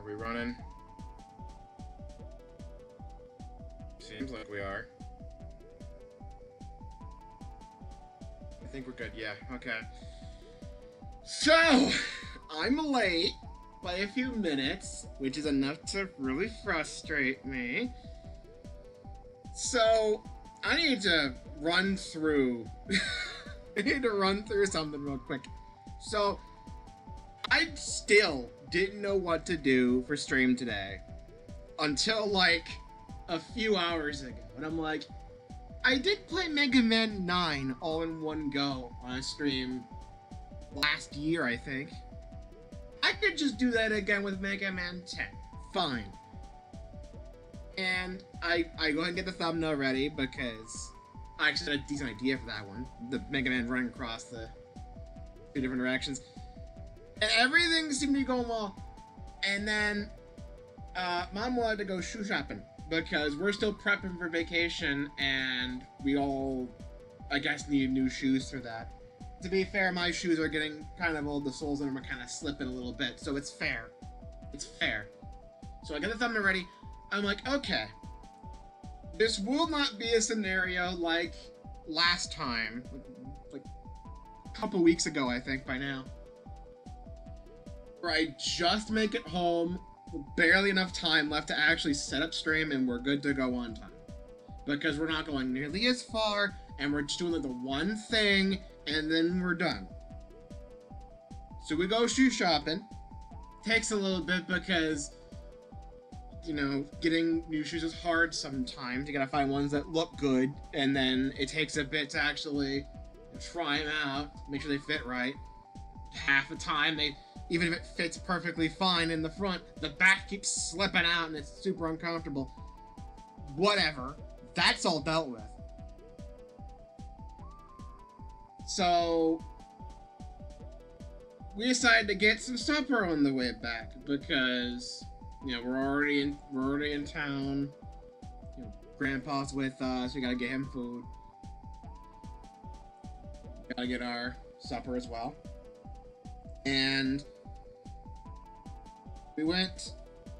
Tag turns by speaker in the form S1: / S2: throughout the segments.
S1: Are we running? Seems like we are. I think we're good, yeah, okay. So, I'm late by a few minutes, which is enough to really frustrate me. So, I need to run through... I need to run through something real quick. So, I still didn't know what to do for stream today until, like, a few hours ago. And I'm like, I did play Mega Man 9 all in one go on a stream last year, I think. I could just do that again with Mega Man 10. Fine. And I go ahead and get the thumbnail ready because I actually had a decent idea for that one. The Mega Man running across the two different directions. And everything seemed to be going well. And then Mom wanted to go shoe shopping because we're still prepping for vacation and we all, I guess, need new shoes for that. To be fair, my shoes are getting kind of old. The soles in them are kind of slipping a little bit, so it's fair. It's fair. So I get the thumbnail ready. I'm like, okay. This will not be a scenario like last time. Like a couple weeks ago, I think, by now. Where I just make it home, barely enough time left to actually set up stream, and we're good to go on time. Because we're not going nearly as far, and we're just doing like the one thing, and then we're done. So we go shoe shopping. Takes a little bit because, you know, getting new shoes is hard sometimes. You gotta find ones that look good, and then it takes a bit to actually try them out, make sure they fit right. Half the time, even if it fits perfectly fine in the front, the back keeps slipping out and it's super uncomfortable. Whatever. That's all dealt with. So we decided to get some supper on the way back because, you know, we're already in town. You know, Grandpa's with us. We gotta get him food. We gotta get our supper as well. And we went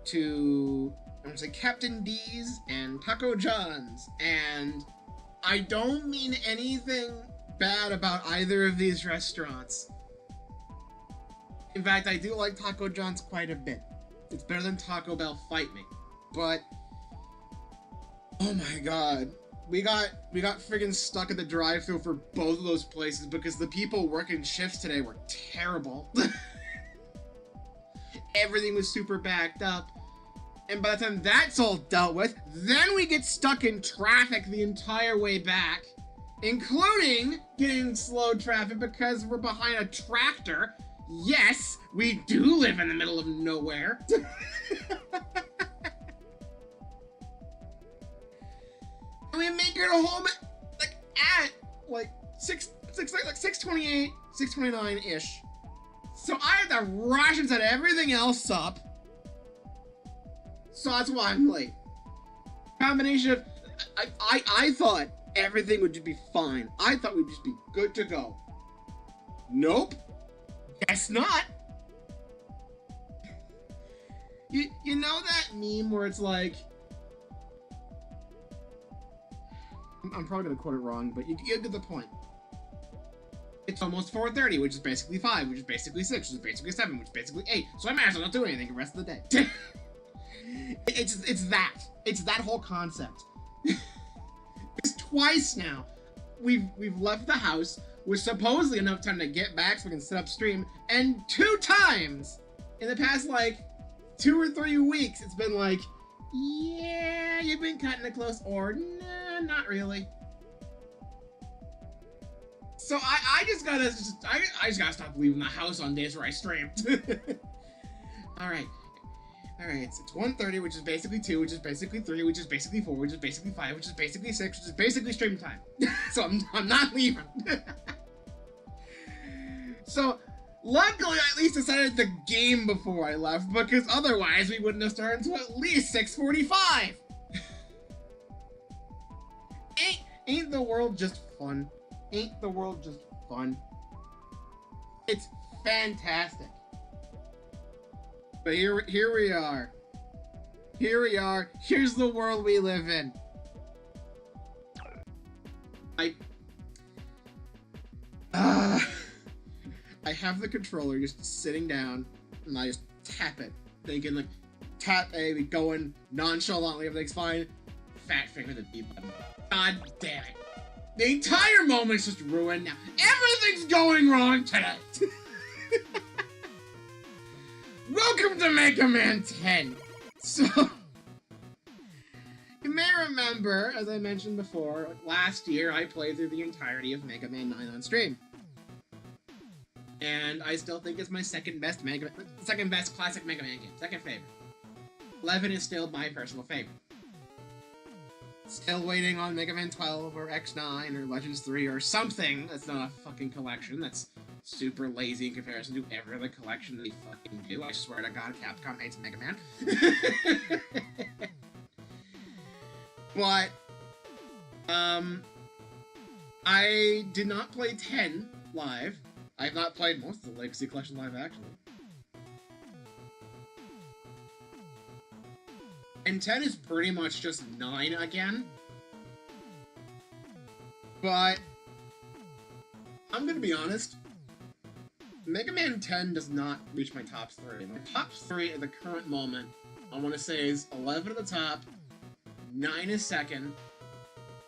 S1: to, I want to say, Captain D's and Taco John's, and I don't mean anything bad about either of these restaurants. In fact, I do like Taco John's quite a bit. It's better than Taco Bell, fight me. But, oh my god. We got friggin' stuck at the drive-thru for both of those places because the people working shifts today were terrible. Everything was super backed up. And by the time that's all dealt with, then we get stuck in traffic the entire way back, including getting slow traffic because we're behind a tractor. Yes, we do live in the middle of nowhere. And we make it home at 6:28, 6:29-ish. So I had to rush and set everything else up. So that's why I'm late. Combination of, I thought everything would just be fine. I thought we'd just be good to go. Nope. Guess not. You know that meme where it's like, I'm probably gonna quote it wrong, but you get the point. It's almost 4:30, which is basically 5, which is basically 6, which is basically 7, which is basically 8. So I might as well not do anything the rest of the day. It's that whole concept. It's twice now. We've left the house with supposedly enough time to get back so we can set up stream, and 2 times in the past like 2 or 3 weeks it's been like, yeah, you've been cutting it close, or nah, not really. So I just gotta stop leaving the house on days where I stream. Alright, it's 1:30, which is basically 2, which is basically 3, which is basically 4, which is basically 5, which is basically 6, which is basically stream time. So I'm not leaving. So luckily I at least decided the game before I left, because otherwise we wouldn't have started until at least 6:45. Ain't the world just fun? Ain't the world just fun? It's fantastic. But here we are. Here we are. Here's the world we live in. I have the controller just sitting down, and I just tap it, thinking like, tap A, we going nonchalantly, everything's fine. Fat finger the B button. God damn it. The entire moment's just ruined now. Everything's going wrong today. Welcome to Mega Man 10. So, you may remember, as I mentioned before, last year I played through the entirety of Mega Man 9 on stream. And I still think it's my second best classic Mega Man game. Second favorite. 11 is still my personal favorite. Still waiting on Mega Man 12 or X9 or Legends 3 or something that's not a fucking collection that's super lazy in comparison to every other collection they fucking do. I swear to God, Capcom hates Mega Man. But, I did not play 10 live. I have not played most of the Legacy Collection live, actually. And 10 is pretty much just 9 again. But I'm gonna be honest. Mega Man 10 does not reach my top 3. My top 3 at the current moment, I want to say, is 11 at the top, 9 is second,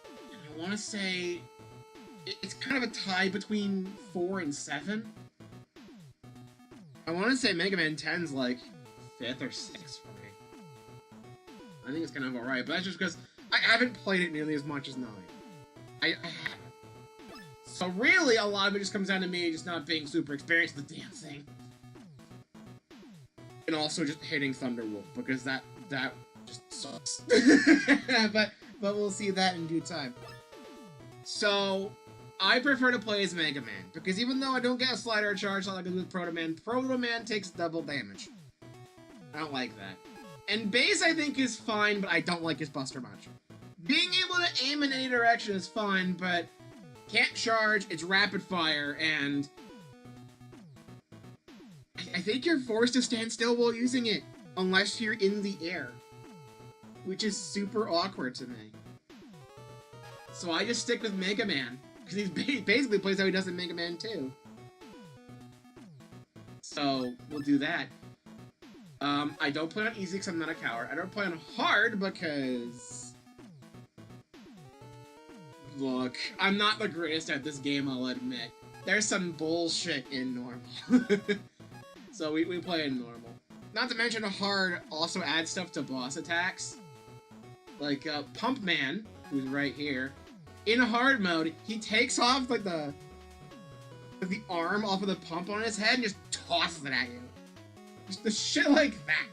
S1: and I want to say it's kind of a tie between 4 and 7. I want to say Mega Man 10's like 5th or 6th for me. I think it's kind of alright, but that's just because I haven't played it nearly as much as 9. I haven't. So really, a lot of it just comes down to me just not being super experienced with the damn thing. And also just hating Thunderwolf, because that just sucks. but we'll see that in due time. So, I prefer to play as Mega Man, because even though I don't get a slider charge like I do with Proto Man, Proto Man takes double damage. I don't like that. And Base, I think, is fine, but I don't like his Buster much. Being able to aim in any direction is fine, but can't charge, it's rapid fire, and I think you're forced to stand still while using it, unless you're in the air, which is super awkward to me. So I just stick with Mega Man, because he basically plays how he does in Mega Man 2. So, we'll do that. I don't play on easy because I'm not a coward. I don't play on hard because... Look, I'm not the greatest at this game, I'll admit. There's some bullshit in normal. So we play in normal. Not to mention hard also adds stuff to boss attacks. Like, Pump Man, who's right here. In hard mode, he takes off, like, the arm off of the pump on his head and just tosses it at you. Just the shit like that.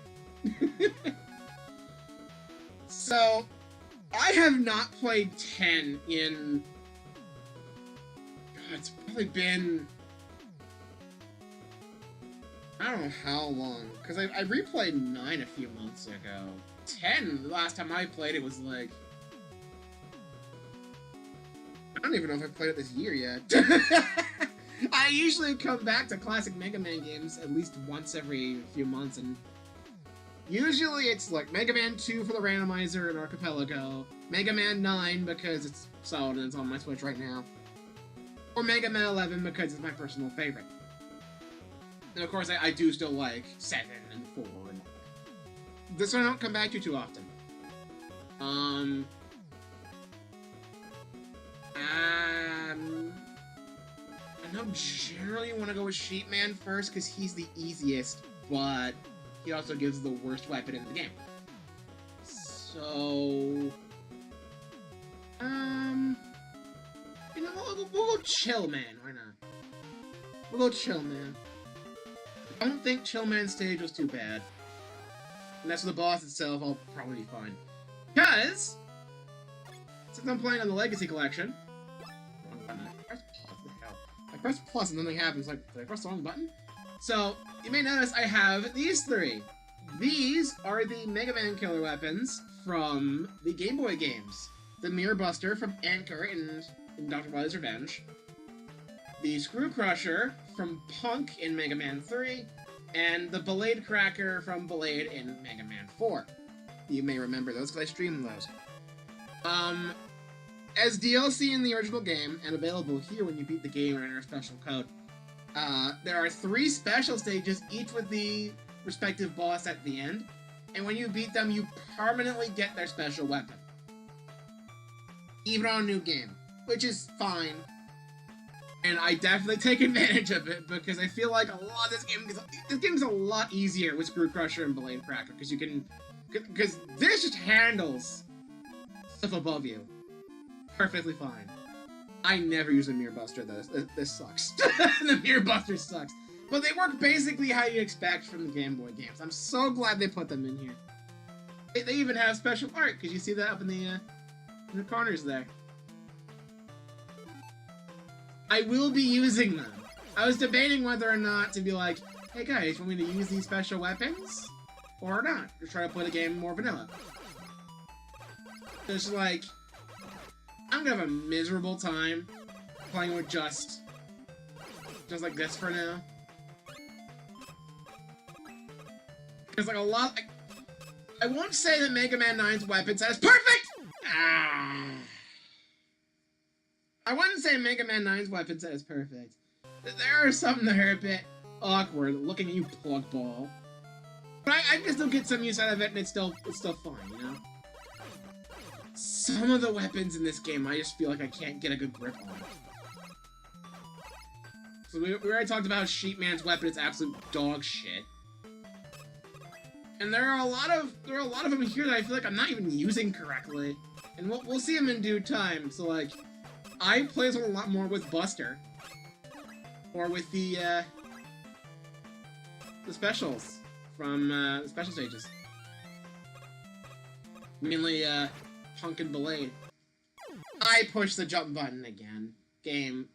S1: So, I have not played 10 in... God, it's probably been... I don't know how long. Because I replayed 9 a few months ago. 10, the last time I played it was like... I don't even know if I played it this year yet. I usually come back to classic Mega Man games at least once every few months, and usually it's like Mega Man 2 for the randomizer and Archipelago, Mega Man 9 because it's solid and it's on my Switch right now, or Mega Man 11 because it's my personal favorite. And of course, I do still like 7 and 4 and all that. This one I don't come back to too often. I know generally you want to go with Sheep Man first because he's the easiest, but he also gives the worst weapon in the game. So, you know, we'll go Chill Man, why not? We'll go Chill Man. I don't think Chill Man's stage was too bad. And that's for the boss itself, I'll probably be fine. Because, since I'm playing on the Legacy Collection, I press plus and nothing happens. Like, did I press the wrong button? So, you may notice I have these 3. These are the Mega Man killer weapons from the Game Boy games. The Mirror Buster from Anchor in Dr. Wily's Revenge. The Screw Crusher from Punk in Mega Man 3. and the Blade Cracker from Blade in Mega Man 4. You may remember those because I streamed those. As DLC in the original game, and available here when you beat the game or enter a special code, there are 3 special stages, each with the respective boss at the end, and when you beat them, you permanently get their special weapon. Even on a new game, which is fine. And I definitely take advantage of it, because I feel like a lot of this game's a lot easier with Screw Crusher and Blade Cracker, because this just handles stuff above you perfectly fine. I never use a Mirror Buster, though. This sucks. The Mirror Buster sucks. But they work basically how you expect from the Game Boy games. I'm so glad they put them in here. They even have special art, because you see that up in the corners there. I will be using them. I was debating whether or not to be like, hey guys, want me to use these special weapons? Or not? Just try to play the game more vanilla. Just like, I'm gonna have a miserable time playing with just like this for now. Because like a lot, I won't say that Mega Man 9's weapon set is perfect! I wouldn't say Mega Man 9's weapon set is perfect. There are some that are a bit awkward, looking at you, plug ball. But I can still get some use out of it, and it's still fine, you know? Some of the weapons in this game, I just feel like I can't get a good grip on. So we already talked about Sheep Man's weapon, it's absolute dog shit. And there are a lot of them here that I feel like I'm not even using correctly. And we'll see them in due time, so like, I play this one a lot more with Buster. Or with the specials from the special stages. Mainly Punk and Blade. I pushed the jump button again. Game.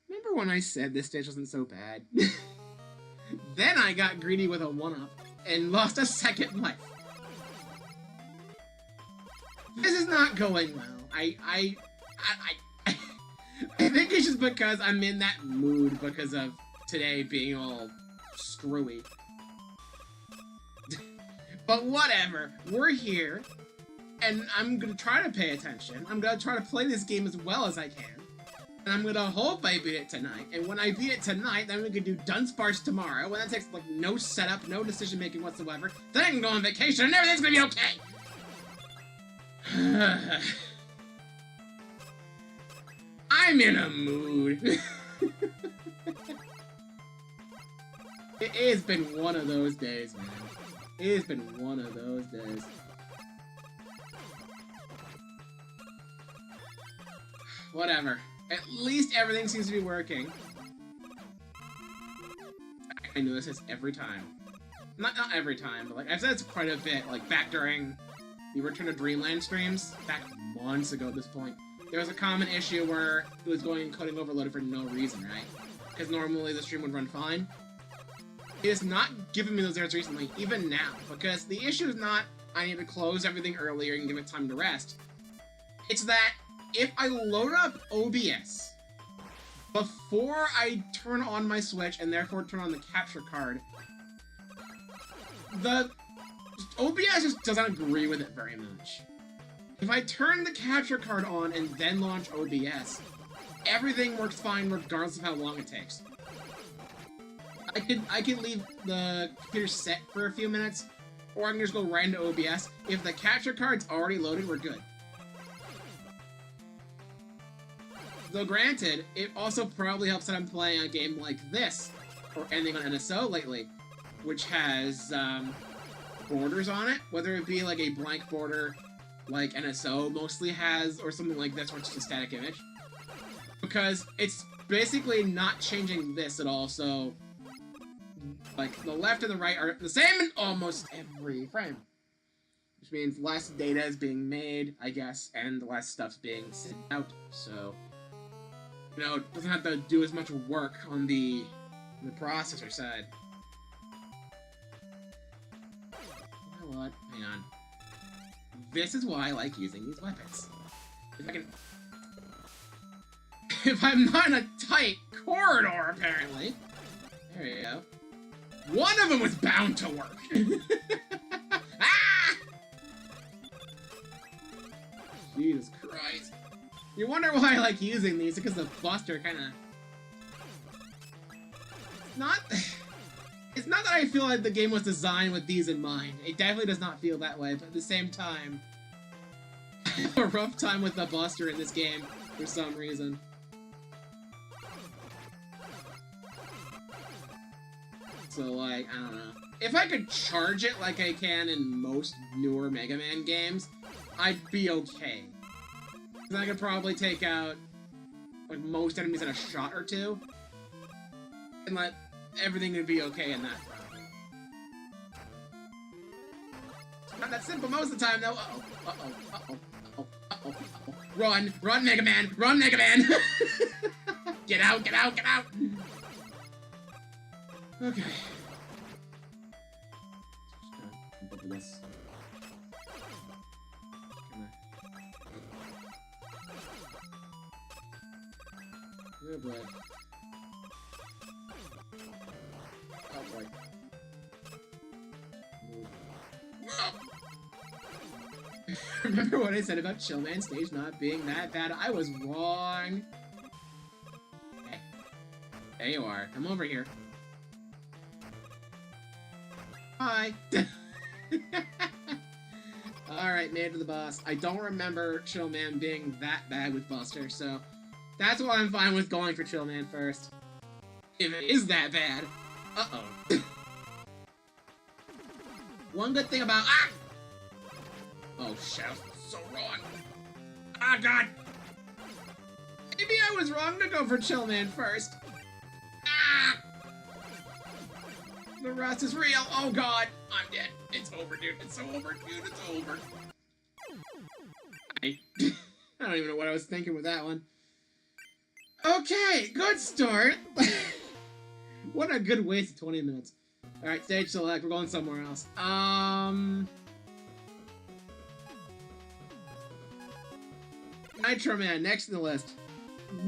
S1: Remember when I said this stage wasn't so bad? Then I got greedy with a 1-up and lost a second life. This is not going well. I think it's just because I'm in that mood because of today being all screwy. But whatever, we're here, and I'm gonna try to pay attention. I'm gonna try to play this game as well as I can. And I'm gonna hope I beat it tonight. And when I beat it tonight, then we can do Dunsparce tomorrow, when that takes like no setup, no decision making whatsoever. Then I can go on vacation and everything's gonna be okay! I'm in a mood. It has been one of those days, man. It has been one of those days. Whatever. At least everything seems to be working. I know this every time. Not every time, but like I've said it's quite a bit. Like back during the Return to Dreamland streams, back months ago at this point, there was a common issue where it was going encoding overloaded for no reason, right? Because normally the stream would run fine. It is not giving me those errors recently, even now, because the issue is not I need to close everything earlier and give it time to rest. It's that if I load up OBS before I turn on my Switch and therefore turn on the capture card, the OBS just doesn't agree with it very much. If I turn the capture card on and then launch OBS, everything works fine regardless of how long it takes. I could leave the computer set for a few minutes, or I can just go right into OBS. If the capture card's already loaded, we're good. Though granted, it also probably helps that I'm playing a game like this, or anything on NSO lately, which has borders on it, whether it be like a blank border like NSO mostly has, or something like this where it's just a static image. Because it's basically not changing this at all, so like the left and the right are the same in almost every frame. Which means less data is being made, I guess, and less stuff's being sent out, so you know, it doesn't have to do as much work on the processor side. You know what? Hang on. This is why I like using these weapons. If I'm not in a tight corridor, apparently. There you go. One of them was bound to work. Ah! Jesus Christ. You wonder why I like using these, because the Buster kind of... It's not that I feel like the game was designed with these in mind. It definitely does not feel that way, but at the same time, I have a rough time with the Buster in this game for some reason. So, like, I don't know. If I could charge it like I can in most newer Mega Man games, I'd be okay. Because I could probably take out, like, most enemies in a shot or two. And let everything would be okay in that front. Not that simple most of the time, though. Uh-oh, uh-oh, uh-oh, uh-oh, uh-oh, uh-oh. Run! Run, Mega Man! Run, Mega Man! Get out, get out, get out! Okay. Keep up with this. Oh boy. Oh boy. Remember what I said about Chill Man stage not being that bad? I was wrong. Okay. There you are. Come over here. Hi. Alright, made it to the boss. I don't remember Chill Man being that bad with Buster, so that's why I'm fine with going for Chill Man first. If it is that bad. Uh-oh. One good thing about... Ah! Oh, shit, I was so wrong. Ah, God! Maybe I was wrong to go for Chill Man first. Ah! The rust is real. Oh, God. I'm dead. It's over, dude. It's so over, dude. It's over. I don't even know what I was thinking with that one. Okay, good start. What a good waste of 20 minutes. Alright, stage select. We're going somewhere else. Nitro Man, next in the list.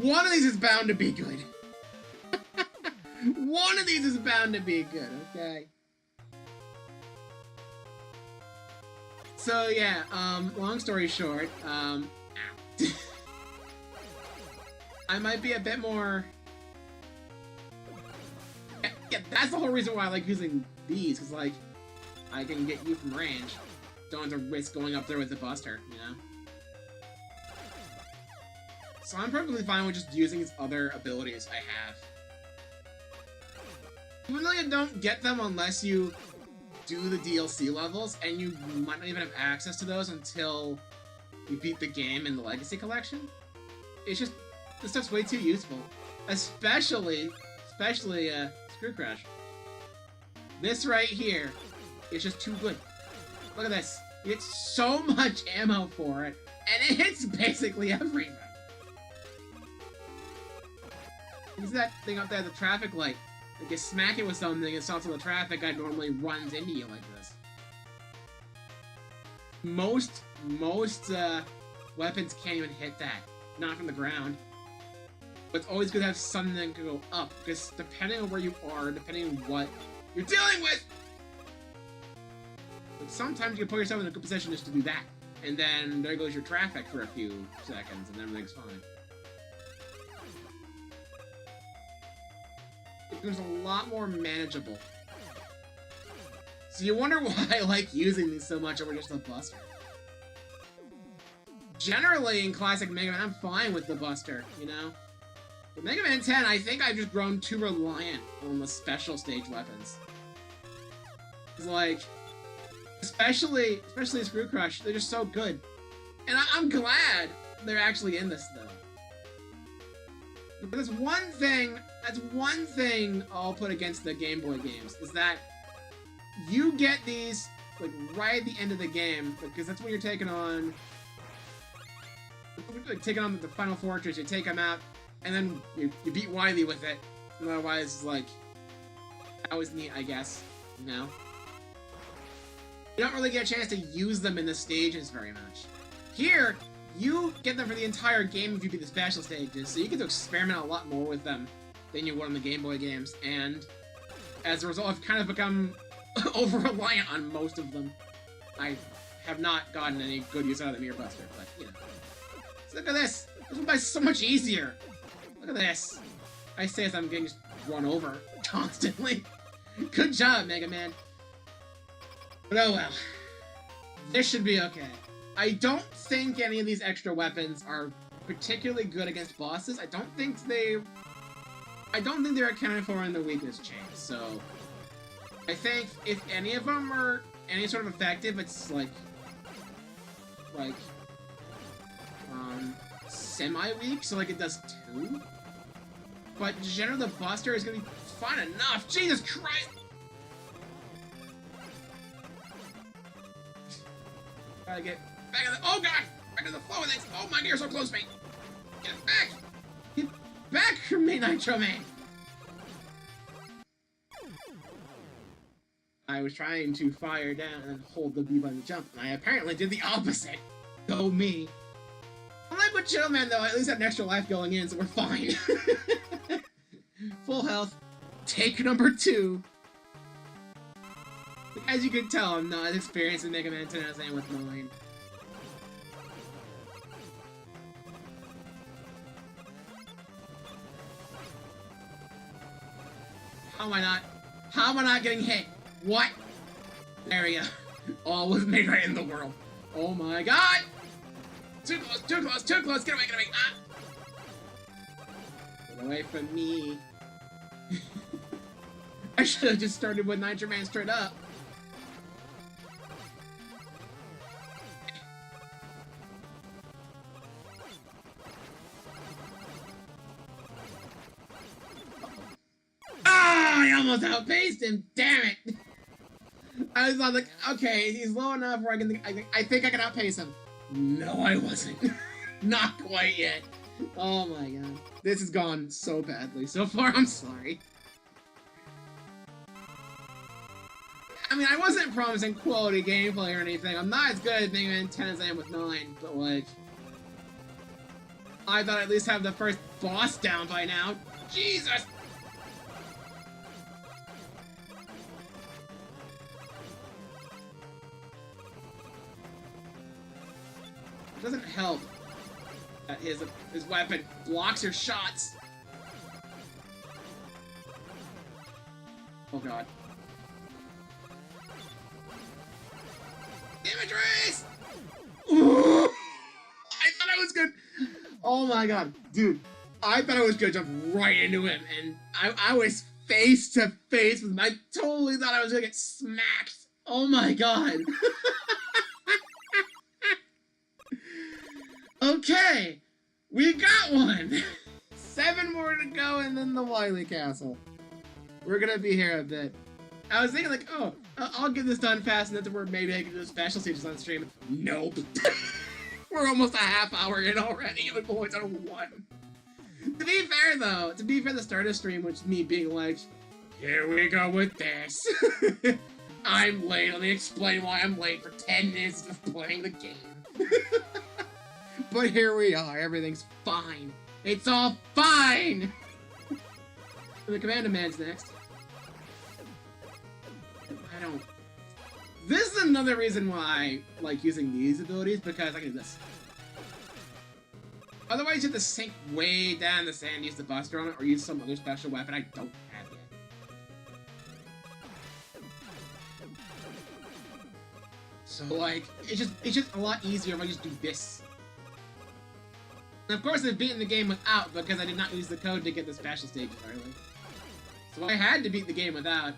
S1: One of these is bound to be good. One of these is bound to be good, okay? So, yeah, long story short, I might be a bit more... Yeah, that's the whole reason why I like using these, because, like, I can get you from range. Don't have to risk going up there with the Buster, you know? So I'm perfectly fine with just using these other abilities I have. Even though you don't get them unless you do the DLC levels, and you might not even have access to those until you beat the game in the Legacy Collection. It's just, this stuff's way too useful. Especially Screw Crush. This right here is just too good. Look at this. You get so much ammo for it, and it hits basically everything. Use that thing up there, the traffic light. Like, you smack it with something, it stops all the traffic that normally runs into you like this. Most weapons can't even hit that. Not from the ground. But it's always good to have something that can go up, because depending on where you are, depending on what you're dealing with, but sometimes you can put yourself in a good position just to do that. And then there goes your traffic for a few seconds, and then everything's fine. It becomes a lot more manageable. So you wonder why I like using these so much over just the Buster. Generally, in classic Mega Man, I'm fine with the Buster, you know? With Mega Man 10, I think I've just grown too reliant on the special stage weapons. It's like, especially Screw Crush, they're just so good. And I'm glad they're actually in this, though. But that's one thing I'll put against the Game Boy games, is that you get these, like, right at the end of the game, because that's when you're taking on the final fortress, you take them out, and then you beat Wily with it. And otherwise, like, that was neat, I guess, you know? You don't really get a chance to use them in the stages very much. Here, you get them for the entire game if you beat the special stages, so you get to experiment a lot more with them than you would on the Game Boy games, and As a result, I've kind of become over-reliant on most of them. I have not gotten any good use out of the Mirror Buster, but, you know. So look at this! This one guy's so much easier! Look at this! I say as I'm getting just run over constantly. Good job, Mega Man. But oh well. This should be okay. I don't think any of these extra weapons are particularly good against bosses. I don't think they're accounted for in the weakness chain, so I think if any of them are any sort of effective, it's like semi-weak, so like it does 2. But generally the Buster is gonna be fine enough. Jesus Christ! Gotta get back in the— oh god! Back in the flow of things! Oh my god, you're so close to me! Get back! Get back from me, Nitro Man! I was trying to fire down and hold the B button to jump, and I apparently did the opposite. Go me. Unlike with Chill Man, though, I at least had an extra life going in, so we're fine. Full health. Take number 2. As you can tell, I'm not as experienced in Mega Man 10 as I am with 9. How am I not getting hit? What? There we go. All was made right in the world. Oh my god! Too close, too close, too close! Get away, get away! Ah! Get away from me. I should have just started with Nitro Man straight up. I almost outpaced him. Damn it! I was like, okay, he's low enough where I think I can outpace him. No, I wasn't. Not quite yet. Oh my god, this has gone so badly so far. I'm sorry. I mean, I wasn't promising quality gameplay or anything. I'm not as good at Mega Man 10 as I am with 9, but like, I thought I'd at least have the first boss down by now. Jesus! It doesn't help that his weapon blocks your shots. Oh god. Damage race! Ooh! I thought I was good. Oh my god, dude. I thought I was gonna jump right into him, and I was face to face with him. I totally thought I was gonna get smacked. Oh my god. Okay, we got one! 7 more to go and then the Wily Castle. We're gonna be here a bit. I was thinking like, oh, I'll get this done fast enough to where maybe I can do special stages on stream. Nope. We're almost a half hour in already and we've only done 1. To be fair though, the start of stream was me being like, here we go with this. I'm late, let me explain why I'm late for 10 minutes of playing the game. But here we are, everything's fine. It's all fine! The Commando Man's next. I don't... This is another reason why I like using these abilities, because I can do this. Otherwise, you have to sink way down the sand, use the Buster on it, or use some other special weapon I don't have yet. So, like, it's just a lot easier if I just do this. And of course, I've beaten the game without because I did not use the code to get the special stages early. So I had to beat the game without.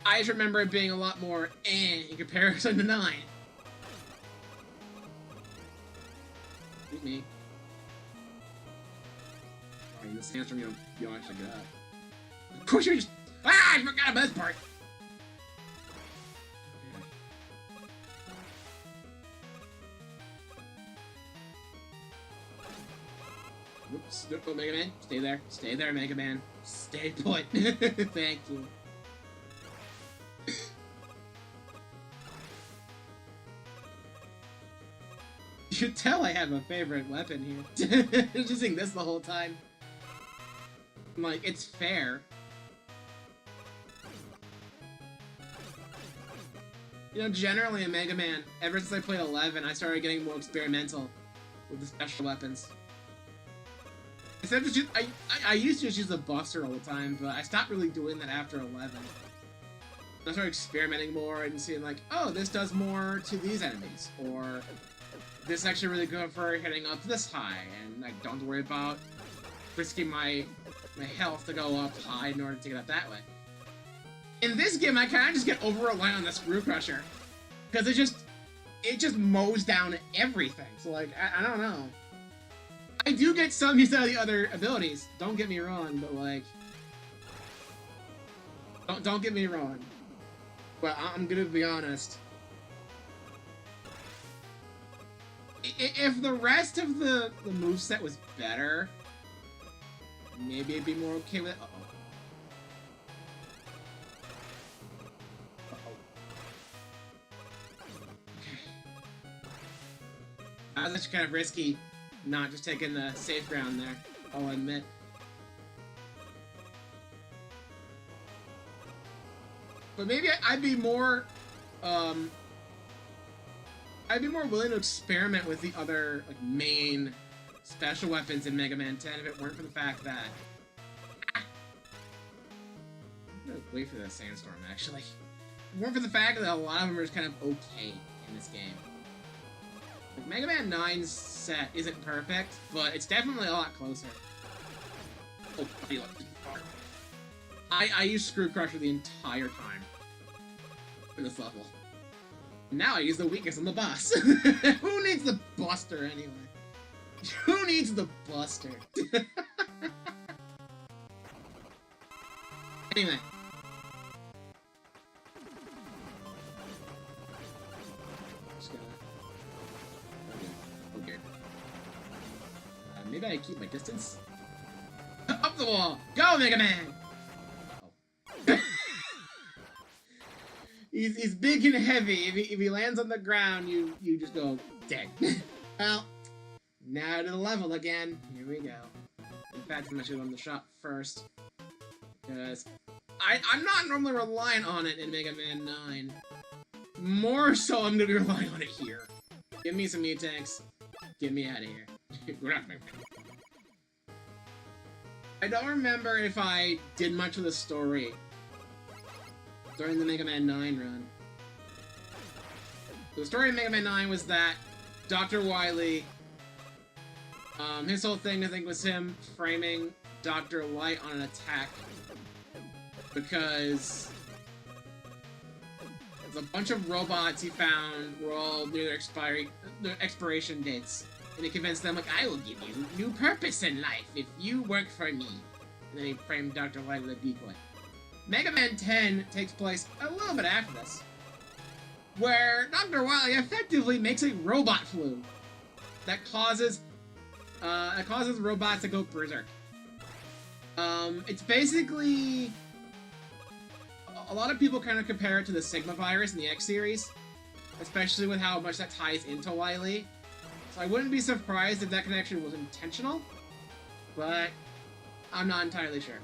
S1: I just remember it being a lot more in comparison to 9. Excuse me. Alright, the sandstorm, you don't actually get up. Of course you just— ah! I forgot about this part! Oops, no, Mega Man, stay there. Stay there, Mega Man. Stay put. Thank you. You can tell I have a favorite weapon here. Just using this the whole time. I'm like, it's fair. You know, generally in Mega Man, ever since I played 11, I started getting more experimental with the special weapons. Instead of just, I used to just use the Buster all the time, but I stopped really doing that after 11. I started experimenting more and seeing like, oh, this does more to these enemies, or this is actually really good for hitting up this high, and I don't have to worry about risking my health to go up high in order to get up that way. In this game, I kind of just get over-reliant on the Screw Crusher, because it just mows down everything, so like, I don't know. I do get some use out of the other abilities, don't get me wrong, but like, don't get me wrong. But I'm gonna be honest. If the rest of the moveset was better, maybe I'd be more okay with it. Uh-oh. Okay. That was actually kind of risky, not just taking the safe ground there, I'll admit. But maybe I'd be more willing to experiment with the other like main special weapons in Mega Man 10 if it weren't for the fact that I'm gonna wait for the sandstorm actually. If it weren't for the fact that a lot of them are just kind of okay in this game. Like, Mega Man 9's set isn't perfect, but it's definitely a lot closer. Oh, I used Screw Crusher the entire time in this level. Now I use the weakest on the boss. Who needs the Buster anyway? Who needs the Buster? Anyway. Just gonna... Okay. Maybe I keep my distance? Up the wall! Go, Mega Man! He's big and heavy. If he lands on the ground, you just go dead. Well, now to the level again. Here we go. In fact, I'm actually going to the shop first. Because I'm not normally reliant on it in Mega Man 9. More so, I'm going to be relying on it here. Give me some Mutanks. Get me out of here. I don't remember if I did much of the story during the Mega Man 9 run. The story of Mega Man 9 was that Dr. Wily, his whole thing, I think, was him framing Dr. Light on an attack because there's a bunch of robots he found were all near their expiration dates, and he convinced them, like, I will give you new purpose in life if you work for me. And then he framed Dr. Light with a decoy. Mega Man 10 takes place a little bit after this, where Dr. Wily effectively makes a robot flu that causes robots to go berserk. It's basically... A lot of people kind of compare it to the Sigma virus in the X series, especially with how much that ties into Wily. So I wouldn't be surprised if that connection was intentional, but I'm not entirely sure.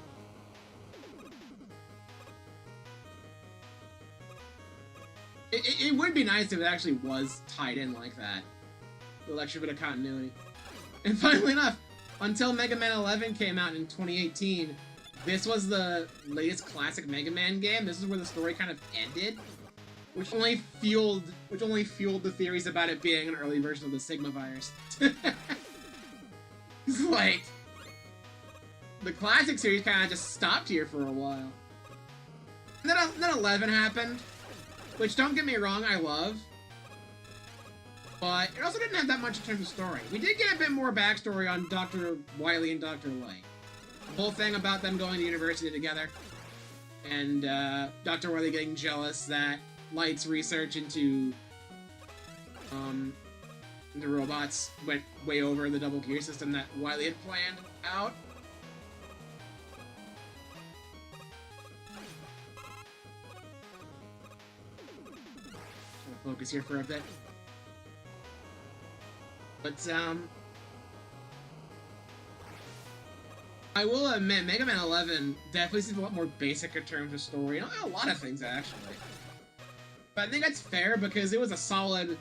S1: It would be nice if it actually was tied in like that. The extra bit of continuity. And funnily enough, until Mega Man 11 came out in 2018, this was the latest classic Mega Man game. This is where the story kind of ended, which only fueled the theories about it being an early version of the Sigma virus. It's like the classic series kind of just stopped here for a while. And then 11 happened. Which, don't get me wrong, I love. But it also didn't have that much in terms of story. We did get a bit more backstory on Dr. Wily and Dr. Light. The whole thing about them going to university together. And Dr. Wily getting jealous that Light's research into robots went way over the double gear system that Wily had planned out. Focus here for a bit. But, I will admit, Mega Man 11 definitely seems a lot more basic in terms of story. And a lot of things, actually. But I think that's fair because it was a solid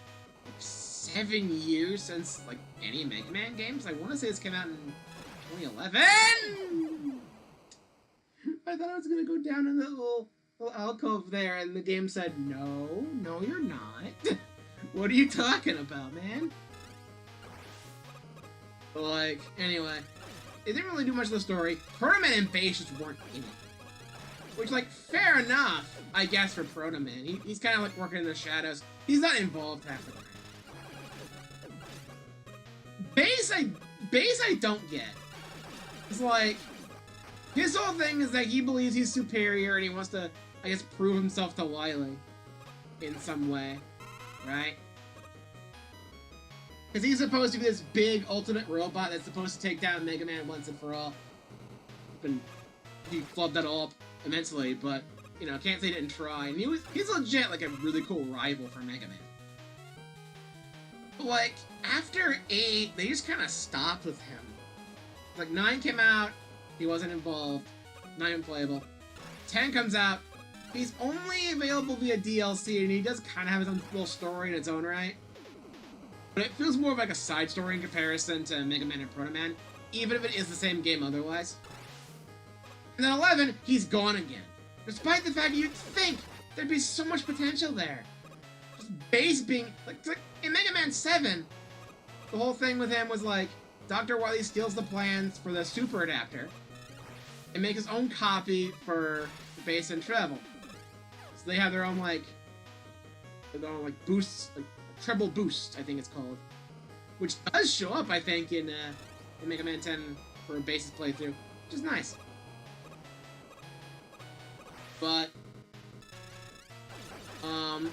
S1: 7 years since like any Mega Man games. I want to say this came out in 2011. I thought I was gonna go down in that little alcove there, and the game said, "No, no, you're not." What are you talking about, man? But like, anyway, it didn't really do much of the story. Proto Man and Bass just weren't in it. Which, like, fair enough, I guess, for Proto Man. He's kind of like working in the shadows. He's not involved half the time. Bass I don't get. It's like, his whole thing is that he believes he's superior and he wants to, I guess, prove himself to Wily in some way, right? Because he's supposed to be this big ultimate robot that's supposed to take down Mega Man once and for all. And he flubbed that all up immensely, but, you know, can't say he didn't try. And he's legit, like, a really cool rival for Mega Man. But, like, after 8, they just kind of stopped with him. Like, 9 came out, he wasn't involved, not even playable. 10 comes out, he's only available via DLC, and he does kind of have his own little story in its own right. But it feels more of like a side story in comparison to Mega Man and Proto Man, even if it is the same game otherwise. And then 11, he's gone again. Despite the fact you'd think there'd be so much potential there. Just Bass being, like in Mega Man 7, the whole thing with him was like, Dr. Wily steals the plans for the Super Adapter and makes his own copy for Bass and Treble. So they have their own, like boosts, like, treble boost, I think it's called. Which does show up, I think, in Mega Man 10 for Bass's playthrough, which is nice. But, I'm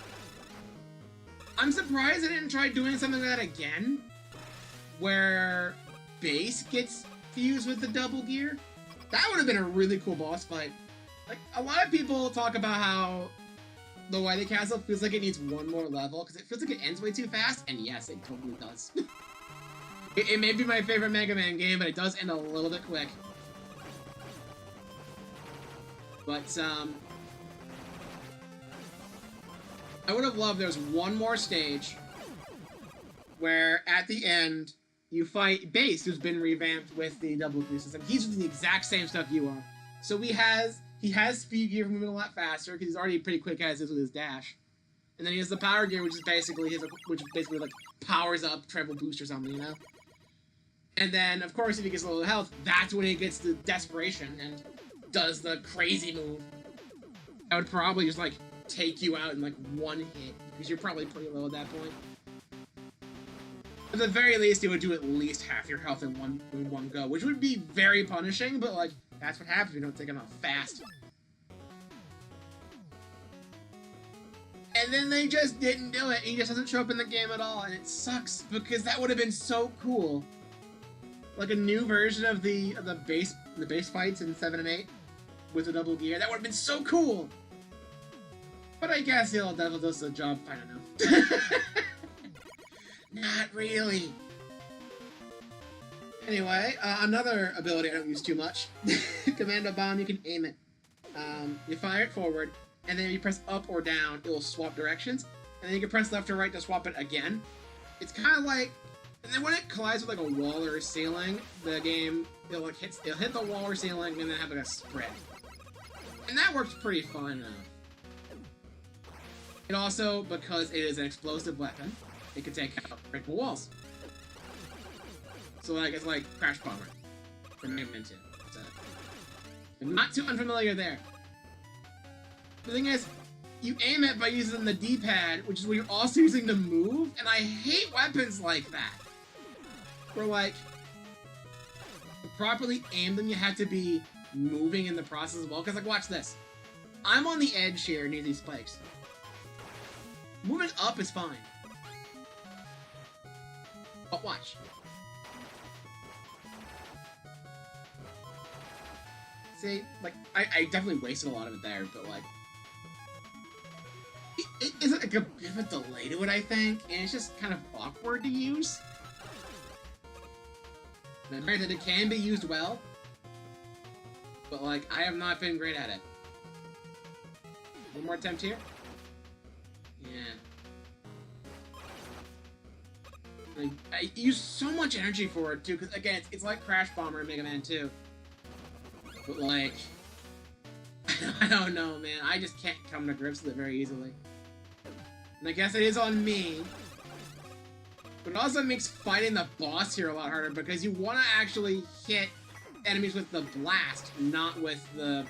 S1: surprised they didn't try doing something like that again, where Bass gets fused with the double gear. That would have been a really cool boss fight. Like, a lot of people talk about how the Wily Castle feels like it needs one more level, because it feels like it ends way too fast, and yes, it totally does. It may be my favorite Mega Man game, but it does end a little bit quick. But, I would have loved there was one more stage where, at the end, you fight Bass, who's been revamped with the double gear system. He's doing the exact same stuff you are. So he has speed gear for moving a lot faster, because he's already pretty quick as is with his dash. And then he has the power gear, which basically like powers up treble boost or something, you know? And then, of course, if he gets a little health, that's when he gets the desperation and does the crazy move. That would probably just, like, take you out in, like, one hit, because you're probably pretty low at that point. At the very least, it would do at least half your health in one go, which would be very punishing, but, like, that's what happens if you don't take him out fast. And then they just didn't do it. He just doesn't show up in the game at all, and it sucks, because that would have been so cool. Like a new version of the Bass fights in 7 and 8 with the double gear. That would have been so cool. But I guess the old devil does the job. I don't know. Not really. Anyway, another ability I don't use too much. Commando Bomb, you can aim it. You fire it forward, and then if you press up or down, it will swap directions. And then you can press left or right to swap it again. It's kind of like, and then when it collides with like a wall or a ceiling, the game, it'll hit the wall or ceiling and then have like a spread. And that works pretty fun. It also, because it is an explosive weapon, it can take out breakable walls. So like, it's like Crash Bomber from Mega Man 2. So, I'm not too unfamiliar there. The thing is, you aim it by using the D-pad, which is what you're also using to move, and I hate weapons like that. Where like, to properly aim them, you have to be moving in the process as well. Because like, watch this. I'm on the edge here near these spikes. Moving up is fine. But watch. See, like, I definitely wasted a lot of it there, but like, it is like a bit of a delay to it, I think, and it's just kind of awkward to use. And granted, it can be used well, but like, I have not been great at it. One more attempt here. Yeah. Like, I use so much energy for it, too, because, again, it's like Crash Bomber in Mega Man 2. But, like... I don't know, man. I just can't come to grips with it very easily. And I guess it is on me. But it also makes fighting the boss here a lot harder, because you want to actually hit enemies with the blast, not with the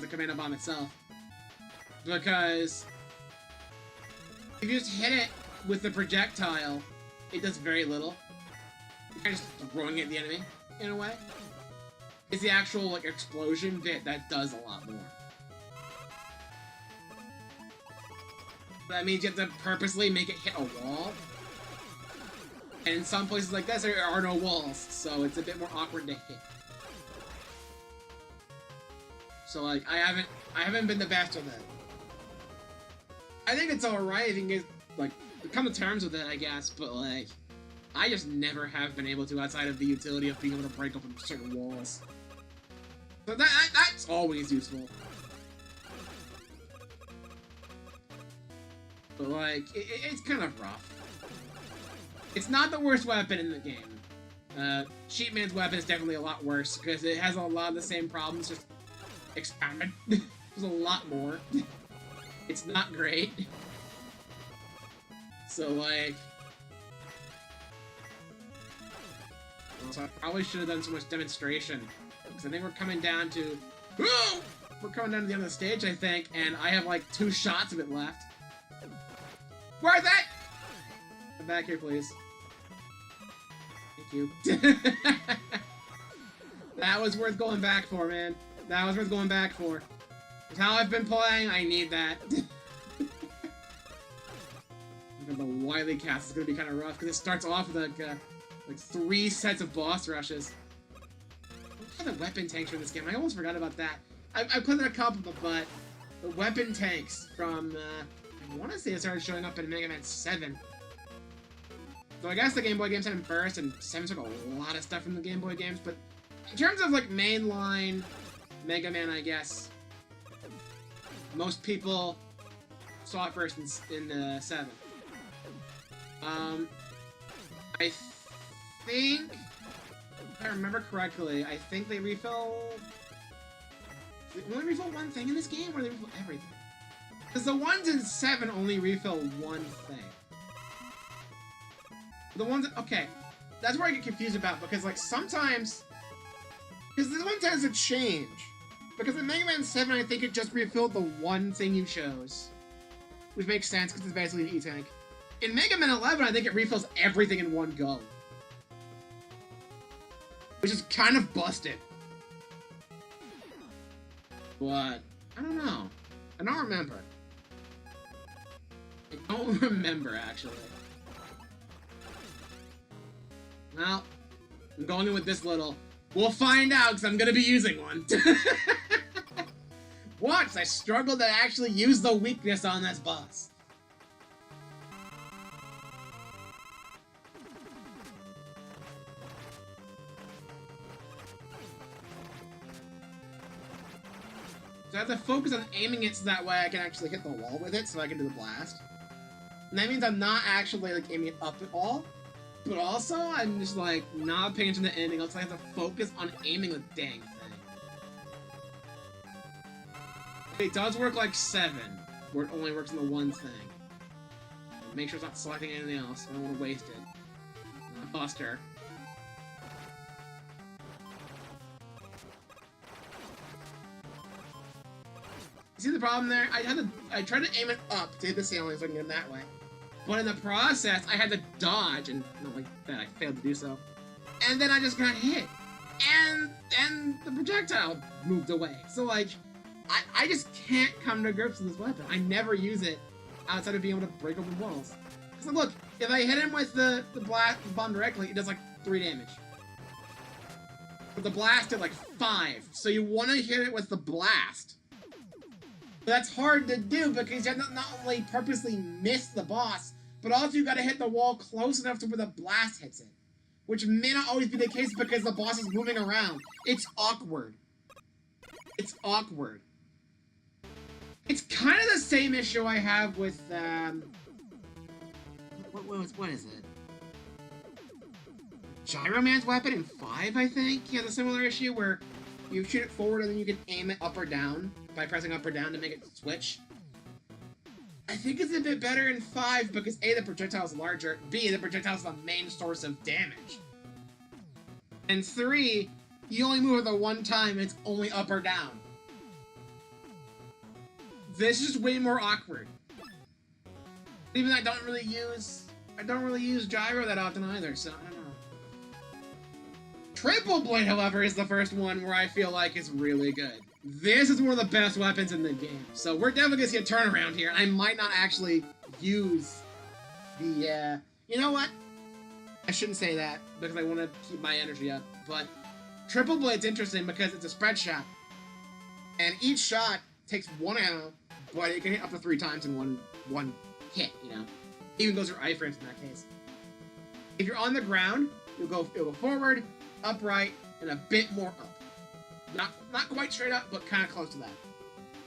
S1: commando bomb itself. Because if you just hit it with the projectile, it does very little. You're kind of just throwing it at the enemy, in a way. It's the actual, like, explosion bit that does a lot more. That means you have to purposely make it hit a wall. And in some places like this, there are no walls, so it's a bit more awkward to hit. So, like, I haven't been the best with it. I think it's alright if you can get, like, come to terms with it, I guess, but, like, I just never have been able to outside of the utility of being able to break open certain walls. So that's always useful. But, like, it's kind of rough. It's not the worst weapon in the game. Sheep Man's weapon is definitely a lot worse, because it has a lot of the same problems, just expounded. There's a lot more. It's not great. So, like... Also, I probably should have done so much demonstration, because I think we're coming down to... Whoa! We're coming down to the end of the stage, I think, and I have, like, 2 shots of it left. Where's that? Come back here, please. Thank you. That was worth going back for, man. That was worth going back for. With how I've been playing, I need that. The Wily cast is gonna be kind of rough, because it starts off with, like 3 sets of boss rushes. What are the weapon tanks for this game? I almost forgot about that. I put in a couple, but the weapon tanks from, I want to say it started showing up in Mega Man 7. So I guess the Game Boy games had them first, and 7 took a lot of stuff from the Game Boy games, but in terms of, like, mainline Mega Man, I guess, most people saw it first in 7. I think, if I remember correctly, I think they refill... They only refill one thing in this game, or they refill everything? Because the ones in 7 only refill one thing. The ones that, okay, that's where I get confused about, because, like, sometimes... Because this one tends to change. Because in Mega Man 7, I think it just refilled the one thing you chose. Which makes sense, because it's basically an E-Tank. In Mega Man 11, I think it refills everything in one go. Which is kind of busted. But, I don't know. I don't remember. I don't remember, actually. Well, I'm going in with this little. We'll find out, because I'm going to be using one. Watch, I struggled to actually use the weakness on this boss. So I have to focus on aiming it so that way I can actually hit the wall with it, so I can do the blast. And that means I'm not actually, like, aiming it up at all. But also, I'm just, like, not paying attention to anything else. I have to focus on aiming the dang thing. It does work like 7, where it only works on the one thing. Make sure it's not selecting anything else. I don't want to waste it. Buster. See the problem there? I tried to aim it up to hit the ceiling so I can get him that way. But in the process, I had to dodge, and not like that, I failed to do so. And then I just got hit. And the projectile moved away. So, like, I just can't come to grips with this weapon. I never use it outside of being able to break open walls. So look, if I hit him with the bomb directly, it does like 3 damage. But the blast did like 5. So you want to hit it with the blast. But that's hard to do because you have to not only purposely miss the boss, but also you gotta hit the wall close enough to where the blast hits it. Which may not always be the case because the boss is moving around. It's awkward. It's awkward. It's kind of the same issue I have with, what is it? Gyro Man's weapon in 5, I think? He has a similar issue where you shoot it forward and then you can aim it up or down by pressing up or down to make it switch. I think it's a bit better in 5 because A, the projectile is larger, B, the projectile is the main source of damage. And 3, you only move it the one time, it's only up or down. This is way more awkward. Even though I don't really use gyro that often either, so I don't know. Triple Blade, however, is the first one where I feel like is really good. This is one of the best weapons in the game, so we're definitely gonna see a turnaround here. I might not actually use the, you know what? I shouldn't say that, because I want to keep my energy up, but Triple Blade's interesting because it's a spread shot, and each shot takes 1 ammo, but it can hit up to 3 times in one hit, you know? Even goes through iframes in that case. If you're on the ground, it'll go forward, upright, and a bit more up. Not quite straight up, but kind of close to that.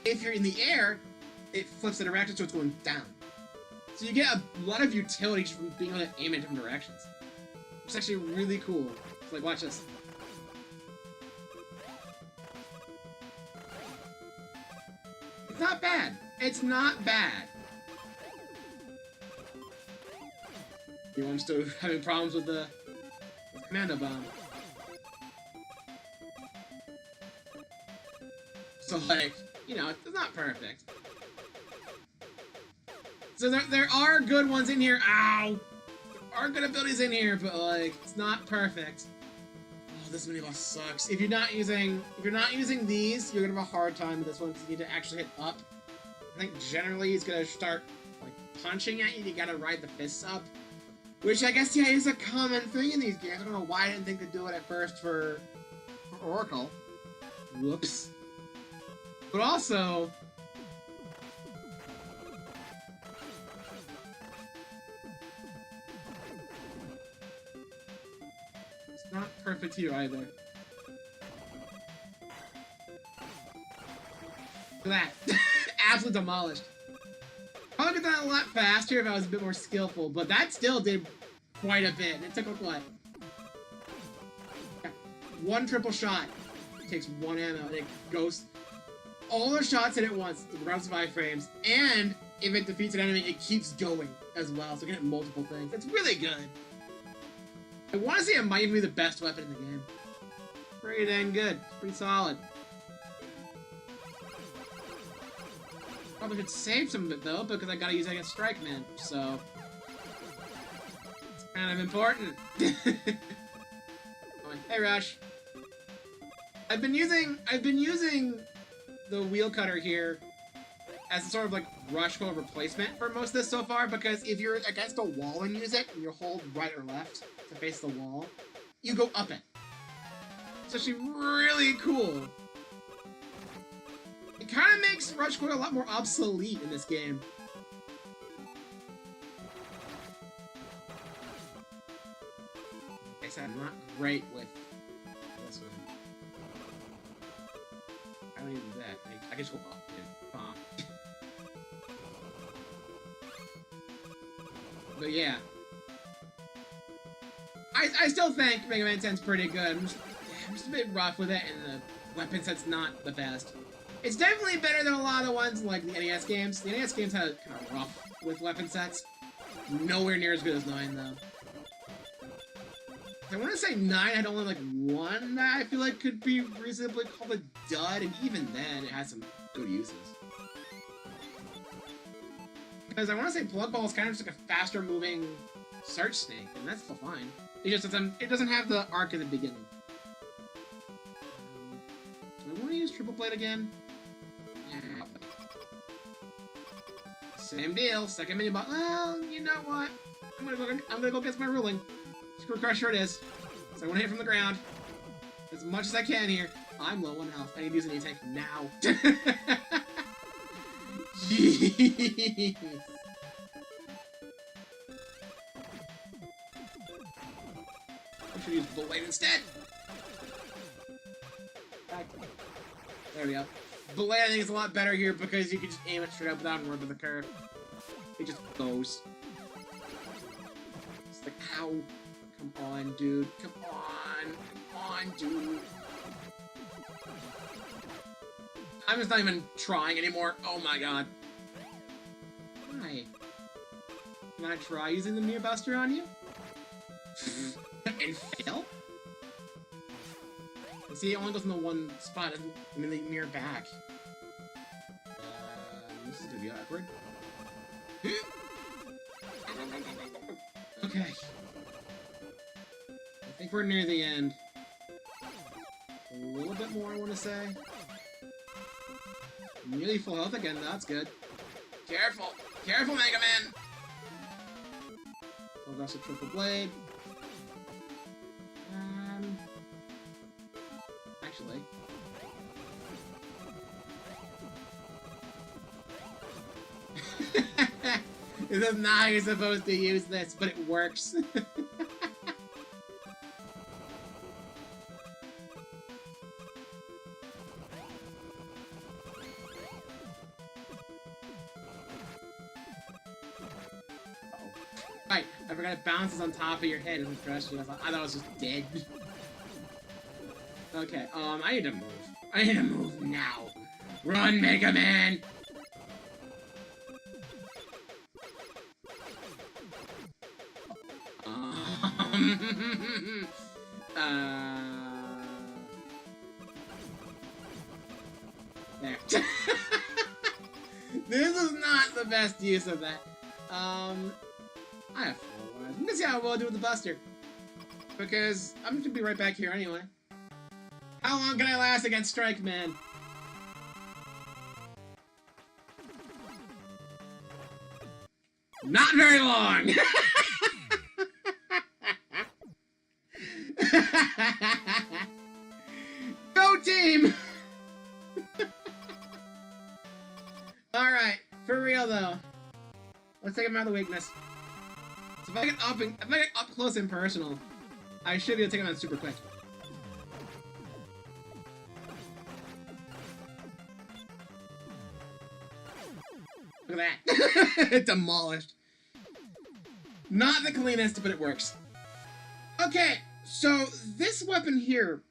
S1: If you're in the air, it flips the direction, so it's going down. So you get a lot of utility just from being able to aim in different directions. It's actually really cool. So, like, watch this. It's not bad. It's not bad. I'm still having problems with the Commando Bomb. So, like, you know, it's not perfect. So there are good ones in here. Ow! There are good abilities in here, but, like, it's not perfect. Oh, this mini boss sucks. If you're not using these, you're gonna have a hard time with this one because you need to actually hit up. I think generally he's gonna start, like, punching at you. You gotta ride the fists up. Which I guess, yeah, is a common thing in these games. I don't know why I didn't think to do it at first for Oracle. Whoops. But also... it's not perfect here either. Look at that. Absolutely demolished. Probably could have done a lot faster if I was a bit more skillful, but that still did quite a bit. It took, what? 1 triple shot takes 1 ammo, and it goes... all the shots hit at once, regardless of iframes, and if it defeats an enemy, it keeps going as well, so you can hit multiple things. It's really good. I want to say it might even be the best weapon in the game. Pretty dang good. Pretty solid. Probably should save some of it, though, because I gotta use it against Strike Man, so... it's kind of important. Hey, Rush. I've been using the wheel cutter here as a sort of, like, rush coil replacement for most of this so far, because if you're against a wall and use it, and you hold right or left to face the wall, you go up it. It's actually really cool. It kind of makes rush coil a lot more obsolete in this game. Like I said, I'm not great with this one. I don't even do that. I can just go up and bomb. But yeah. I still think Mega Man 10's pretty good. I'm just a bit rough with it, and the weapon set's not the best. It's definitely better than a lot of the ones like the NES games. The NES games had kind of rough with weapon sets. Nowhere near as good as 9, though. I want to say 9 had only, like, 1 that I feel like could be reasonably called a dud, and even then, it has some good uses. Because I want to say Blood Ball is kind of just like a faster-moving Search Snake, and that's still fine. It just it doesn't have the arc at the beginning. Do I want to use Triple Blade again? Yeah. Same deal. Second mini boss. Well, you know what? I'm gonna go against my ruling. Screw Crusher it is. So I want to hit from the ground as much as I can here. I'm low on health. I need to use an E-Tank now. Jeez. I should use Blade instead. There we go. Blade, I think, is a lot better here because you can just aim it straight up without worrying about the curve. It just goes. It's like, ow. Come on, dude. Come on. Come on, dude. I'm just not even trying anymore. Oh my god. Why? Can I try using the Mirror Buster on you? And fail? See, it only goes in the one spot. I mean, the mirror back. This is gonna be awkward. Okay. I think we're near the end. A little bit more, I want to say. Nearly full health again. That's good. Careful! Careful, Mega Man! I'll go to Triple Blade. Actually. This is not how you're supposed to use this, but it works. Right, I forgot it bounces on top of your head and crushes you. I thought it was just dead. Okay, I need to move. I need to move now. Run, Mega Man! There. This is not the best use of that. I have 4 lives. I'm gonna see how well I do with the Buster. Because I'm gonna be right back here anyway. How long can I last against Strike Man? Not very long! Go team! Alright, for real though. Let's take him out of the weakness. So if I get up close and personal, I should be able to take him out super quick. Look at that. Demolished. Not the cleanest, but it works. Okay, so this weapon here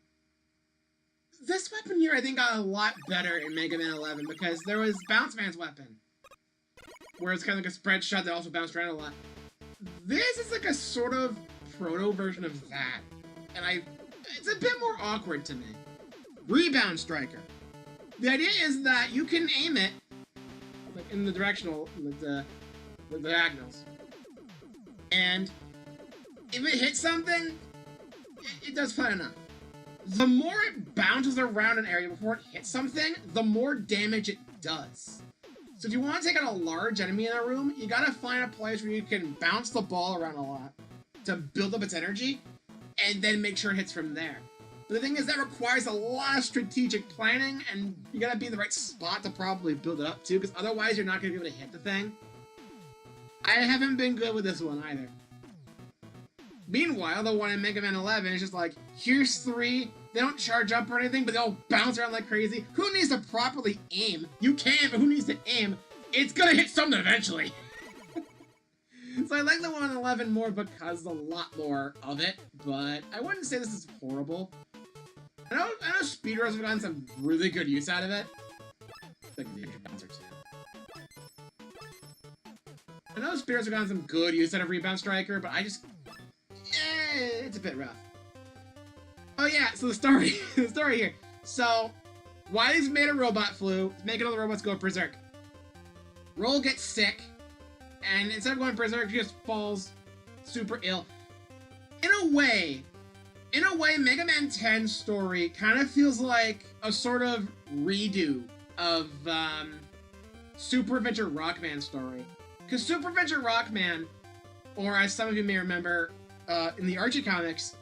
S1: I think got a lot better in Mega Man 11 because there was Bounce Man's weapon, where it's kind of like a spread shot that also bounced around a lot. This is like a sort of proto version of that, and it's a bit more awkward to me. Rebound Striker. The idea is that you can aim it like in the directional, the diagonals, and if it hits something, it does fine enough. The more it bounces around an area before it hits something, the more damage it does. So if you want to take out a large enemy in a room, you gotta find a place where you can bounce the ball around a lot to build up its energy, and then make sure it hits from there. But the thing is, that requires a lot of strategic planning, and you gotta be in the right spot to probably build it up too, because otherwise you're not gonna be able to hit the thing. I haven't been good with this one either. Meanwhile, the one in Mega Man 11 is just like, here's 3, they don't charge up or anything, but they all bounce around like crazy. Who needs to properly aim? You can, but who needs to aim? It's gonna hit something eventually. So I like the one in 11 more because a lot more of it, but I wouldn't say this is horrible. I know speedrunners have gotten some really good use out of it. Like Ninja Bouncer too. I know speedrunners have gotten some good use out of Rebound Striker, but I just... it's a bit rough. Oh yeah, so the story here. So, Wily's made a robot flu, making all the robots go berserk. Roll gets sick, and instead of going berserk, he just falls super ill. In a way, Mega Man 10's story kind of feels like a sort of redo of Super Adventure Rockman's story. Because Super Adventure Rockman, or as some of you may remember, in the Archie comics,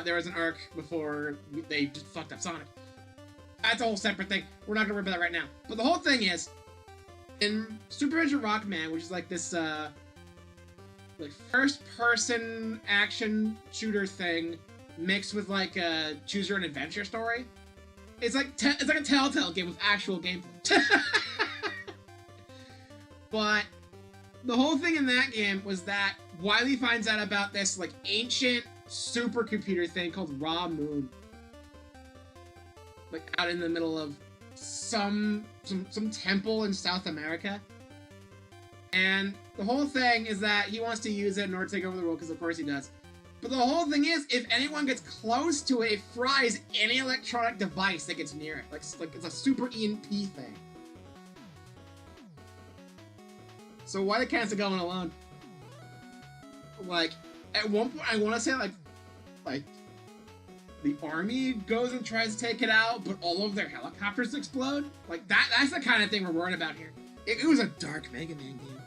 S1: there was an arc before they just fucked up Sonic. That's a whole separate thing. We're not gonna worry about that right now. But the whole thing is, in Super Adventure Rockman, which is like this, like first-person action shooter thing, mixed with like a choose-your-own-adventure story, It's like a Telltale game with actual gameplay. But the whole thing in that game was that Wily finds out about this like ancient supercomputer thing called Ra Moon, like out in the middle of some temple in South America. And the whole thing is that he wants to use it in order to take over the world, because of course he does. But the whole thing is, if anyone gets close to it, it fries any electronic device that gets near it. Like it's a super EMP thing. So Wily can't go in alone. Like, at one point, I want to say, like, the army goes and tries to take it out, but all of their helicopters explode. Like, that's the kind of thing we're worried about here. It was a dark Mega Man game.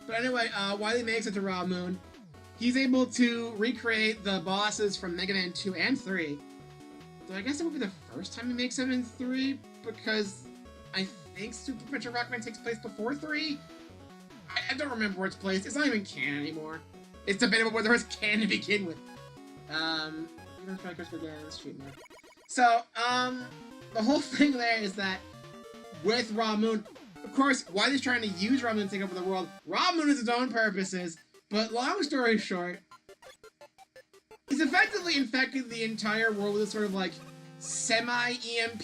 S1: But anyway, Wily makes it to Ra Moon. He's able to recreate the bosses from Mega Man 2 and 3. So I guess it would be the first time he makes them in 3, because I think Super Adventure Rockman takes place before 3? I don't remember where it's placed. It's not even canon anymore. It's debatable whether it's canon to begin with. So, the whole thing there is that with Ra Moon, of course, Wily's trying to use Ra Moon to take over the world. Ra Moon has its own purposes, but long story short, he's effectively infected the entire world with a sort of like semi-EMP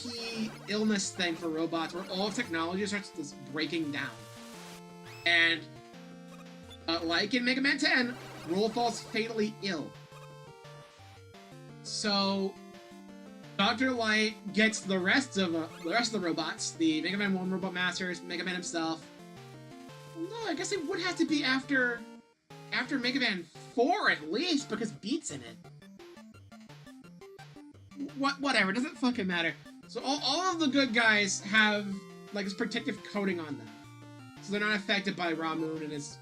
S1: illness thing for robots, where all of technology starts just breaking down. And, like in Mega Man 10, Roll falls fatally ill. So, Dr. Light gets the rest of the robots, the Mega Man 1 Robot Masters, Mega Man himself. No, I guess it would have to be after Mega Man 4 at least, because Beat's in it. Whatever, doesn't fucking matter. So all of the good guys have like this protective coating on them, so they're not affected by Ra Moon and his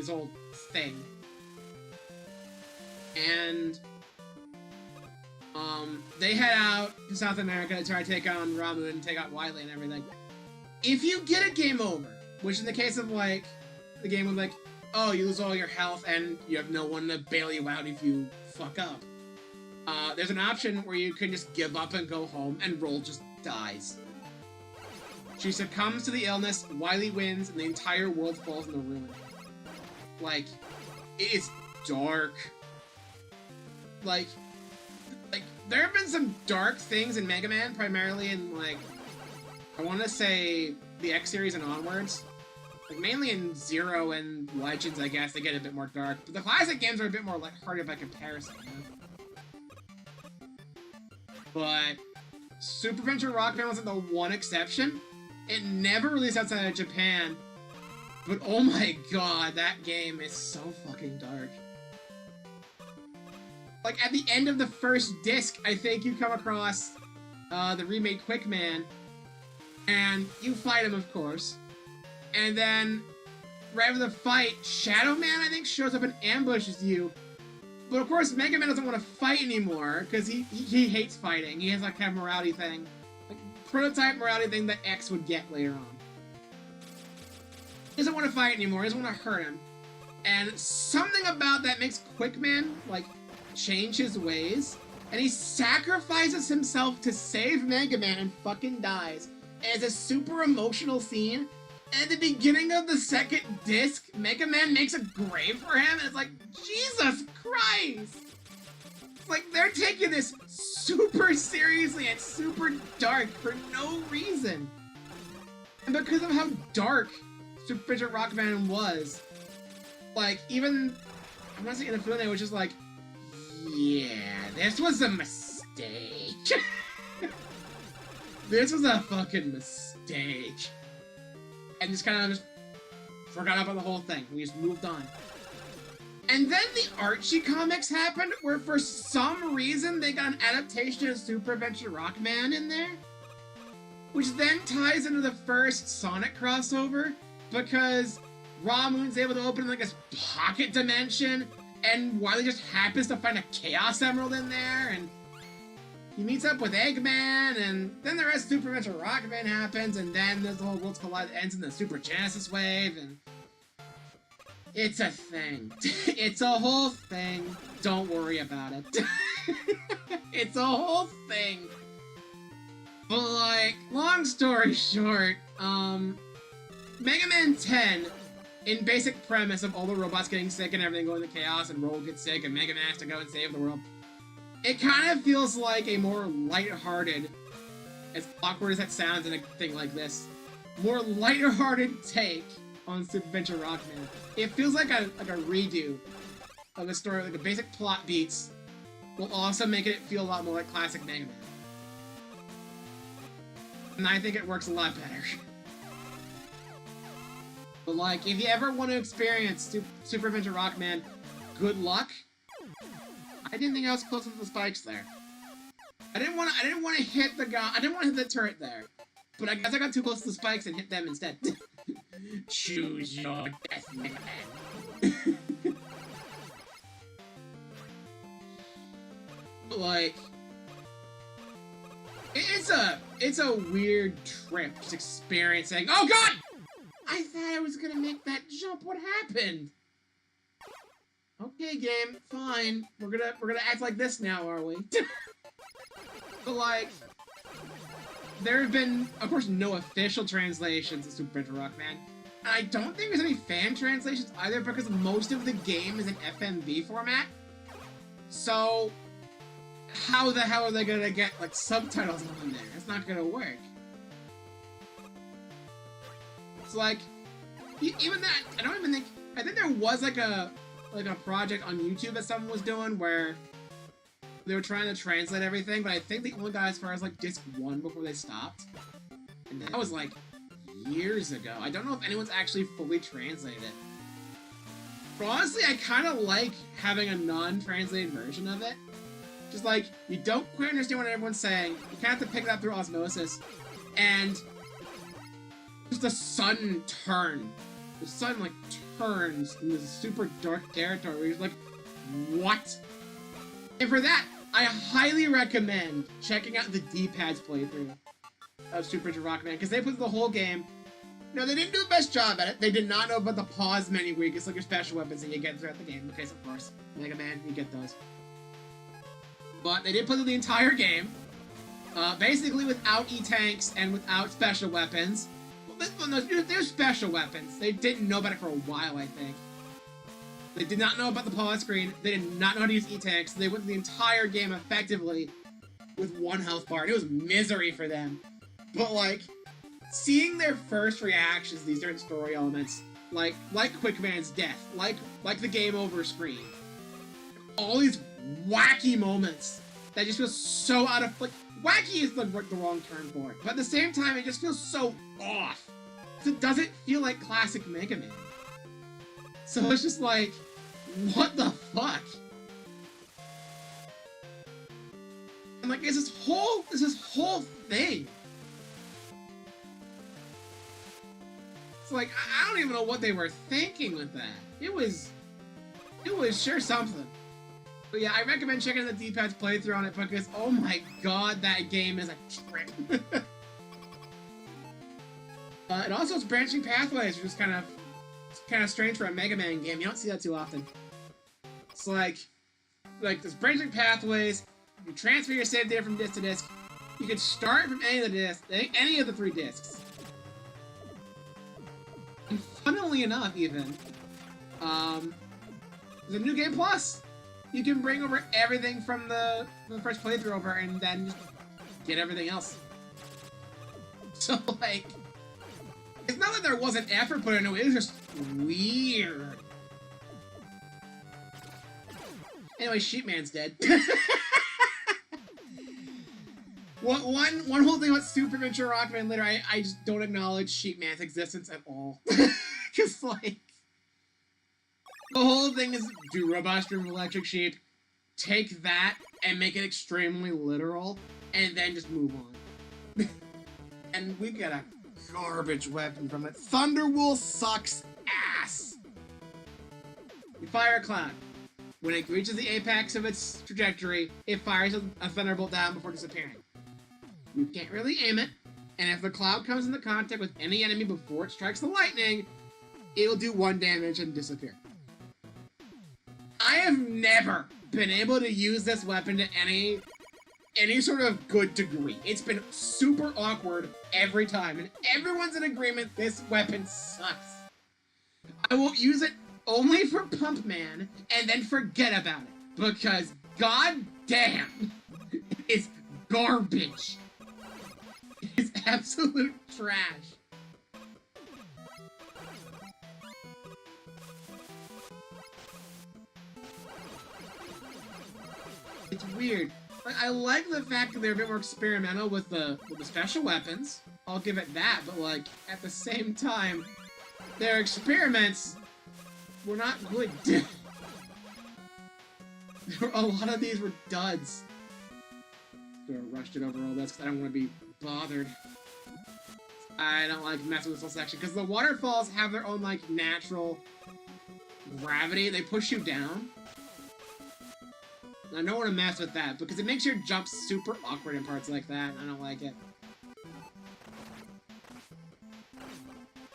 S1: whole thing. And they head out to South America to try to take on Ra Moon and take out Wily and everything. If you get a game over, which in the case of like the game with like, oh, you lose all your health and you have no one to bail you out if you fuck up, there's an option where you can just give up and go home, and Roll just dies. She succumbs to the illness, Wily wins, and the entire world falls into ruin. Like, it's dark. Like, there have been some dark things in Mega Man, primarily in, like, I want to say the X series and onwards. Like, mainly in Zero and Legends, I guess, they get a bit more dark. But the classic games are a bit more lighthearted by comparison, you know? But Super Adventure Rockman wasn't the one exception. It never released outside of Japan. But oh my god, that game is so fucking dark. Like, at the end of the first disc, I think you come across the remake Quickman, and you fight him, of course. And then, right after the fight, Shadow Man, I think, shows up and ambushes you. But of course, Mega Man doesn't want to fight anymore, because he hates fighting. He has like kind of morality thing. Like, prototype morality thing that X would get later on. He doesn't want to fight anymore, he doesn't want to hurt him. And something about that makes Quickman, like, change his ways, and he sacrifices himself to save Mega Man and fucking dies. And it's a super emotional scene. And at the beginning of the second disc, Mega Man makes a grave for him, and it's like, Jesus Christ! Like, they're taking this super seriously and super dark for no reason. And because of how dark Super Adventure Rockman was, like, even, I'm not saying Inafune was just like, yeah, this was a mistake. This was a fucking mistake. And just kind of just forgot about the whole thing. We just moved on. And then the Archie comics happened, where for some reason they got an adaptation of Super Adventure Rockman in there, which then ties into the first Sonic crossover, because Ra Moon's able to open like this pocket dimension, and Wily just happens to find a Chaos Emerald in there, and he meets up with Eggman, and then the rest of Super Adventure Rockman happens, and then the whole Worlds Collide ends in the Super Genesis wave, and it's a thing. It's a whole thing. Don't worry about it. It's a whole thing. But like, long story short, Mega Man 10, in basic premise of all the robots getting sick and everything going to chaos and Roll gets sick and Mega Man has to go and save the world, it kind of feels like a more lighthearted, as awkward as that sounds in a thing like this, more lighthearted take on Super Adventure Rockman. It feels like a redo of a story, like the basic plot beats, while also making it feel a lot more like classic Mega Man. And I think it works a lot better. But like, if you ever want to experience Super Adventure Rockman, good luck. I didn't think I was close to the spikes there. I didn't want to hit the guy. I didn't want to hit the turret there. But I guess I got too close to the spikes and hit them instead. Choose your death, Mega Man. Like, it's a weird trip just experiencing. Oh God! I thought I was gonna make that jump. What happened? Okay, game, fine. We're gonna act like this now, are we? But like, there have been, of course, no official translations of Super Adventure Rockman. And I don't think there's any fan translations either because most of the game is in FMV format. So, how the hell are they gonna get like subtitles on there? It's not gonna work. It's like, even that, I think there was like a project on YouTube that someone was doing where they were trying to translate everything, but I think they only got as far as like disc 1 before they stopped. And that was like years ago. I don't know if anyone's actually fully translated it. But honestly, I kind of like having a non-translated version of it. Just like, you don't quite understand what everyone's saying, you kind of have to pick it up through osmosis, and just a sudden turn. The sun like turns in this super dark territory where you're like, what? And for that, I highly recommend checking out the D-Pads playthrough of Super Adventure Rockman, because they put the whole game. No, they didn't do the best job at it. They did not know about the pause menu where you get like your special weapons that you get throughout the game. Because of course, Mega Man, you get those. But they did put the entire game, basically without E-Tanks and without special weapons. Well, no, there's special weapons. They didn't know about it for a while, I think. They did not know about the pause screen. They did not know how to use E-Tanks. They went the entire game effectively with 1 health bar. And it was misery for them. But like, seeing their first reactions to these different story elements, like Quickman's death, like the game over screen, all these wacky moments that just feel so out of, like, wacky is the wrong term for it, but at the same time, it just feels so off. It doesn't feel like classic Mega Man. So it's just like, what the fuck? And like, it's this whole thing. It's like, I don't even know what they were thinking with that. It was sure something. But yeah, I recommend checking out the D-Pads playthrough on it because, oh my god, that game is a trip. And also it's branching pathways, which is kind of strange for a Mega Man game. You don't see that too often. It's like there's branching pathways. You transfer your save data from disc to disc. You can start from any of the 3 discs. And funnily enough, even, there's a new game plus. You can bring over everything from the first playthrough over and then just get everything else. So, like, it's not that there wasn't effort put into it, it was just weird. Anyway, Sheepman's dead. One whole thing about Super Adventure Rockman later, I just don't acknowledge Sheepman's existence at all. Because, like, the whole thing is do robust from electric sheep, take that and make it extremely literal, and then just move on. And we get a garbage weapon from it. Thunderwool sucks ass! You fire a cloud. When it reaches the apex of its trajectory, it fires a thunderbolt down before disappearing. You can't really aim it, and if the cloud comes into contact with any enemy before it strikes the lightning, it'll do 1 damage and disappear. I have never been able to use this weapon to any any sort of good degree. It's been super awkward every time, and everyone's in agreement this weapon sucks. I will use it only for Pump Man, and then forget about it, because god damn, it's garbage. It's absolute trash. It's weird. Like, I like the fact that they're a bit more experimental with the special weapons. I'll give it that, but like at the same time, their experiments were not good. A lot of these were duds. I rushed it over all this because I don't want to be bothered. I don't like messing with this whole section because the waterfalls have their own like natural gravity. They push you down. I don't want to mess with that because it makes your jumps super awkward in parts like that. I don't like it.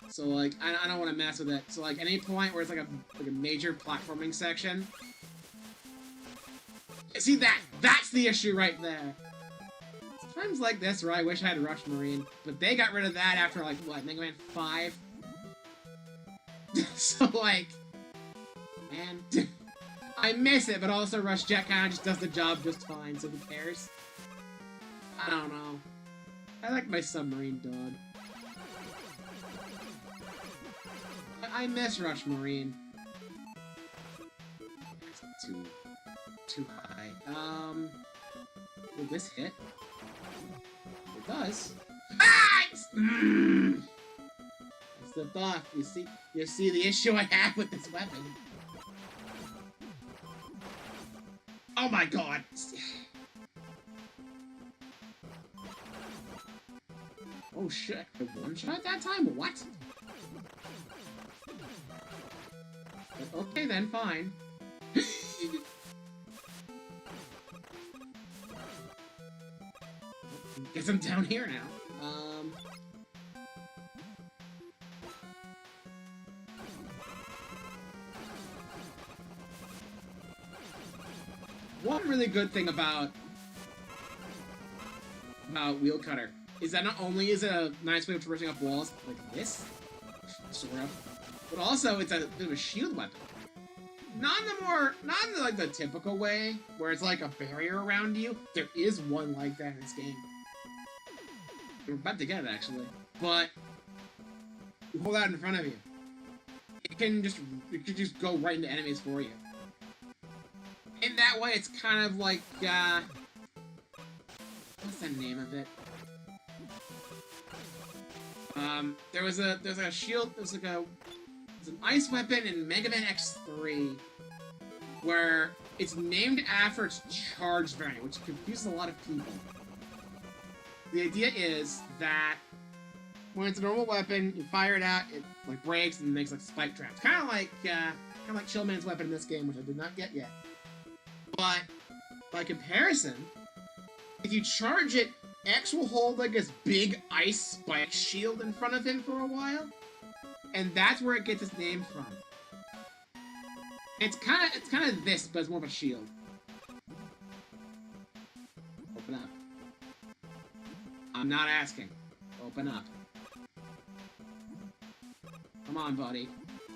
S1: So like, I don't want to mess with it. So like, any point where it's like a major platforming section. See that's the issue right there. Times like this where I wish I had Rush Marine, but they got rid of that after like, what, Mega Man 5? So like, man, I miss it, but also Rush Jet kind of just does the job just fine, so who cares? I don't know. I like my submarine dog. I miss Rush Marine. It's too high. Will this hit? It does. Ah! That's the thought. You see the issue I have with this weapon. Oh my god! Oh shit! I one-shot that time? What? Okay then, fine. Guess I'm down here now. One really good thing about Wheel Cutter is that not only is it a nice way of traversing up walls like this, sort of, but also it's a bit of a shield weapon. Not in the, like the typical way where it's like a barrier around you. There is one like that in this game. We're about to get it actually, but you hold out in front of you. It can just go right into enemies for you. In that way, it's kind of like, what's the name of it? There's a shield, there's an ice weapon in Mega Man X3, where it's named after its charge variant, which confuses a lot of people. The idea is that when it's a normal weapon, you fire it out, it like breaks and makes like spike traps. Kind of like Chillman's weapon in this game, which I did not get yet. But, by comparison, if you charge it, X will hold like this big ice spike shield in front of him for a while, and that's where it gets its name from. It's kind of this, but it's more of a shield. Open up. I'm not asking. Open up. Come on, buddy.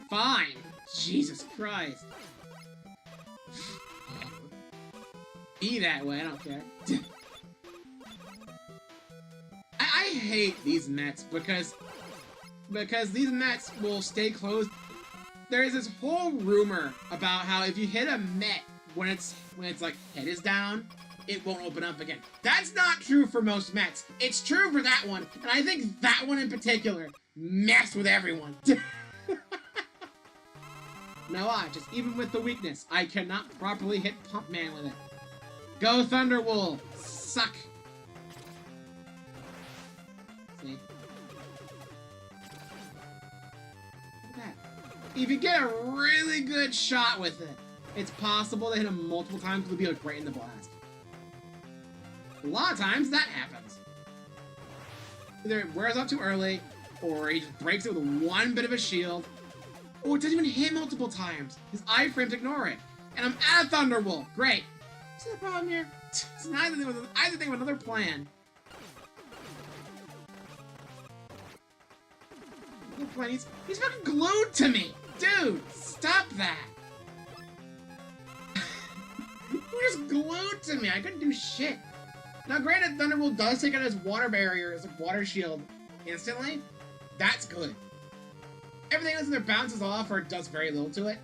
S1: Fine. Jesus Christ. Be that way, I don't care. I hate these Mets because these Mets will stay closed. There's this whole rumor about how if you hit a Met when it's like head is down, it won't open up again. That's not true for most Mets. It's true for that one, and I think that one in particular messed with everyone. Now watch, even with the weakness, I cannot properly hit Pump Man with it. Go Thunderwool! Suck! See? Look at that. If you get a really good shot with it, it's possible to hit him multiple times because it'll be like right in the blast. A lot of times that happens. Either it wears out too early, or he just breaks it with one bit of a shield, or it doesn't even hit multiple times. His iframes ignore it. And I'm at a Thunderwool. Great. See the problem here? So now I have to think of another plan. He's fucking glued to me! Dude, stop that! You're just glued to me, I couldn't do shit. Now granted, Thunderbolt does take out his water barrier, his water shield, instantly. That's good. Everything else either bounces off or does very little to it.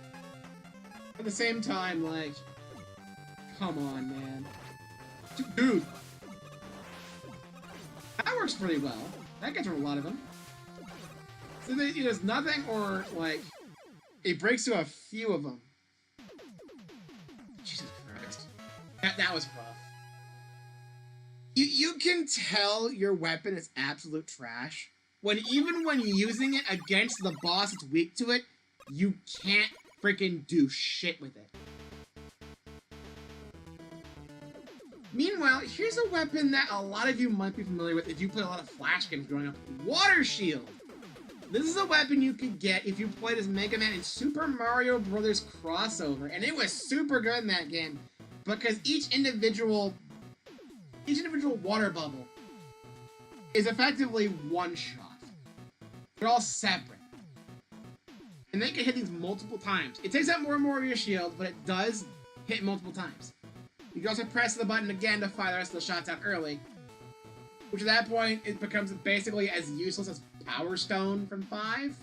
S1: At the same time, like... Come on, man. Dude! That works pretty well. That gets rid of a lot of them. So there's nothing, or, like, it breaks to a few of them. Jesus Christ. That was rough. You can tell your weapon is absolute trash when even when using it against the boss that's weak to it, you can't freaking do shit with it. Meanwhile, here's a weapon that a lot of you might be familiar with if you played a lot of Flash games growing up. Water Shield! This is a weapon you could get if you played as Mega Man in Super Mario Bros. Crossover, and it was super good in that game because each individual water bubble is effectively one shot. They're all separate. And they can hit these multiple times. It takes out more and more of your shield, but it does hit multiple times. You can also press the button again to fire the rest of the shots out early. Which at that point, it becomes basically as useless as Power Stone from 5.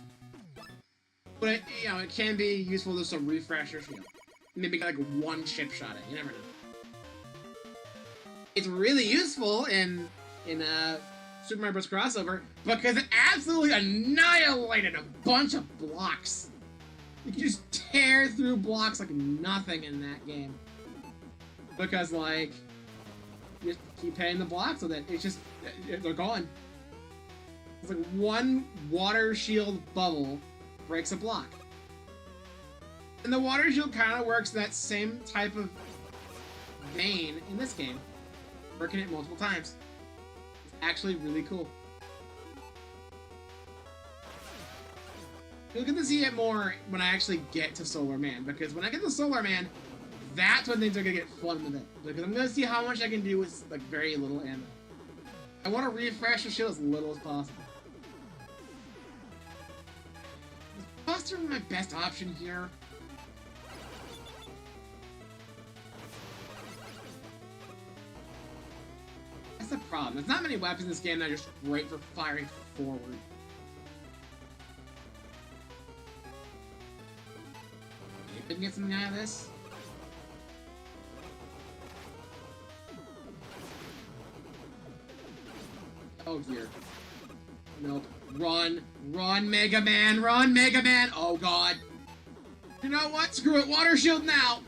S1: But it, it can be useful just to refresh your shield. Maybe get like one chip shot at it, you never know. It's really useful in Super Mario Bros. Crossover because it absolutely annihilated a bunch of blocks. You can just tear through blocks like nothing in that game. Because, like, you just keep hitting the blocks with it. It's just, they're gone. It's like one water shield bubble breaks a block. And the water shield kind of works that same type of vein in this game. Working it multiple times. It's actually really cool. You'll get to see it more when I actually get to Solar Man, because when I get to Solar Man, that's when things are gonna get fun with it. Because I'm gonna see how much I can do with like very little ammo. I want to refresh the shield as little as possible. Is Buster my best option here? That's the problem. There's not many weapons in this game that are just great for firing forward. Maybe I can get something out of this. Oh dear. Nope. Run! Run, Mega Man! Run, Mega Man! Oh god. You know what? Screw it! Water Shield now!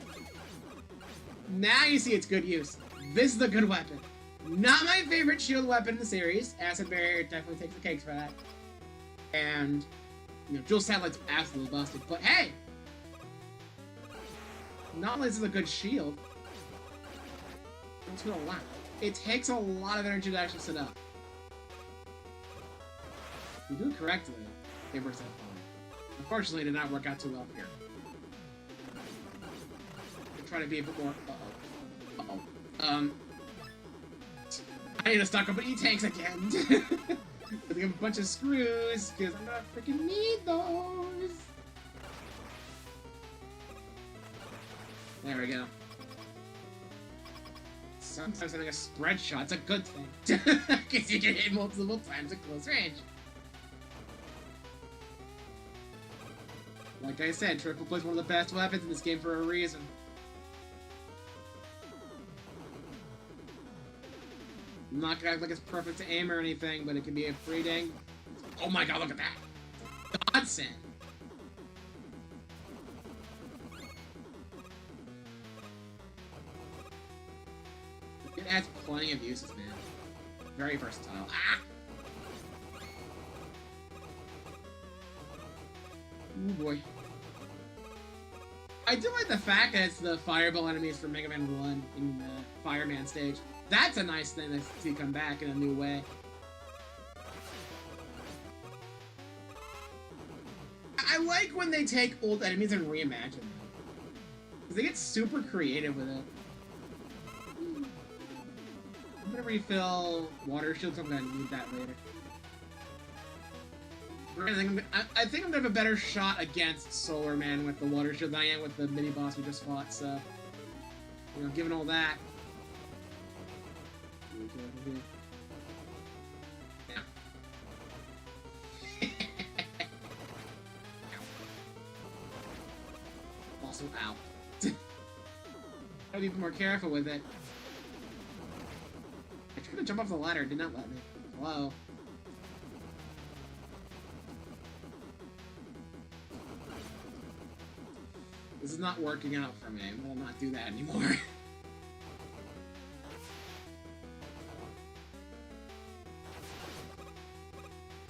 S1: Now you see its good use. This is a good weapon. Not my favorite shield weapon in the series. Acid Barrier definitely takes the cakes for that. And, Dual Satellite's absolutely busted. But hey! Not only is it a good shield, it's good a lot. It takes a lot of energy to actually sit up. If you do it correctly, it works out fine. Unfortunately, it did not work out too well here. I'll try to be a bit more... I need to stock up on E-tanks again. I have a bunch of screws, because I'm gonna freaking need those. There we go. Sometimes having a spread shot's a good thing. Because you can hit multiple times at close range. Like I said, Triple Play's one of the best weapons in this game for a reason. I'm not gonna act like it's perfect to aim or anything, but it can be a pretty dang... Oh my god, look at that! Godsend! It has plenty of uses, man. Very versatile. Ah! Oh boy. I do like the fact that it's the fireball enemies from Mega Man 1 in the Fireman stage. That's a nice thing to see come back in a new way. I like when they take old enemies and reimagine them. Because they get super creative with it. gonna refill water shields. I'm gonna need that later. I think I'm gonna have a better shot against Solar Man with the water shield than I am with the mini boss we just fought. So, you know, given all that. Yeah. Also, ow. Gotta be more careful with it. I tried to jump off the ladder, it did not let me. Hello. This is not working out for me. I'm gonna not do that anymore.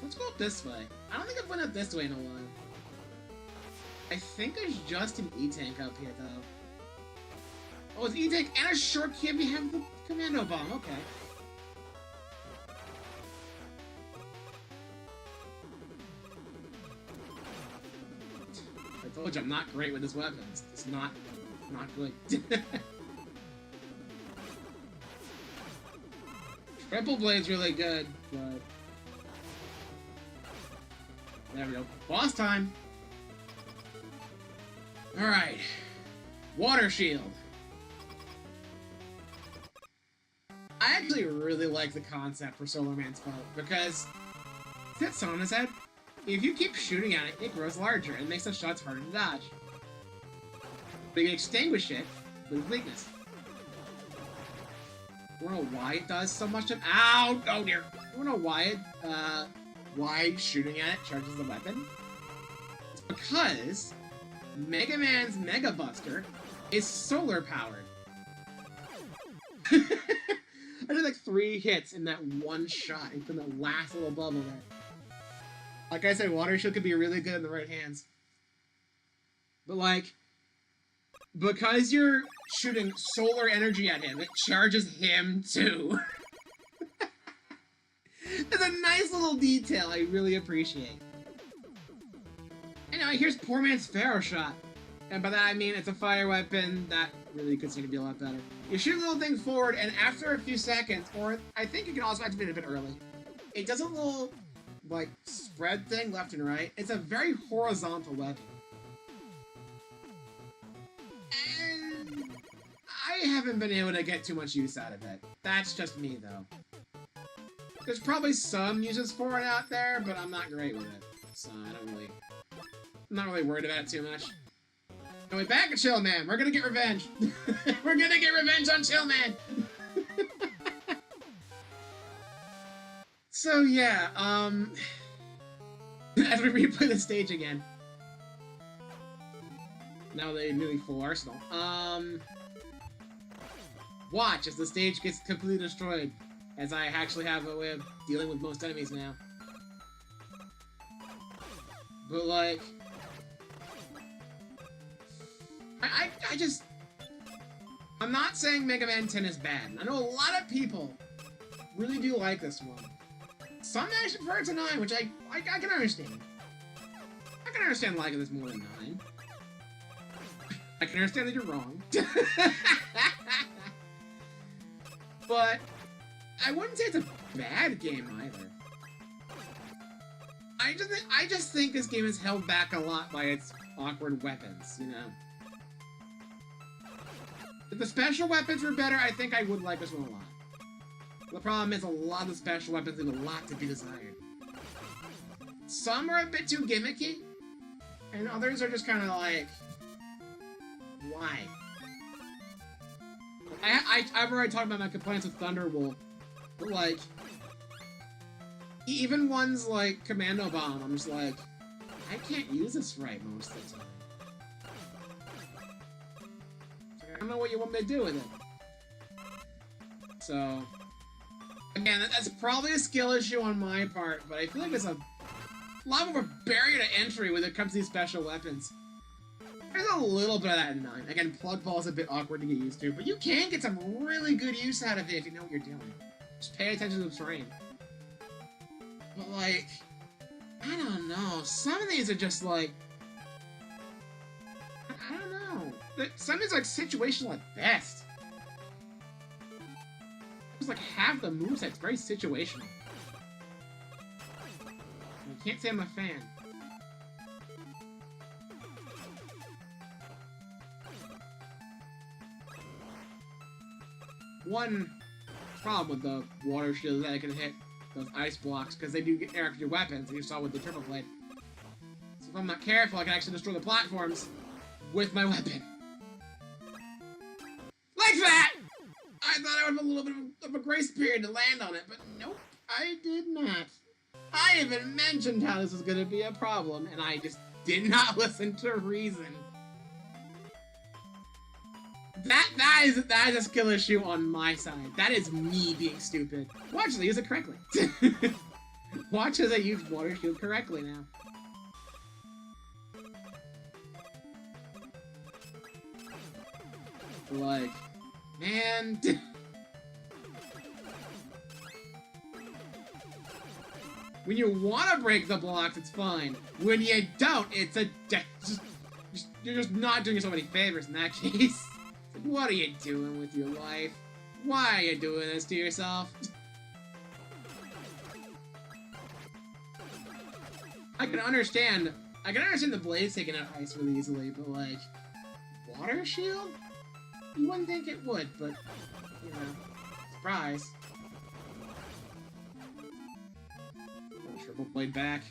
S1: Let's go up this way. I don't think I've went up this way in a while. I think there's just an E-Tank up here, though. Oh, it's E-Tank and a short key behind the commando bomb. Okay. I told you I'm not great with his weapons. It's not good. Triple Blade's really good, but... There we go. Boss time! Alright. Water Shield. I actually really like the concept for Solar Man's boat, because it sits on his head. If you keep shooting at it, it grows larger and makes the shots harder to dodge. But you can extinguish it with weakness. I don't know why it does so much damage. Ow! Oh dear! I don't know why shooting at it charges the weapon. It's because Mega Man's Mega Buster is solar powered. I did like 3 hits in that one shot into the last little bubble there. Like I said, Water Shield could be really good in the right hands. But like, because you're shooting solar energy at him, it charges him too. That's a nice little detail I really appreciate. Anyway, here's poor man's Pharaoh Shot. And by that I mean it's a fire weapon that really could seem to be a lot better. You shoot a little thing forward, and after a few seconds, or I think you can also activate it a bit early, it does a little, like, spread thing left and right. It's a very horizontal weapon. And I haven't been able to get too much use out of it. That's just me, though. There's probably some uses for it out there, but I'm not great with it. So I'm not really worried about it too much. Anyway, back at Chill Man. We're gonna get revenge. We're gonna get revenge on Chill Man. So yeah, as we replay the stage again. Now they nearly full arsenal. Watch as the stage gets completely destroyed, as I actually have a way of dealing with most enemies now. But like, I'm not saying Mega Man 10 is bad. I know a lot of people really do like this one. Some actually prefer it to 9, which I can understand. I can understand liking this more than 9. I can understand that you're wrong. But I wouldn't say it's a bad game either. I just think this game is held back a lot by its awkward weapons, you know? If the special weapons were better, I think I would like this one a lot. The problem is a lot of the special weapons leave a lot to be desired. Some are a bit too gimmicky, and others are just kind of like, why? I've already talked about my complaints with Thunderbolt, but like, even ones like Commando Bomb, I'm just like, I can't use this right most of the time. I don't know what you want me to do with it. So, again, that's probably a skill issue on my part, but I feel like there's a lot of a barrier to entry when it comes to these special weapons. There's a little bit of that in 9. Again, Plug Ball is a bit awkward to get used to, but you can get some really good use out of it if you know what you're doing. Just pay attention to the terrain. But like, I don't know. Some of these are just like, I don't know. Some of these are like situational at best. There's like half the moveset's very situational. I can't say I'm a fan. One problem with the water shield is that it can hit those ice blocks because they do get air after your weapons, and you saw with the triple blade. So if I'm not careful, I can actually destroy the platforms with my weapon. Like that! I thought I would have a little bit of a grace period to land on it, but nope, I did not. I even mentioned how this was going to be a problem, and I just did not listen to reason. That is a skill issue on my side. That is me being stupid. Watch as I use it correctly. Watch as I use water shield correctly now. Like, man. When you want to break the blocks, it's fine. When you don't, it's a you're just not doing yourself any favors in that case. What are you doing with your life? Why are you doing this to yourself? I can understand the blades taking out ice really easily, but like, water shield? You wouldn't think it would, but, you know, surprise. Triple blade back.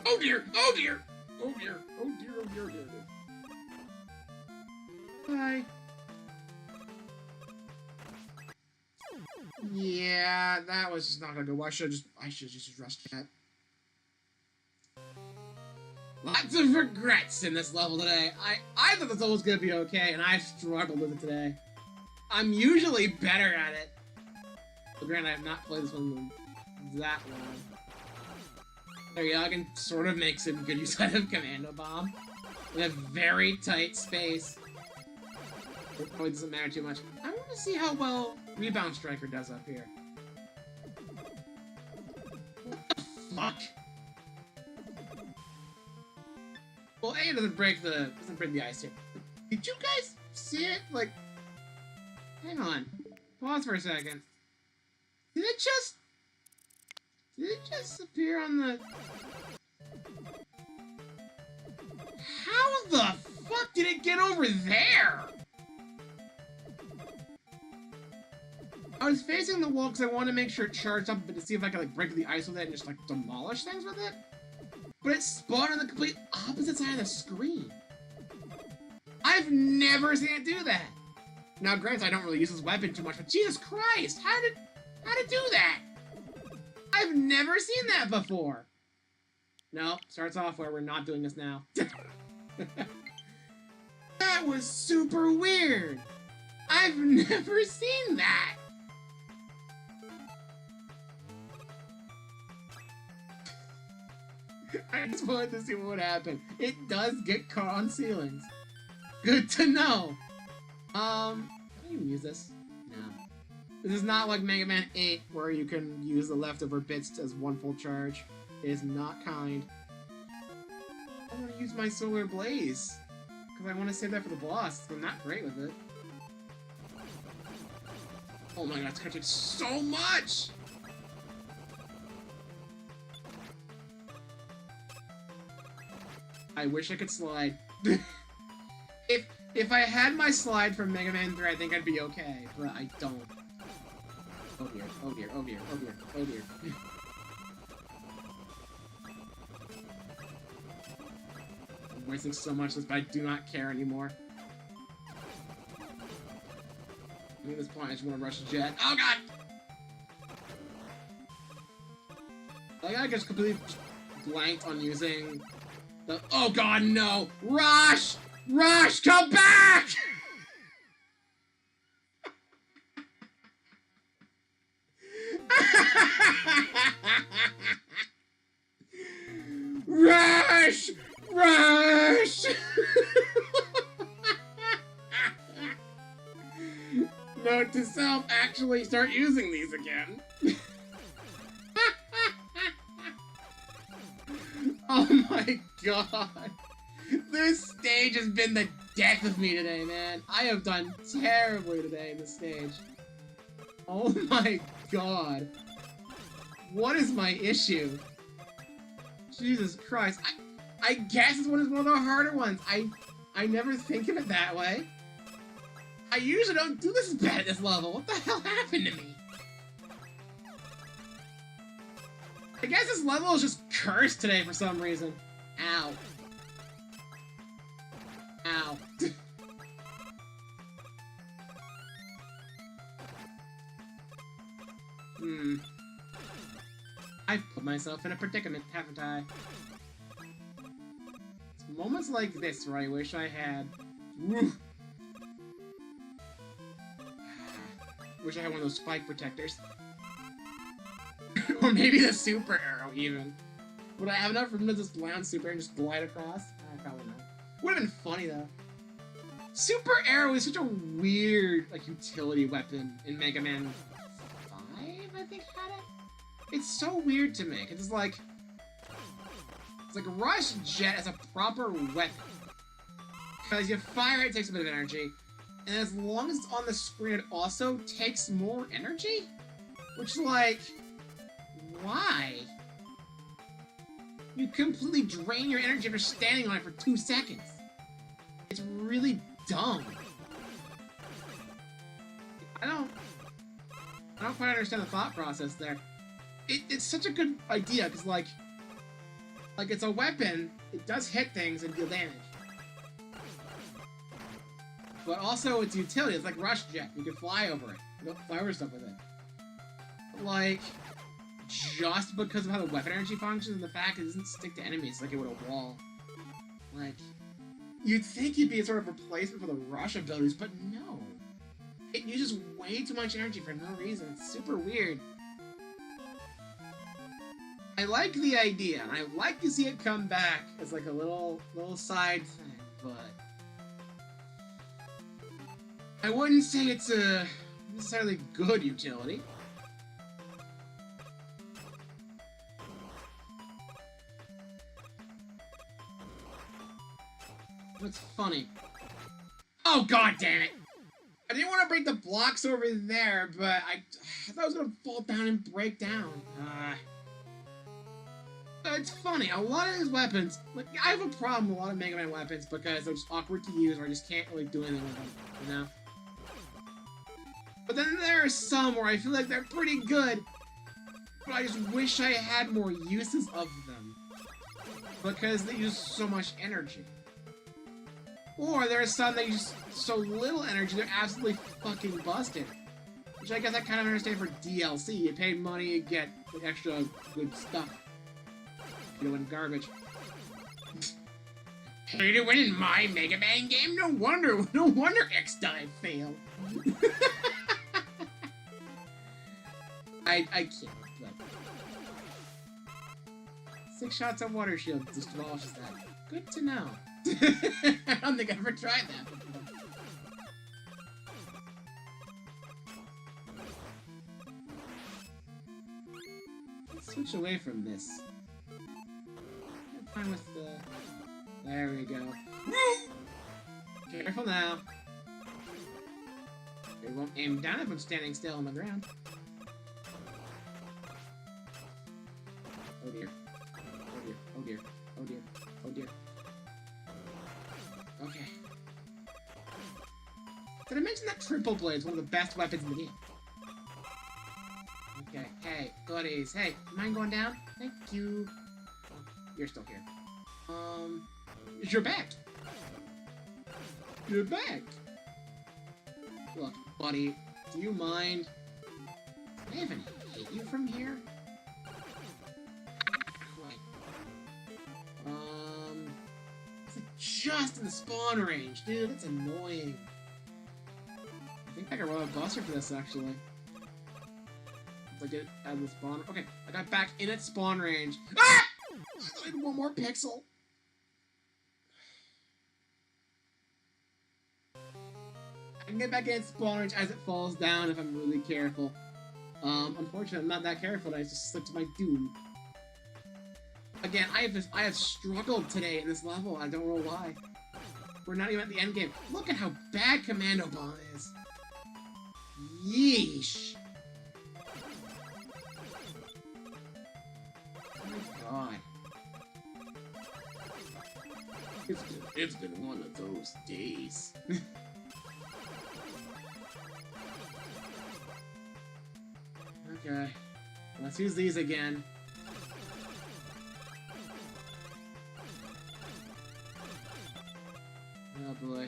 S1: Oh dear! Oh dear! Oh dear! Oh dear! Oh dear! Oh dear! Bye. Yeah, that was just not gonna go. I should just rushed that. Lots of regrets in this level today. I thought this level was gonna be okay, and I struggled with it today. I'm usually better at it. But granted, I have not played this one that long. There you go, I can sort of make some good use out of Commando Bomb. In a very tight space. It probably doesn't matter too much. I want to see how well Rebound Striker does up here. What the fuck? Well, A, it doesn't break the ice here. Did you guys see it? Like, hang on. Pause for a second. Did it just appear on the... How the fuck did it get over there? I was facing the wall because I wanted to make sure it charged up, but to see if I could like break the ice with it and just like demolish things with it. But it spawned on the complete opposite side of the screen. I've never seen it do that. Now, granted, I don't really use this weapon too much, but Jesus Christ, how did it do that? I've never seen that before. No, starts off where we're not doing this now. That was super weird. I've never seen that. I just wanted to see what would happen. It does get caught on ceilings. Good to know. Can you use this? No. This is not like Mega Man 8 where you can use the leftover bits as one full charge. It is not kind. I want to use my Solar Blaze because I want to save that for the boss. I'm not great with it. Oh my god, it's gonna take so much! I wish I could slide. If I had my slide from Mega Man 3, I think I'd be okay, but I don't. Oh dear, oh dear, oh dear, oh dear, oh dear. I'm wasting so much of this, but I do not care anymore. At this point, I just want to rush the jet. Oh god! Like, I just completely blanked on using the... Oh god, no! Rush! Rush, come back! Rush! Rush! Note to self, actually start using these again. Oh my god. This stage has been the death with me today, man. I have done terribly today in this stage. Oh my god. What is my issue? Jesus Christ. I guess it's one of the harder ones. I never think of it that way. I usually don't do this bad at this level. What the hell happened to me? I guess this level is just cursed today for some reason. Ow. Ow. I've put myself in a predicament, haven't I? It's moments like this where I wish I had... Woo. Wish I had one of those spike protectors. Or maybe the super arrow, even. Would I have enough room to just land super and just glide across? Probably not. Would have been funny, though. Super arrow is such a weird, like, utility weapon in Mega Man 5, I think, had it? It's so weird to me, 'cause it's like Rush Jet as a proper weapon. Because you fire it takes a bit of energy, and as long as it's on the screen, it also takes more energy? Which, like, why? You completely drain your energy after standing on it for 2 seconds. It's really dumb. I don't quite understand the thought process there. It's such a good idea, because, like, it's a weapon, it does hit things and deal damage. But also, it's utility, it's like Rush Jet, you can fly over it. You can fly over stuff with it. But, like, just because of how the weapon energy functions and the fact it doesn't stick to enemies like it would a wall. Like, you'd think it'd be a sort of replacement for the Rush abilities, but no. It uses way too much energy for no reason. It's super weird. I like the idea, and I like to see it come back as like a little side thing, but I wouldn't say it's a necessarily good utility. What's funny? Oh, god damn it! I didn't want to break the blocks over there, but I thought I was gonna fall down and break down. It's funny, a lot of these weapons, like, I have a problem with a lot of Mega Man weapons because they're just awkward to use or I just can't really do anything with them, you know? But then there are some where I feel like they're pretty good, but I just wish I had more uses of them because they use so much energy. Or there are some that use so little energy, they're absolutely fucking busted. Which I guess I kind of understand for DLC. You pay money, you get like, extra good stuff. You win garbage. Pay to win in my Mega Man game? No wonder X-Dive failed. I can't, but... 6 shots of water shield just demolishes that. Good to know. I don't think I've ever tried that before. Let's switch away from this. Fine with the... There we go. Careful now. It won't aim down if I'm standing still on the ground. Oh dear. Oh dear. Oh dear. Oh dear. Oh dear. Okay. Did I mention that Triple Blade is one of the best weapons in the game? Okay. Hey, goodies. Hey, mind going down? Thank you. You're still here. You're back. You're back. Look, buddy, do you mind? Can I even hit you from here? Quite. It's like just in the spawn range, dude. That's annoying. I think I can roll a buster for this, actually. If I get out of the spawn. Okay, I got back in its spawn range. Ah! I need one more pixel. I can get back in spawn range as it falls down if I'm really careful. Unfortunately, I'm not that careful, and I just slipped my doom. Again, I have struggled today in this level, I don't know why. We're not even at the end game. Look at how bad Commando Bomb is. Yeesh. Oh my god. It's been one of those days. Okay. Let's use these again. Oh boy.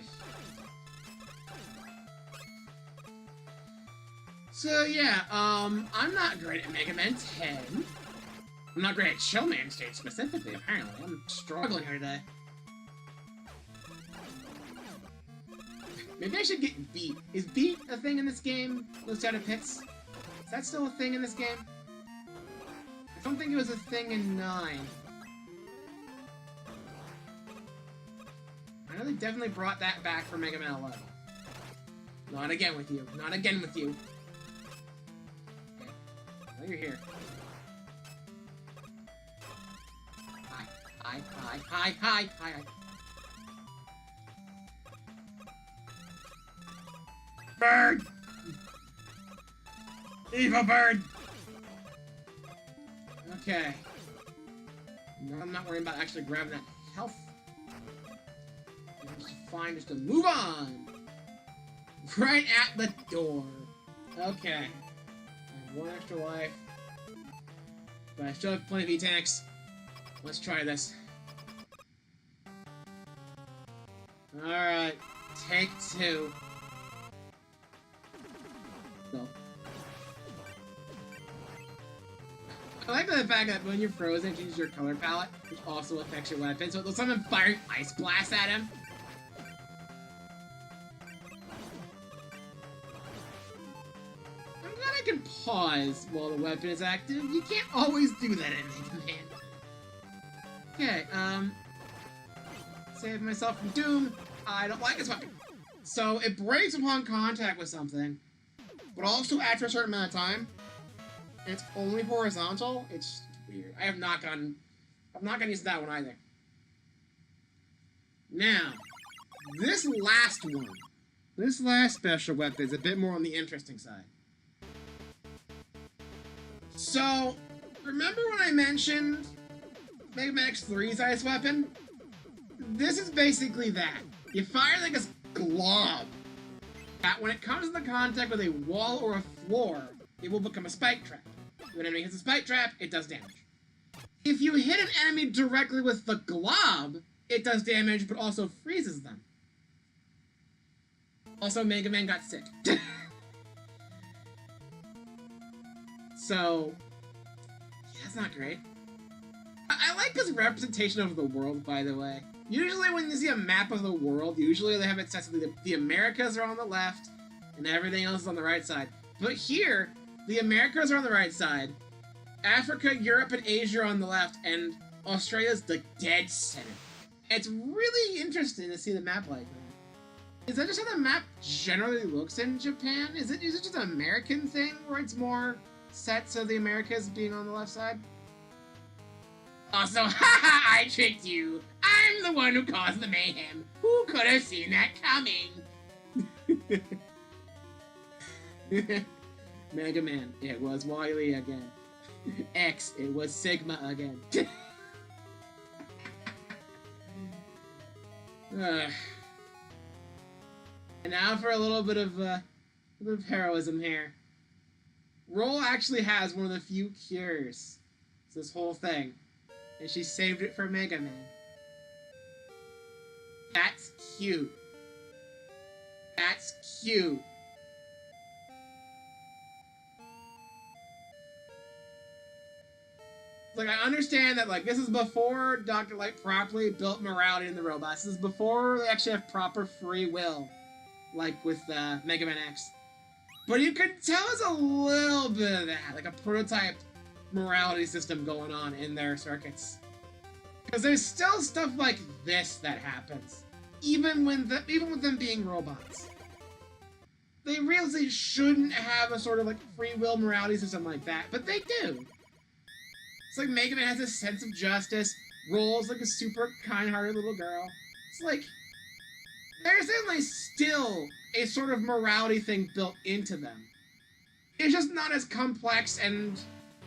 S1: So yeah, I'm not great at Mega Man 10. I'm not great at Showman Stage specifically, apparently. I'm struggling here today. Maybe I should get Beat. Is Beat a thing in this game? Those out of pits? Is that still a thing in this game? I don't think it was a thing in 9. I know they definitely brought that back for Mega Man 11. Not again with you. Not again with you. Okay. Well, you're here. Hi. Hi. Hi. Hi. Hi. Hi. Hi. Bird! Evil bird! Okay. No, I'm not worrying about actually grabbing that health. It's fine just to move on! Right at the door. Okay. I have 1 extra life. But I still have plenty of E-tanks. Let's try this. Alright. Take 2. Go. I like the fact that when you're frozen, it changes your color palette, which also affects your weapon. So it looks like I'm firing Ice Blast at him. I'm glad I can pause while the weapon is active. You can't always do that in Mega Man. Okay, save myself from doom. I don't like this weapon. So it breaks upon contact with something, but also after a certain amount of time. And it's only horizontal. It's weird. I've not gotten used to that one either. Now, this last one, this last special weapon is a bit more on the interesting side. So, remember when I mentioned Mega Man X3's ice weapon? This is basically that. You fire like this glob that when it comes into contact with a wall or a floor, it will become a spike trap. When an enemy hits a spike trap, it does damage. If you hit an enemy directly with the glob, it does damage, but also freezes them. Also, Mega Man got sick. So, yeah, that's not great. I like this representation of the world, by the way. Usually when you see a map of the world, usually they have it set so the Americas are on the left, and everything else is on the right side. But here, the Americas are on the right side, Africa, Europe, and Asia are on the left, and Australia's the dead center. It's really interesting to see the map like that. Is that just how the map generally looks in Japan? Is it just an American thing where it's more set so the Americas being on the left side? Also, haha, I tricked you. I'm the one who caused the mayhem. Who could have seen that coming? Mega Man, it was Wily again. X, it was Sigma again. And now for a little bit of heroism here. Roll actually has one of the few cures to this whole thing, and she saved it for Mega Man. That's cute. That's cute. Like, I understand that, like, this is before Dr. Light properly built morality in the robots. This is before they actually have proper free will, like with Mega Man X. But you can tell there's a little bit of that, like a prototype morality system going on in their circuits. Because there's still stuff like this that happens, even with them being robots. They really shouldn't have a sort of like free will morality system like that, but they do. It's like Mega Man has a sense of justice, Rolls like a super kind-hearted little girl. It's like, there's certainly still a sort of morality thing built into them. It's just not as complex and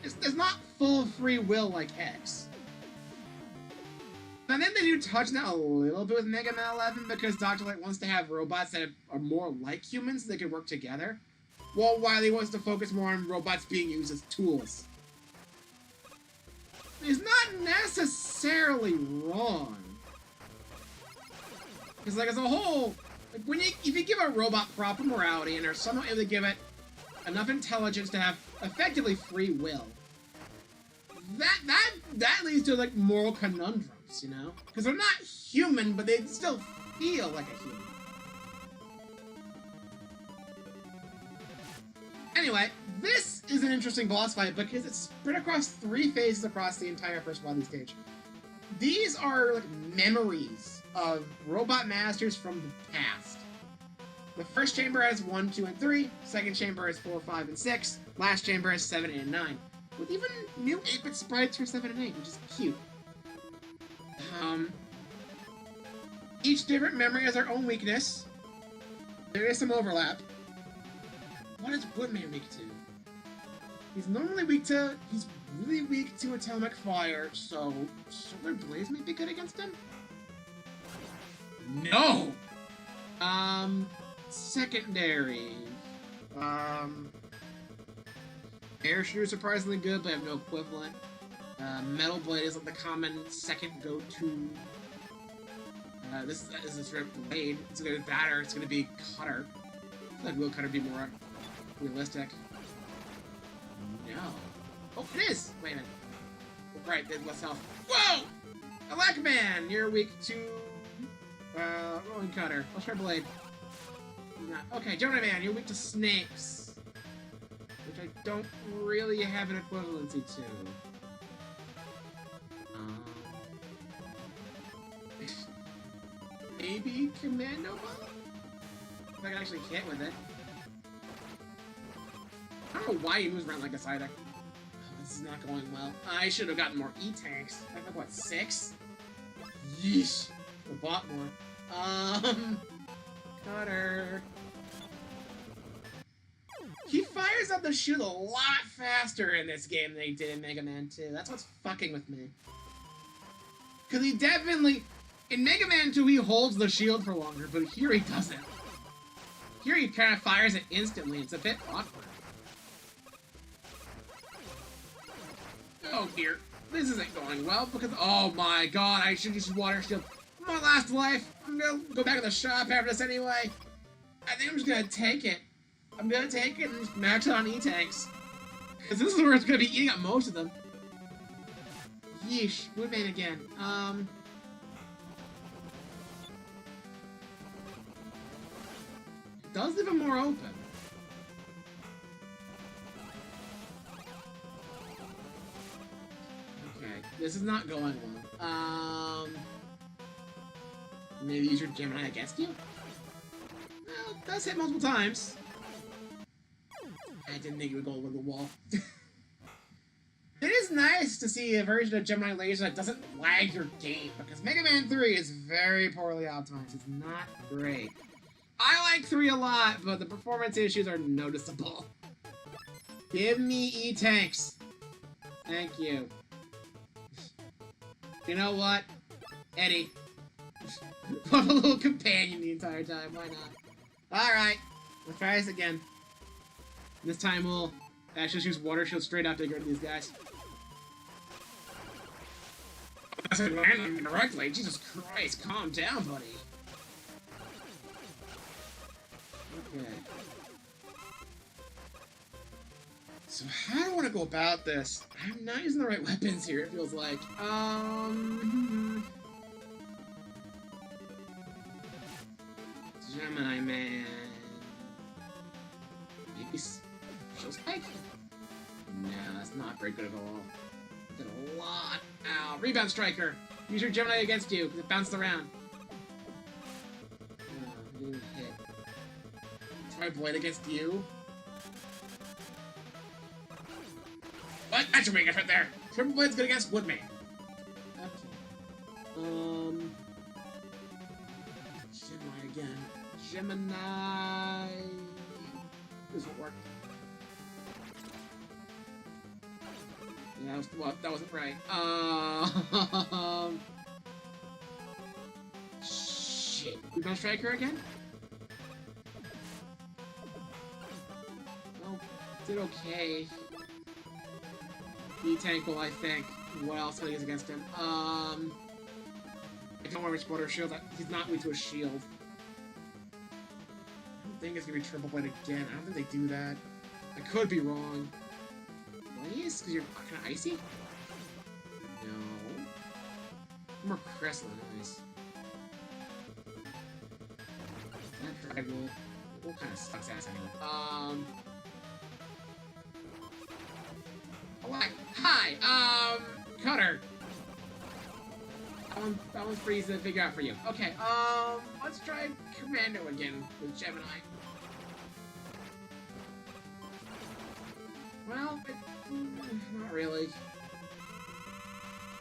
S1: it's not full free will like X. And then they do touch that a little bit with Mega Man 11 because Dr. Light wants to have robots that are more like humans so they can work together, while Wily wants to focus more on robots being used as tools. It's not necessarily wrong. Because like as a whole, like if you give a robot proper morality and are somehow able to give it enough intelligence to have effectively free will, that leads to like moral conundrums, you know? Because they're not human, but they still feel like a human. Anyway, this is an interesting boss fight because it's spread across 3 phases across the entire first Wily stage. These are like memories of robot masters from the past. The first chamber has 1, 2, and 3. Second chamber has 4, 5, and 6. Last chamber has 7, 8, and 9. With even new 8-bit sprites for 7 and 8, which is cute. Each different memory has their own weakness. There is some overlap. What is Woodman weak to? He's normally weak to... He's really weak to atomic fire, so... Solar Blaze may be good against him? No! Secondary. Air Shooter is surprisingly good, but I have no equivalent. Metal Blade is like the common second go-to. This is a sort of blade. It's either that or it's going to be Cutter. I feel like Will Cutter be more realistic. No. Oh, it is! Wait a minute. Right, there's less health. Whoa! Alakman! You're weak to... Rolling Cutter. Let's try Blade. Okay, Jonah Man, you're weak to snakes. Which I don't really have an equivalency to. Maybe Commando Ball? If I can actually hit with it. I don't know why he moves around like this either. Oh, this is not going well. I should have gotten more E-tanks. I have, what, 6? Yeesh. I bought more. Cutter. He fires up the shield a lot faster in this game than he did in Mega Man 2. That's what's fucking with me. Because he definitely... In Mega Man 2, he holds the shield for longer, but here he doesn't. Here he kind of fires it instantly. It's a bit awkward. Oh dear. This isn't going well because... Oh my god, I should use Water Shield. My last life. I'm gonna go back to the shop after this anyway. I think I'm just gonna take it. I'm gonna take it and max it on E-tanks. Because this is where it's gonna be eating up most of them. Yeesh. Woodman again. It does leave him more open. Okay. This is not going well. Maybe use your Gemini against you? Well, it does hit multiple times. I didn't think it would go over the wall. It is nice to see a version of Gemini Laser that doesn't lag your game, because Mega Man 3 is very poorly optimized. It's not great. I like 3 a lot, but the performance issues are noticeable. Give me E-tanks. Thank you. You know what? Eddie. Put a little companion the entire time, why not? Alright, let's try this again. This time we'll actually use Water Shield straight up to get rid of these guys. I said landing directly. Jesus Christ, calm down, buddy. Okay. So how do I want to go about this? I'm not using the right weapons here, it feels like. Gemini Man. Maybe Shield Spike? No, that's not very good at all. Did a lot. Ow. Rebound Striker. Use your Gemini against you, because it bounced around. Oh, didn't hit. Try Blade against you. What? That's your weakness right there. Triple Blade's good against Woodman. Okay. Gemini again. Gemini. This won't work. Yeah, that wasn't right. Shit. We gonna strike her again? Well, did okay. Be tankle, I think. What else can I use against him? I don't want to explode her shield. He's not weak to a shield. I don't think it's gonna be triple blade again. I don't think they do that. I could be wrong. Please? Because you're kind of icy? No. More crystalline, nice. That drag will kind of sucks ass anyway. Hi, Cutter. That one's pretty easy to figure out for you. Okay, let's try Commando again with Gemini. Well, not really.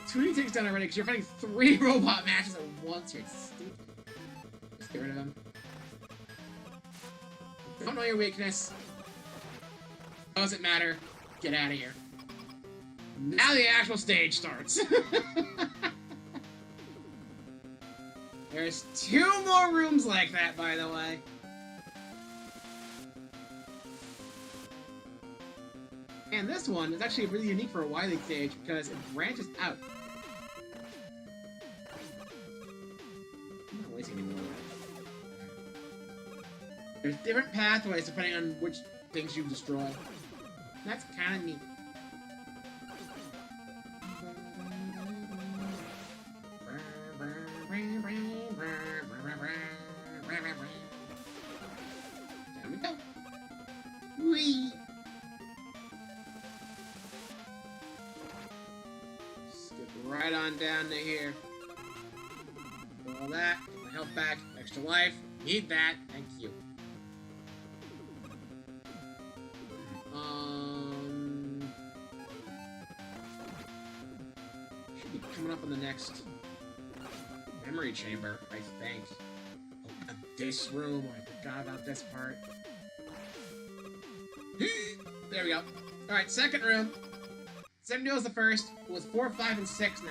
S1: 2D takes down already because you're fighting 3 robot matches at once here. It's stupid. Just get rid of him. Don't know your weakness. Doesn't matter. Get out of here. Now the actual stage starts. There's 2 more rooms like that, by the way. And this one is actually really unique for a Y League stage because it branches out. I'm not wasting any more. There's different pathways depending on which things you destroy. That's kind of neat. There we go. Whee! Skip right on down to here. All that. Get my health back. Extra life. Need that. Thank you. Should be coming up on the next memory chamber, I think. Oh, this room. I forgot about this part. There we go. Alright, second room. Same deal as the first. It was 4, 5, and 6 now.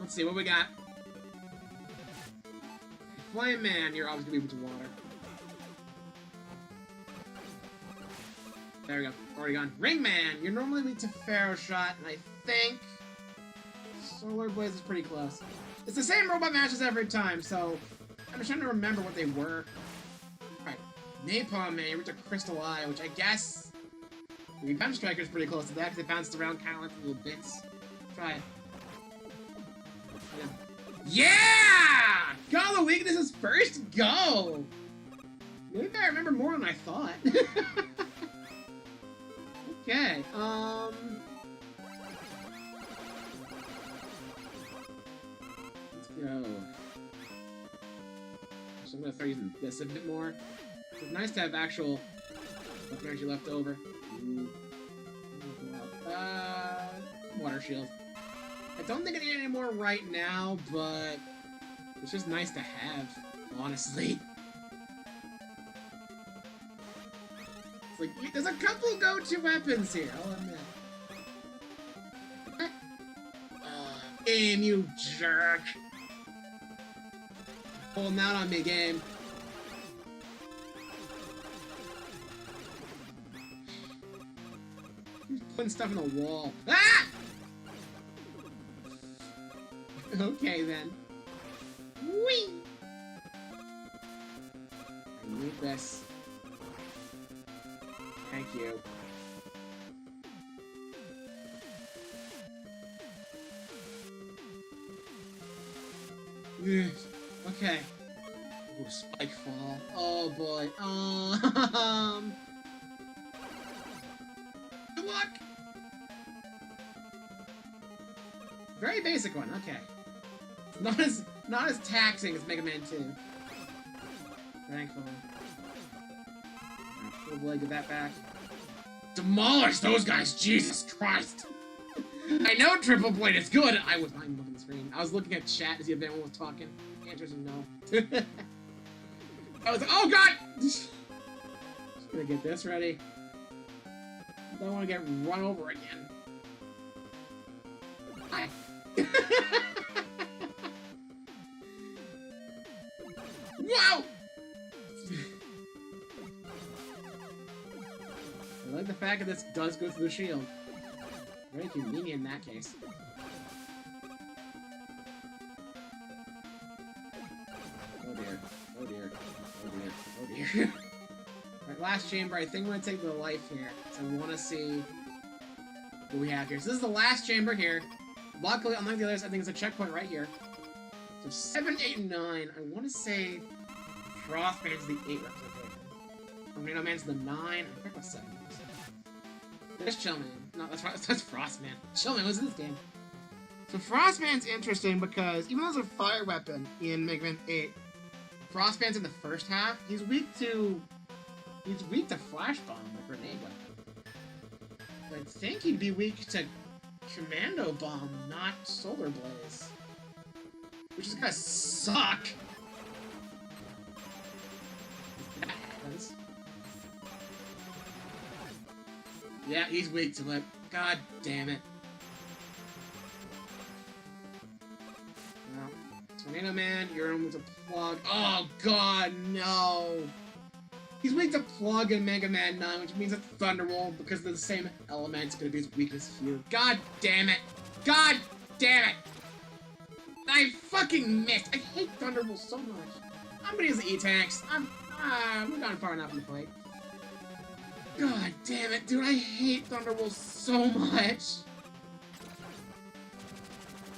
S1: Let's see what we got. Flame Man, you're always gonna be able to water. There we go. Already gone. Ring Man, you're normally weak to Pharaoh Shot, and I think Solar Blaze is pretty close. It's the same robot matches every time, so I'm just trying to remember what they were. Alright. Napalm Man, you're weak to Crystal Eye, which I guess the Gun Striker's pretty close to that because it bounced around kind of like little bits. Try it. Yeah! Got all the weaknesses first? Go! Maybe I remember more than I thought. Okay, let's go. So I'm gonna start using this a bit more. It's nice to have actual energy left over. Ooh. Water shield. I don't think I need any more right now, but it's just nice to have, honestly. It's like, there's a couple go-to weapons here, I'll admit. Game, you jerk. Holding out on me, game. He's putting stuff in the wall. Ah! Okay, then. Whee! I need this. Thank you. Okay. Ooh, spike fall. Oh boy. Good luck. Very basic one. Okay. Not as taxing as Mega Man 2. Thankfully. Alright, we'll get that back. Demolish those guys! Jesus Christ! I know Triple Blade is good. I was not even looking at the screen. I was looking at chat to see if anyone was talking. The answer is no. I was like, oh god! Just gonna get this ready. I don't want to get run over again. Hi. Wow! I like the fact that this does go through the shield. Very convenient in that case. Oh dear. Oh dear. Oh dear. Oh dear. Alright, last chamber. I think I'm gonna take the life here. So I wanna see what we have here. So this is the last chamber here. Luckily, unlike the others, I think it's a checkpoint right here. So 7, 8, and 9. I wanna say Frostman's the 8 representation. Tornado Man's the 9. I forgot what 7 was. There's Chillman. No, that's Frostman. Chillman was in this game. So Frostman's interesting because even though there's a fire weapon in Mega Man 8, Frostman's in the first half. He's weak to Flash Bomb, the grenade weapon. But I think he'd be weak to Commando Bomb, not Solar Blaze. Which is gonna suck. That happens. Yeah, he's weak to it. God damn it. Well, Tornado Man, you're almost a plug. Oh god, no! He's weak to plug in Mega Man 9, which means that Thunderbolt, because they're the same element, is gonna be his weakest few. God damn it! God damn it! I fucking missed! I hate Thunderbolt so much. I'm gonna use the E-Tanks. We've gone far enough in the fight. God damn it, dude, I hate Thunderbolt so much.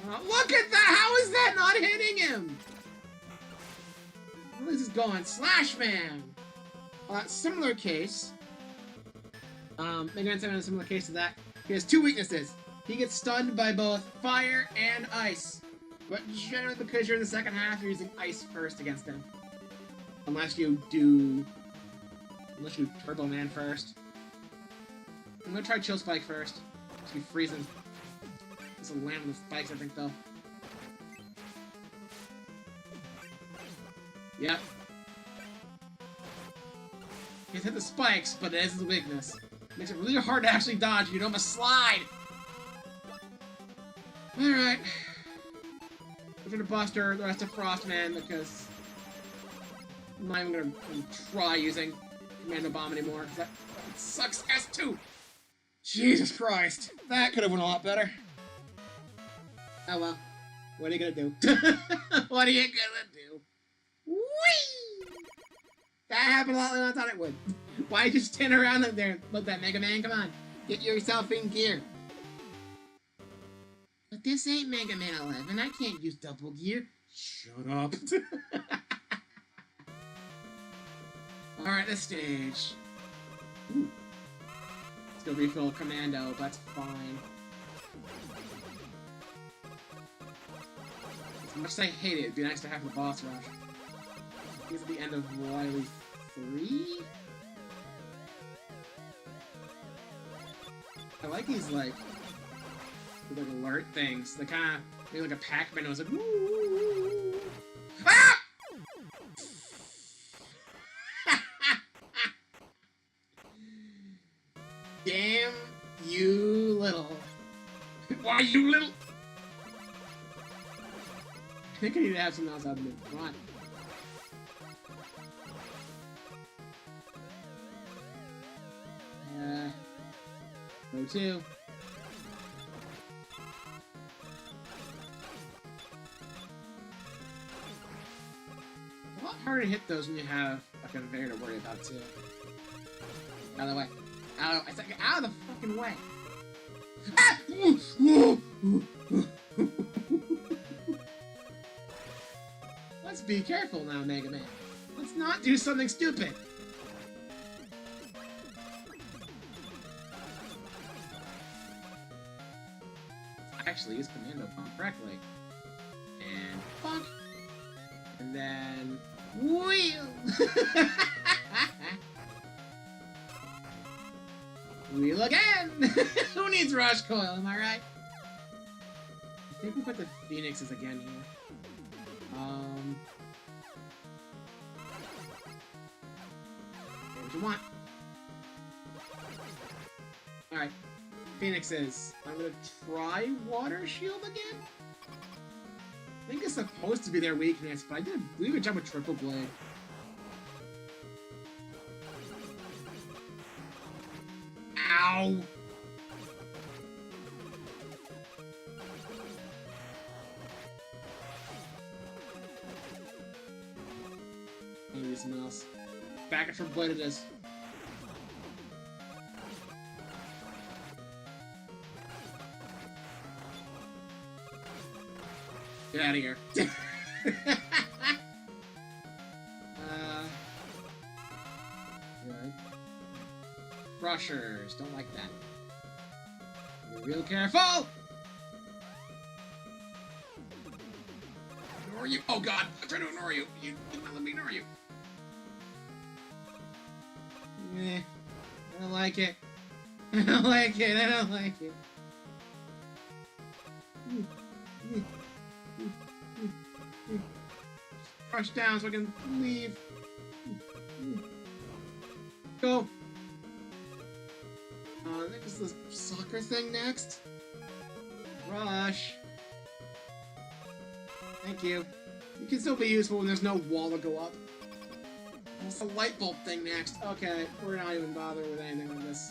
S1: Look at that! How is that not hitting him? Where is this going? Slash Man! Similar case. Mega Man 7 is a similar case to that. He has two weaknesses. He gets stunned by both fire and ice. But generally, because you're in the second half, you're using ice first against him. Unless you do Turbo Man first. I'm gonna try Chill Spike first. Just be freezing. This will land with spikes, I think, though. Yep. He's hit the spikes, but it is his weakness. Makes it really hard to actually dodge if you don't have a slide. Alright. We're gonna Buster, the rest of Frostman, because I'm not even gonna try using Commando Bomb anymore, because that sucks ass too. Jesus Christ. That could have went a lot better. Oh well. What are you gonna do? What are you gonna do? Whee! That happened a lot than I thought it would. Why just stand around up there? Look, that Mega Man, come on. Get yourself in gear. But this ain't Mega Man 11. I can't use double gear. Shut up. Alright, this stage. Ooh. Let's go refill Commando, but that's fine. As much as I hate it, it'd be nice to have the boss rush. He's at the end of Wily 3? I like these, like alert things. They kind of make like a Pac-Man. It was like, ooh. Ah! Damn you little. Why you little? I think I need to have something else out of me. Come on. Go to. A lot harder to hit those when you have a conveyor to worry about too. Out of the way. Out of the fucking way. Ah! Let's be careful now, Mega Man. Let's not do something stupid. Actually use Commando Bomb correctly. And bonk. And then wheel. Wheel again. Who needs Rush Coil? Am I right? I think we'll put the Phoenixes again here. What do you want? Alright. Phoenixes. I'm gonna try Water Shield again? I think it's supposed to be their weakness, but I did a really good job with Triple Blade. Ow! Maybe something else. Back at Triple Blade it is. Get out of here. Good. Crushers. Don't like that. Be real careful! Ignore you. Oh god, I'm trying to ignore you. You did not let me ignore you. I don't like it. I don't like it. I don't like it. Crush down so I can leave. Go. I think it's the soccer thing next. Rush. Thank you. You can still be useful when there's no wall to go up. It's the light bulb thing next. Okay, we're not even bothering with anything like this.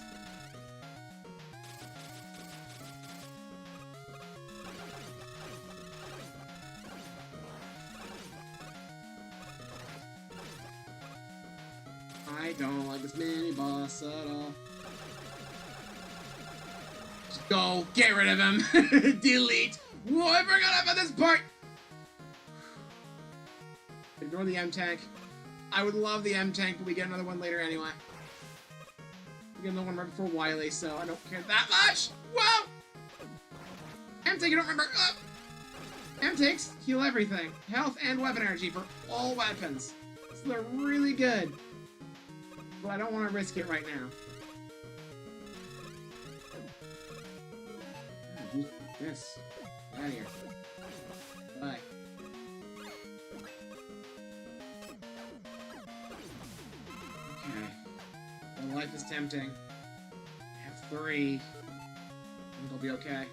S1: I don't like this mini boss at all. Just go, get rid of him. Delete. Whoa, I forgot about this part. Ignore the M-Tank. I would love the M-Tank, but we get another one later anyway. We get another one right before Wily, so I don't care that much. Whoa! M-Tank, you don't remember. M-Tanks heal everything. Health and weapon energy for all weapons. So they're really good. But I don't want to risk it right now. Use this. Get out of here. Bye. Okay. My life is tempting. I have 3. I think I'll be okay.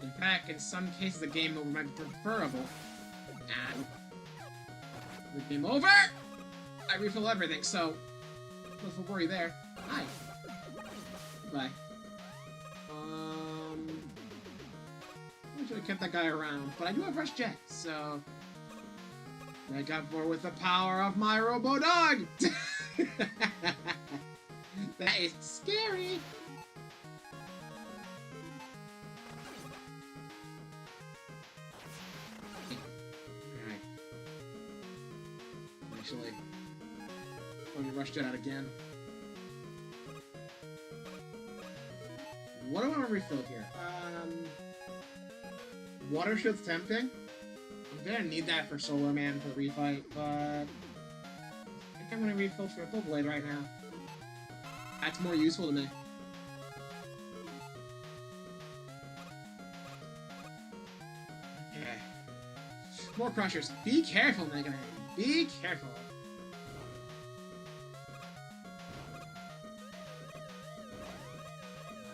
S1: In fact, in some cases, the game over might be preferable. And the game over! I refill everything, so no worry there. Hi. Goodbye. I should have kept that guy around, but I do have Rush Jet, so make up for with the power of my Robo Dog. That is scary. Alright. Actually, let me Rush Jet out again. What do I want to refill here? Water Shield's tempting. I'm gonna need that for Solar Man for the refight, but I think I'm gonna refill Triple Blade right now. That's more useful to me. Okay. More Crushers. Be careful, Mega Man. Be careful.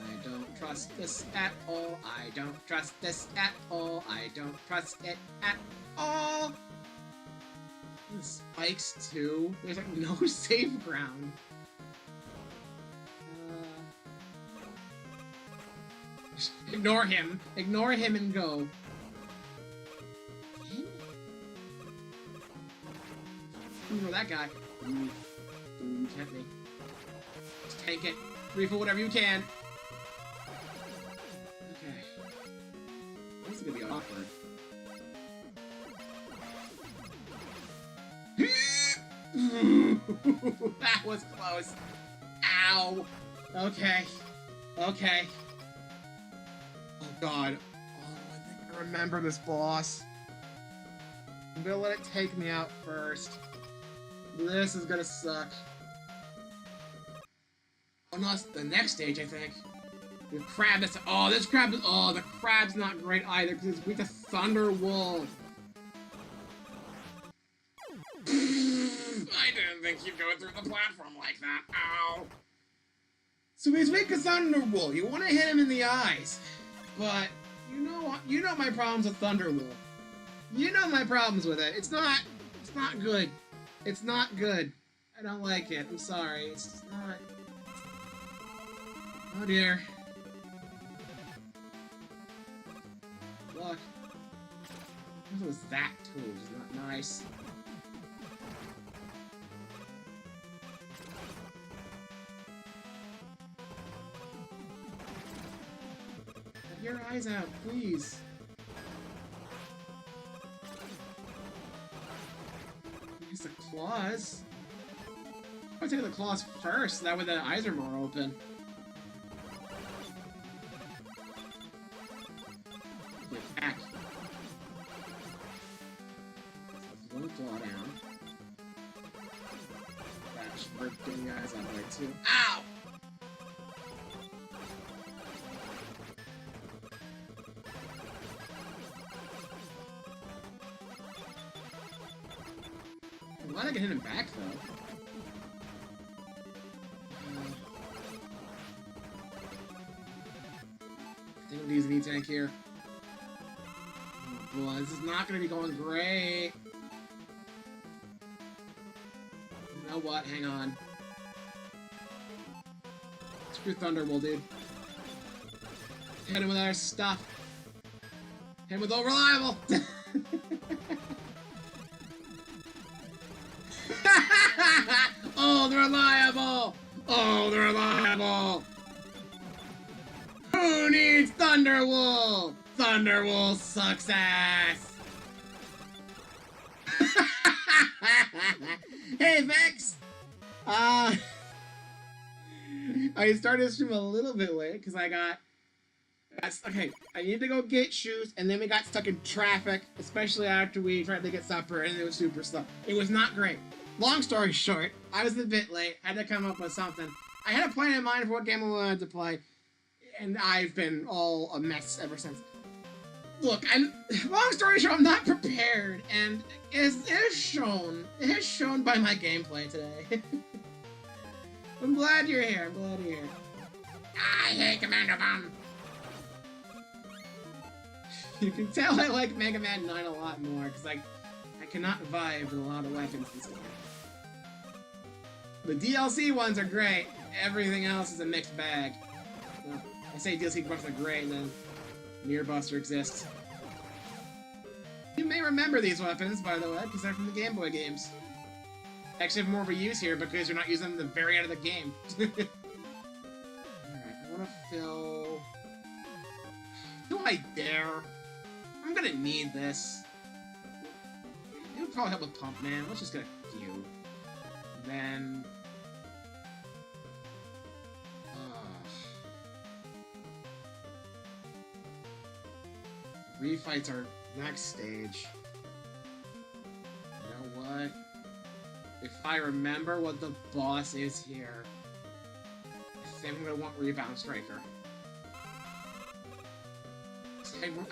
S1: I don't trust this at all. I don't trust this at all. I don't trust it at all. The spikes too. There's like no safe ground. Ignore him. Ignore him and go. Ignore that guy. Ooh, you can't me. Just tank it. Refill whatever you can. Okay. This is gonna be awkward. That was close. Ow. Okay. Okay. Oh god. Oh, I think I remember this boss. I'm gonna let it take me out first. This is gonna suck. Oh no, it's the next stage, I think. The crab is... Oh, this crab is... Oh, the crab's not great either because it's weak to Thunder Wool. I didn't think you'd go through the platform like that. Ow. So he's weak to Thunder Wool. You want to hit him in the eyes. But, you know my problems with Thunder Wool. You know my problems with it. It's not good. It's not good. I don't like it. I'm sorry. It's just not... Oh dear. Look. What was that tool? It's not nice. Get your eyes out, please. Use the claws. I'll take the claws first, that way the eyes are more open. Get back. So one claw down. That should work getting the eyes out of the way too. Ow! I'm glad I can hit him back though. I think I'm using E-Tank here. Oh boy, this is not going to be going great. You know what? Hang on. Screw Thunderbolt, dude. Hit him with our stuff. Hit him with Unreliable! Oh, they're reliable! Oh, they're reliable! Who needs Thunderwool? Thunderwool sucks ass! Hey, Vex! I started this stream a little bit late because I got... Okay, I need to go get shoes, and then we got stuck in traffic, especially after we tried to get supper, and it was super slow. It was not great. Long story short, I was a bit late, had to come up with something. I had a plan in mind for what game I wanted to play, and I've been all a mess ever since. Look, long story short, I'm not prepared, and it is shown by my gameplay today. I'm glad you're here, I'm glad you're here. I hate Commander Bomb! You can tell I like Mega Man 9 a lot more, because I cannot vibe with a lot of weapons in this game. The DLC ones are great, everything else is a mixed bag. Well, I say DLC buffs are great, and then Mirror Buster exists. You may remember these weapons, by the way, because they're from the Game Boy games. Actually have more of a use here because you're not using them at the very end of the game. Alright, I want to fill... Do I dare? I'm gonna need this. It would probably help with Pump Man. Let's just get a few. Then... Refights are next stage. You know what? If I remember what the boss is here, I think I'm gonna want Rebound Striker.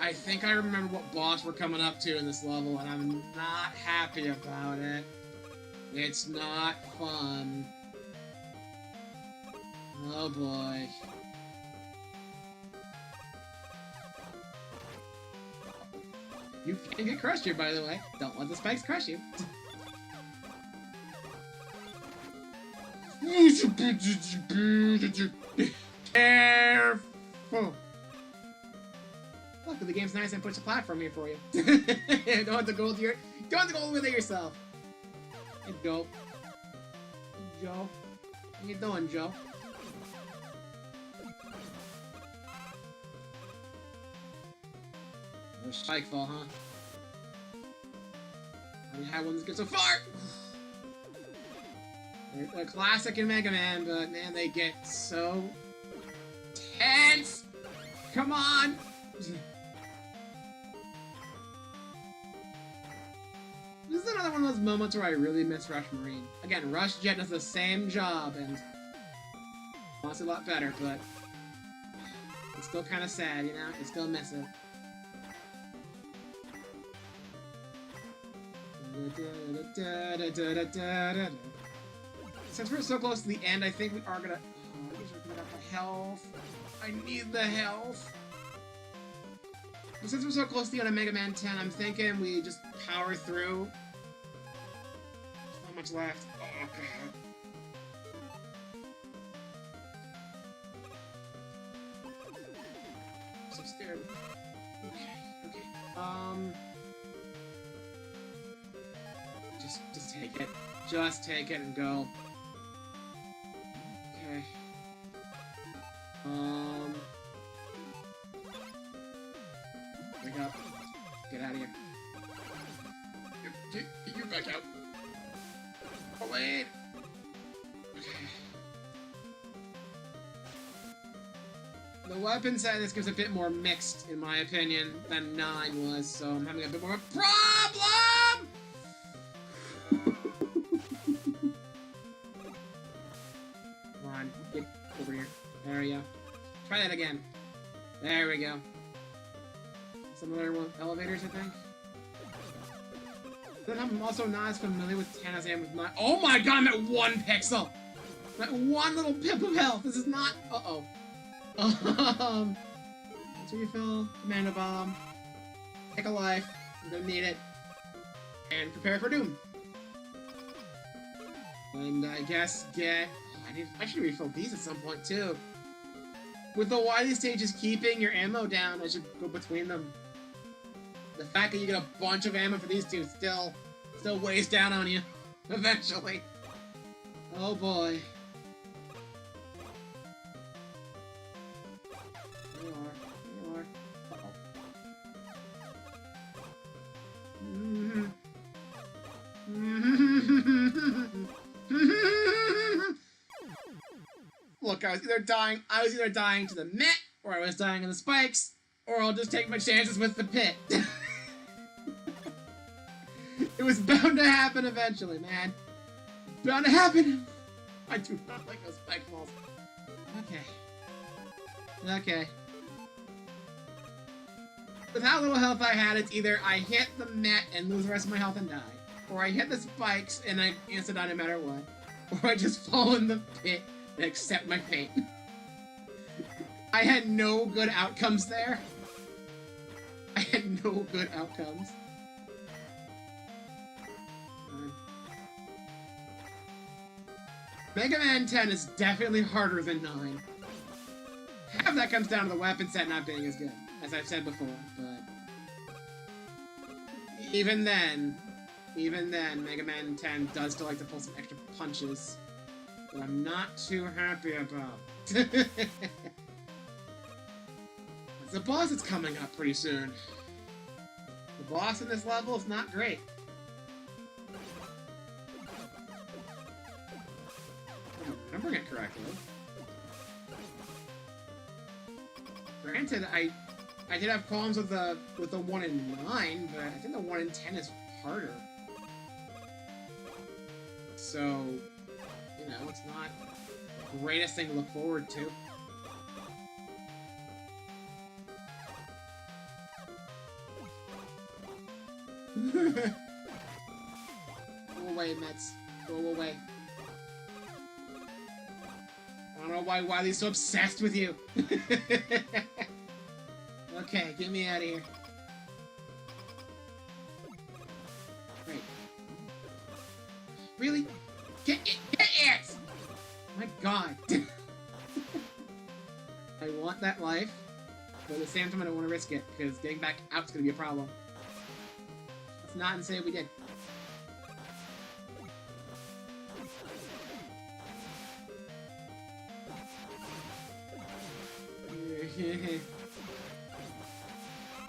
S1: I think I remember what boss we're coming up to in this level, and I'm not happy about it. It's not fun. Oh boy. You can get crushed here, by the way. Don't let the spikes crush you. Careful. Look, the game's nice and puts a platform here for you. Don't have to go with it yourself. Hey, Joe. Hey, Joe. How you doing, Joe? No spike fall, huh? I only had one that's good so far! They're classic in Mega Man, but man, they get so tense! Come on! This is another one of those moments where I really miss Rush Marine. Again, Rush Jet does the same job, and honestly a lot better, but It's still kind of sad, you know? You still miss it. Since we're so close to the end, I think we are gonna... Oh, I guess we're gonna have the health. I need the health. But since we're so close to the end of Mega Man 10, I'm thinking we just power through. There's not much left. Oh, God. I'm so scared. Okay. Just take it. Just take it and go. Okay. Wake up. Get out of here. You're back out. Oh, wait. Okay. The weapon set in this gives a bit more mixed, in my opinion, than 9 was, so I'm having a bit more of a problem! Come on, get over here. There we go. Try that again. There we go. Some other elevators, I think. Then I'm also not as familiar with 10 as I am with 9. Oh my god, I'm at 1 pixel! I'm at 1 little pip of health. This is not... Uh-oh. Let's refill. Commando bomb. Take a life. I'm gonna need it. And prepare for doom. And I guess get... Oh, I should refill these at some point, too. With the wily stages keeping your ammo down, I should go between them. The fact that you get a bunch of ammo for these two still weighs down on you. Eventually. Oh boy. There you are. Uh-oh. Look, I was either dying to the mitt, or I was dying in the spikes, or I'll just take my chances with the pit. It was bound to happen eventually, man. Bound to happen. I do not like those spike balls. Okay. With how little health I had, it's either I hit the mitt and lose the rest of my health and die, or I hit the spikes and I insta die no matter what, or I just fall in the pit and accept my fate. I had no good outcomes there. I had no good outcomes. Mega Man 10 is definitely harder than 9. Half of that comes down to the weapon set not being as good, as I've said before, but... Even then, Mega Man 10 does still like to pull some extra punches that I'm not too happy about. The boss is coming up pretty soon. The boss in this level is not great. If I'm remembering it correctly. Granted, I did have problems with the 1 in 9, but I think the 1 in 10 is harder. So, you know, it's not the greatest thing to look forward to. Go away, Mets. Go away. I don't know why Wily's so obsessed with you. Okay, get me out of here. Wait. Really? Get it! Get it! My god. I want that life, but at the same time I don't want to risk it, because getting back out's going to be a problem. Let's not and say we did.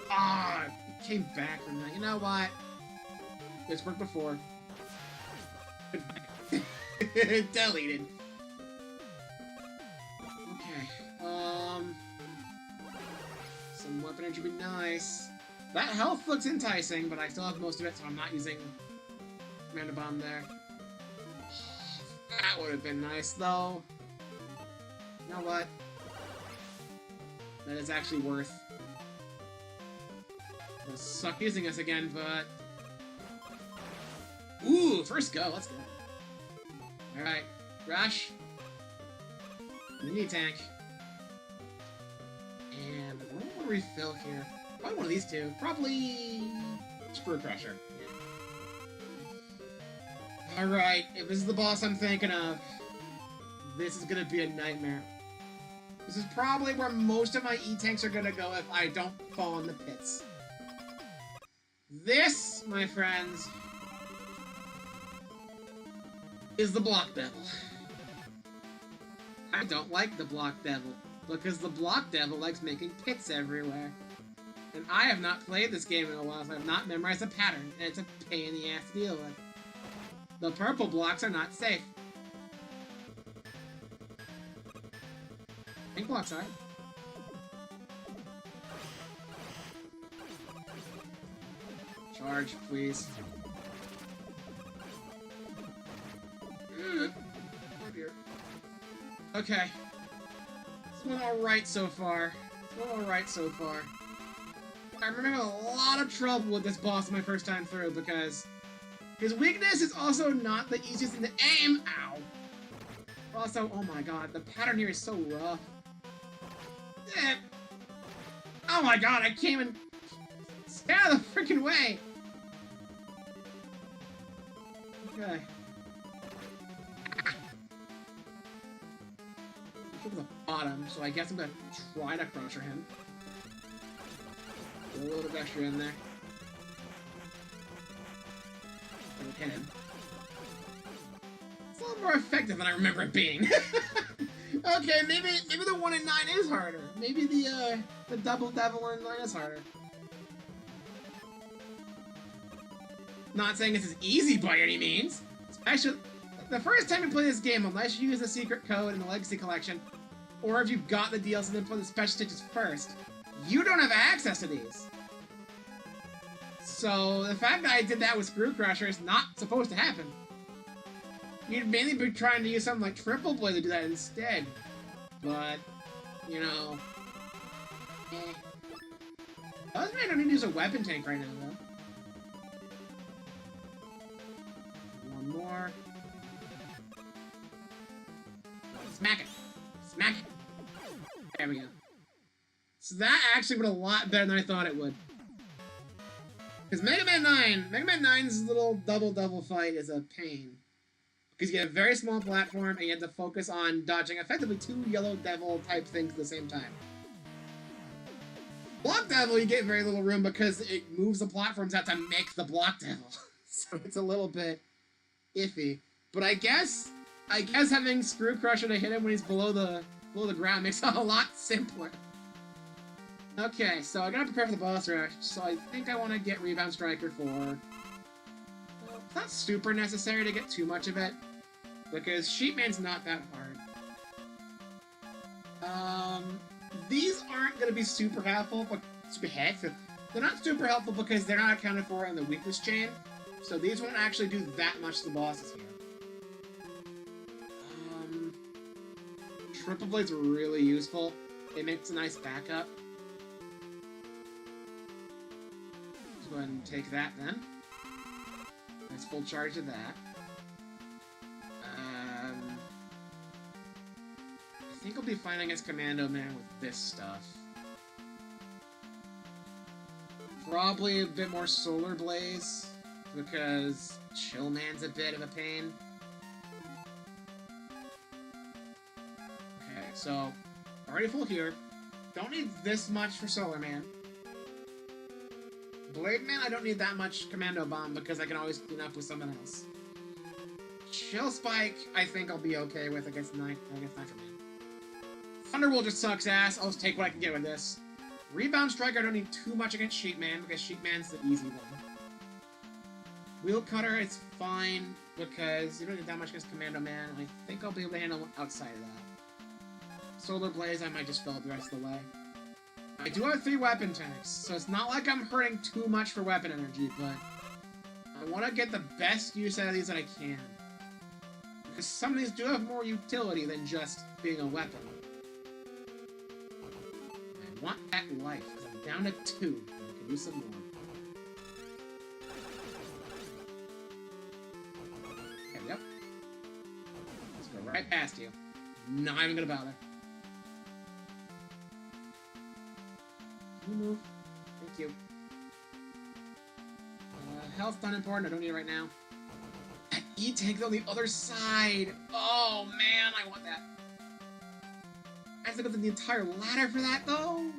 S1: Ah, it came back from that. You know what? It's worked before. Deleted. Okay. Some weapon energy would be nice. That health looks enticing, but I still have most of it, so I'm not using Commando Bomb there. That would have been nice, though. You know what? that is actually worth. It'll suck using us again, but... Ooh, first go, let's go. Alright, Rush. Mini tank. And what do I want to refill here? Probably one of these two. Probably... Screw Crusher. Yeah. Alright, if this is the boss I'm thinking of, this is gonna be a nightmare. This is probably where most of my E-tanks are gonna go if I don't fall in the pits. This, my friends, is the Block Devil. I don't like the Block Devil, because the Block Devil likes making pits everywhere. And I have not played this game in a while, so I have not memorized the pattern, and it's a pain in the ass to deal with. The purple blocks are not safe. Pink blocks are. Charge, please. Oh dear. Okay. It's went alright so far. I remember having a lot of trouble with this boss my first time through because his weakness is also not the easiest thing to aim. Ow. Also, oh my god, the pattern here is so rough. Oh my god, I can't even stay out of the freaking way. Okay. Go to the bottom, so I guess I'm gonna try to crusher him. Put a little bit of extra in there. Hit him. It's a little more effective than I remember it being. Okay, maybe the 1 in 9 is harder. Maybe the double devil 1 in 9 is harder. Not saying this is easy by any means. Especially the first time you play this game, unless you use the secret code in the Legacy Collection, or if you've got the DLC and then play the special stages first, you don't have access to these. So the fact that I did that with Screw Crusher is not supposed to happen. You'd mainly be trying to use something like Triple Blade to do that instead. But, you know... Eh. Doesn't mean I don't need to use a weapon tank right now, though. One more. Smack it! Smack it! There we go. So that actually went a lot better than I thought it would. Because Mega Man 9's little double fight is a pain. Because you get a very small platform, and you have to focus on dodging effectively 2 Yellow Devil type things at the same time. Block Devil, you get very little room because it moves the platforms out to make the Block Devil. So it's a little bit iffy. But I guess having Screw Crusher to hit him when he's below the ground makes it a lot simpler. Okay, so I gotta prepare for the boss rush, so I think I want to get Rebound Striker for... It's not super necessary to get too much of it, because Sheepman's not that hard. These aren't going to be super helpful, but they're not super helpful because they're not accounted for in the weakness chain, so these won't actually do that much to the bosses here. Triple Blade's really useful. It makes a nice backup. Let's go ahead and take that then. Nice full charge of that. I think I'll be fighting as Commando Man with this stuff. Probably a bit more Solar Blaze, because Chill Man's a bit of a pain. Okay, so, already full here. Don't need this much for Solar Man. Blade Man, I don't need that much Commando Bomb because I can always clean up with someone else. Chill Spike, I think I'll be okay with against Knife Man. Thunderbolt just sucks ass. I'll just take what I can get with this. Rebound Striker, I don't need too much against Sheepman because Sheepman's the easy one. Wheel Cutter, it's fine because you don't need that much against Commando Man. I think I'll be able to handle one outside of that. Solar Blaze, I might just fail the rest of the way. I do have 3 weapon tanks, so it's not like I'm hurting too much for weapon energy, but I want to get the best use out of these that I can. Because some of these do have more utility than just being a weapon. And Down to 2. I can use some more. There we go. Let's go right past you. Not even gonna bother. Can you move? Thank you. Health's not important. I don't need it right now. That E-tank's on the other side. Oh, man. I want that. I have to go through the entire ladder for that, though.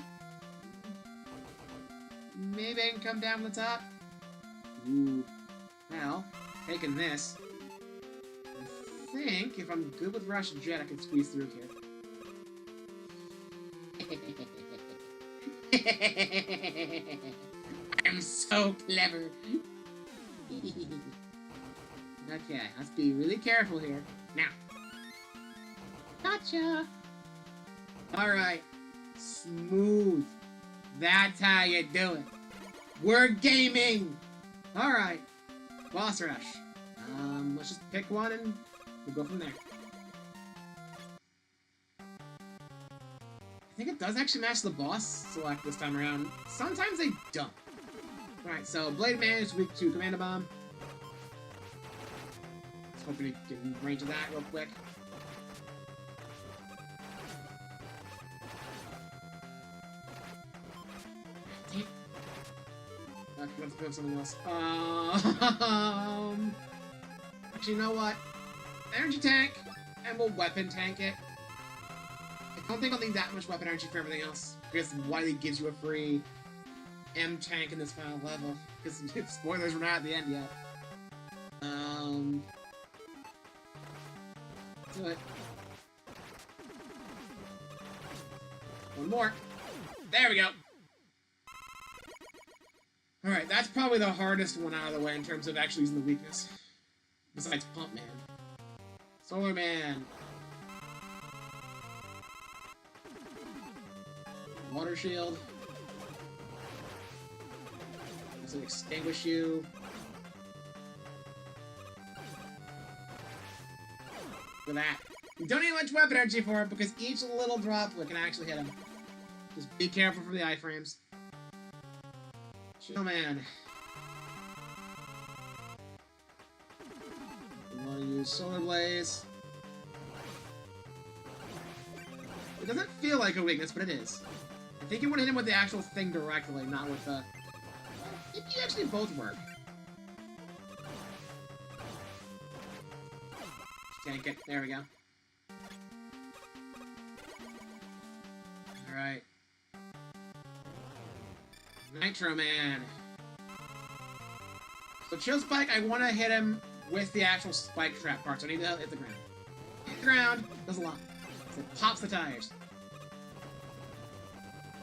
S1: Maybe I can come down from the top. Ooh. Well, taking this. I think if I'm good with Rush Jet, I can squeeze through here. I'm so clever. Okay, let's be really careful here. Now. Gotcha! Alright. Smooth. That's how you do it. We're gaming! Alright. Boss rush. Let's just pick one and we'll go from there. I think it does actually match the boss select this time around. Sometimes they don't. Alright, so Blade Man is weak to Commando Bomb. Let's hope we get in range of that real quick. Okay, let's pick up something else. Actually, you know what? Energy tank, and we'll weapon tank it. I don't think I'll need that much weapon energy for everything else, because Wily gives you a free M tank in this final level. Because spoilers, we're not at the end yet. Let's do it. One more. There we go. Alright, that's probably the hardest one out of the way in terms of actually using the weakness. Besides Pump Man. Solar Man. Water Shield. This will extinguish you. Look at that. You don't need much weapon energy for it because each little droplet can actually hit him. Just be careful for the iframes. Chill, man. You want to use Solar Blaze. It doesn't feel like a weakness, but it is. I think you want to hit him with the actual thing directly, not with the... You actually both work. Tank it. There we go. Alright. Nitro Man. So Chill Spike, I want to hit him with the actual spike trap part, so I need to hit the ground. Hit the ground, does a lot. So it pops the tires.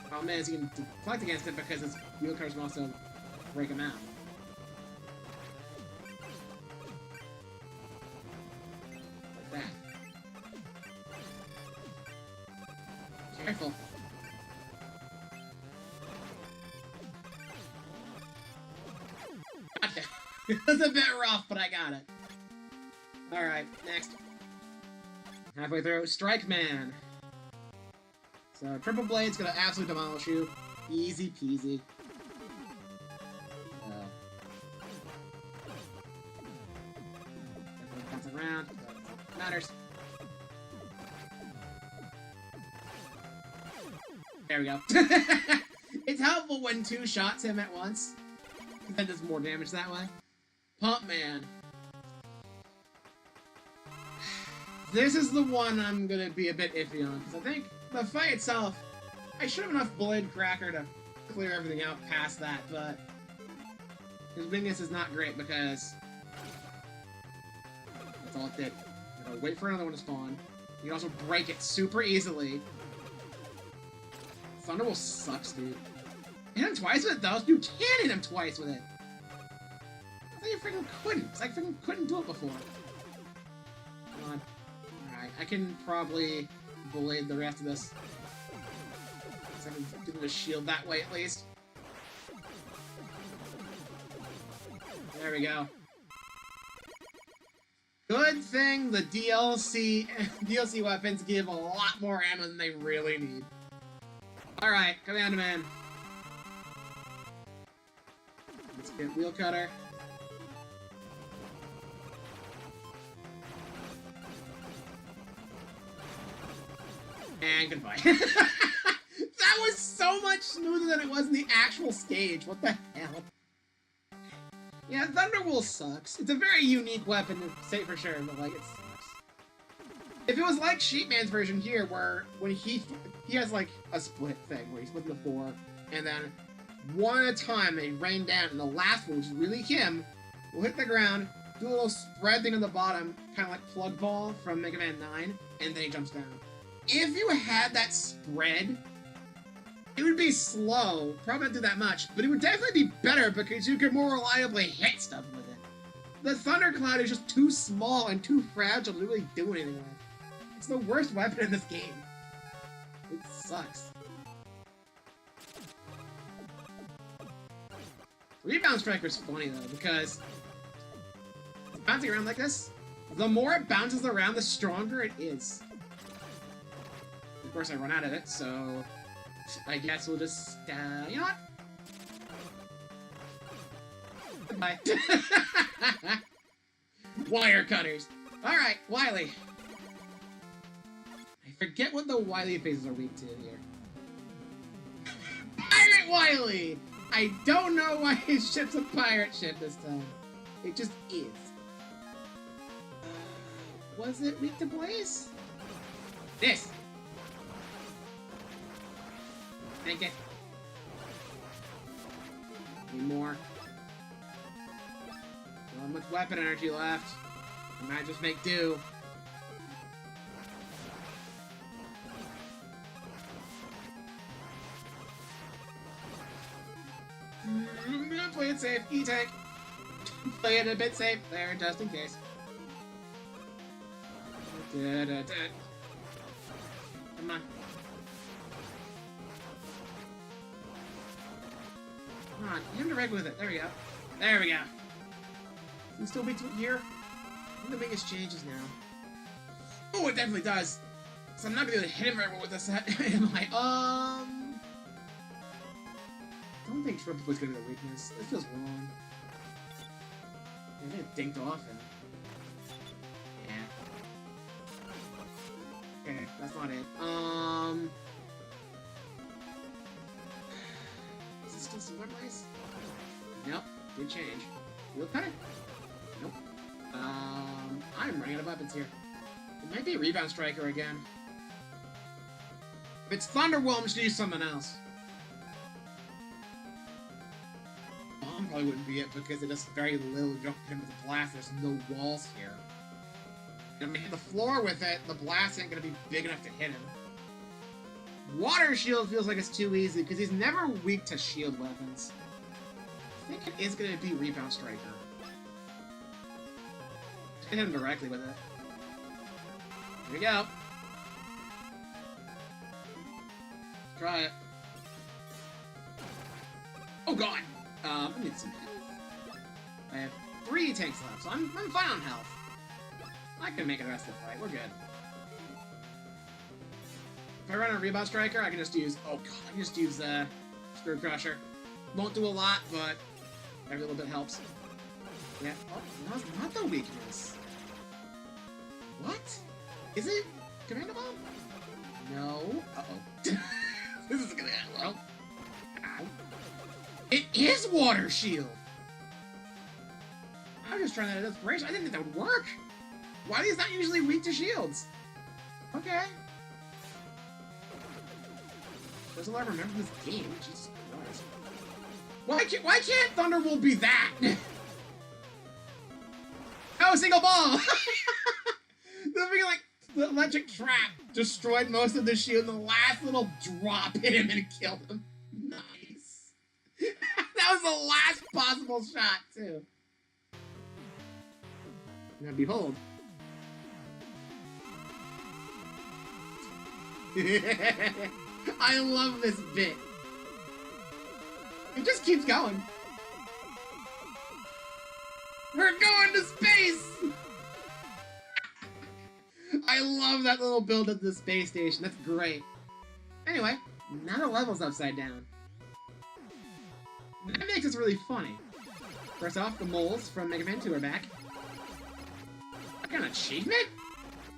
S1: Problem is, you can deflect against it because its wheel cars can also break him out. Like that. Careful. Gotcha. It was a bit rough, but I got it. Alright, next. Halfway through, Strike Man. So, Triple Blade's gonna absolutely demolish you. Easy peasy. Bounce around. Matters. There we go. It's helpful when 2 shots him at once. That does more damage that way. Pump Man. This is the one I'm gonna be a bit iffy on, because I think the fight itself, I should have enough Blade Cracker to clear everything out past that, but his weakness is not great because that's all it did. You gotta wait for another one to spawn. You can also break it super easily. Thunderbolt sucks, dude. Hit him twice with it, though. You can hit him twice with it. I thought you freaking couldn't. It's like freaking couldn't do it before. Come on. Alright, I can probably blade the rest of this. So I can give him a shield that way, at least. There we go. Good thing the DLC weapons give a lot more ammo than they really need. Alright, Commando Man. Let's get Wheel Cutter. And goodbye. That was so much smoother than it was in the actual stage. What the hell? Yeah, Thunderwool sucks. It's a very unique weapon, to say for sure, but like, it sucks. If it was like Sheepman's version here, where when he has like a split thing, where he's split into 4, and then one at a time they rain down, and the last one, which is really him, will hit the ground, do a little spread thing on the bottom, kind of like Plug Ball from Mega Man 9, and then he jumps down. If you had that spread, it would be slow, probably not do that much, but it would definitely be better because you could more reliably hit stuff with it. The Thundercloud is just too small and too fragile to really do anything with. It's the worst weapon in this game. It sucks. Rebound Striker's funny though, because it's bouncing around like this. The more it bounces around, the stronger it is. Of course, I run out of it, so I guess we'll just, you know what? Goodbye. Wire cutters. Alright, Wily. I forget what the Wily phases are weak to here. Pirate Wily! I don't know why his ship's a pirate ship this time. It just is. Was it weak to Blaze? This! Thank you. Need more. Not much weapon energy left. I might just make do. Play it safe. E-tank. Play it a bit safe there, just in case. Come on. Come on, interact with it. There we go. There we go. Can still be here? I think the biggest changes now. Oh, it definitely does. So I'm not gonna be able to hit him right with this. Am I? I don't think Shrimp was gonna be a weakness. This feels wrong. Yeah, it dinked off and. Yeah. Okay, that's not it. Is it still Silver Blaze? Nope. Did change. Wheel Cutter? Nope. I'm running out of weapons here. It might be Rebound Striker again. If it's Thunderwhelm, I'm just gonna use something else. Bomb probably wouldn't be it because it does very little jump him with a blast. There's no walls here. And if I hit the floor with it, the blast ain't gonna be big enough to hit him. Water Shield feels like it's too easy because he's never weak to shield weapons. I think it is gonna be Rebound Striker. Hit him directly with it. Here we go. Let's try it. Oh god! I need some health. I have 3 tanks left, so I'm fine on health. I can make it the rest of the fight. We're good. If I run a Rebound Striker, I can just use... Oh god, I can just use Screw Crusher. Won't do a lot, but every little bit helps. Yeah. Oh, no, it's not the weakness. What? Is it Commando Bomb? No. Uh-oh. This is gonna end well. Ow. It is Water Shield! I was just trying that as desperation. I didn't think that would work. Why is not usually weak to shields? Okay. That's all I remember from this game. Jesus Christ. Why can't Thunderbolt be that? Oh, single ball! The freaking, like, the electric trap destroyed most of the shield, and the last little drop hit him and killed him. Nice. That was the last possible shot, too. Now, behold. I love this bit. It just keeps going. We're going to space! I love that little build at the space station. That's great. Anyway, now the level's upside down. That makes this really funny. First off, the moles from Mega Man 2 are back. I got an achievement?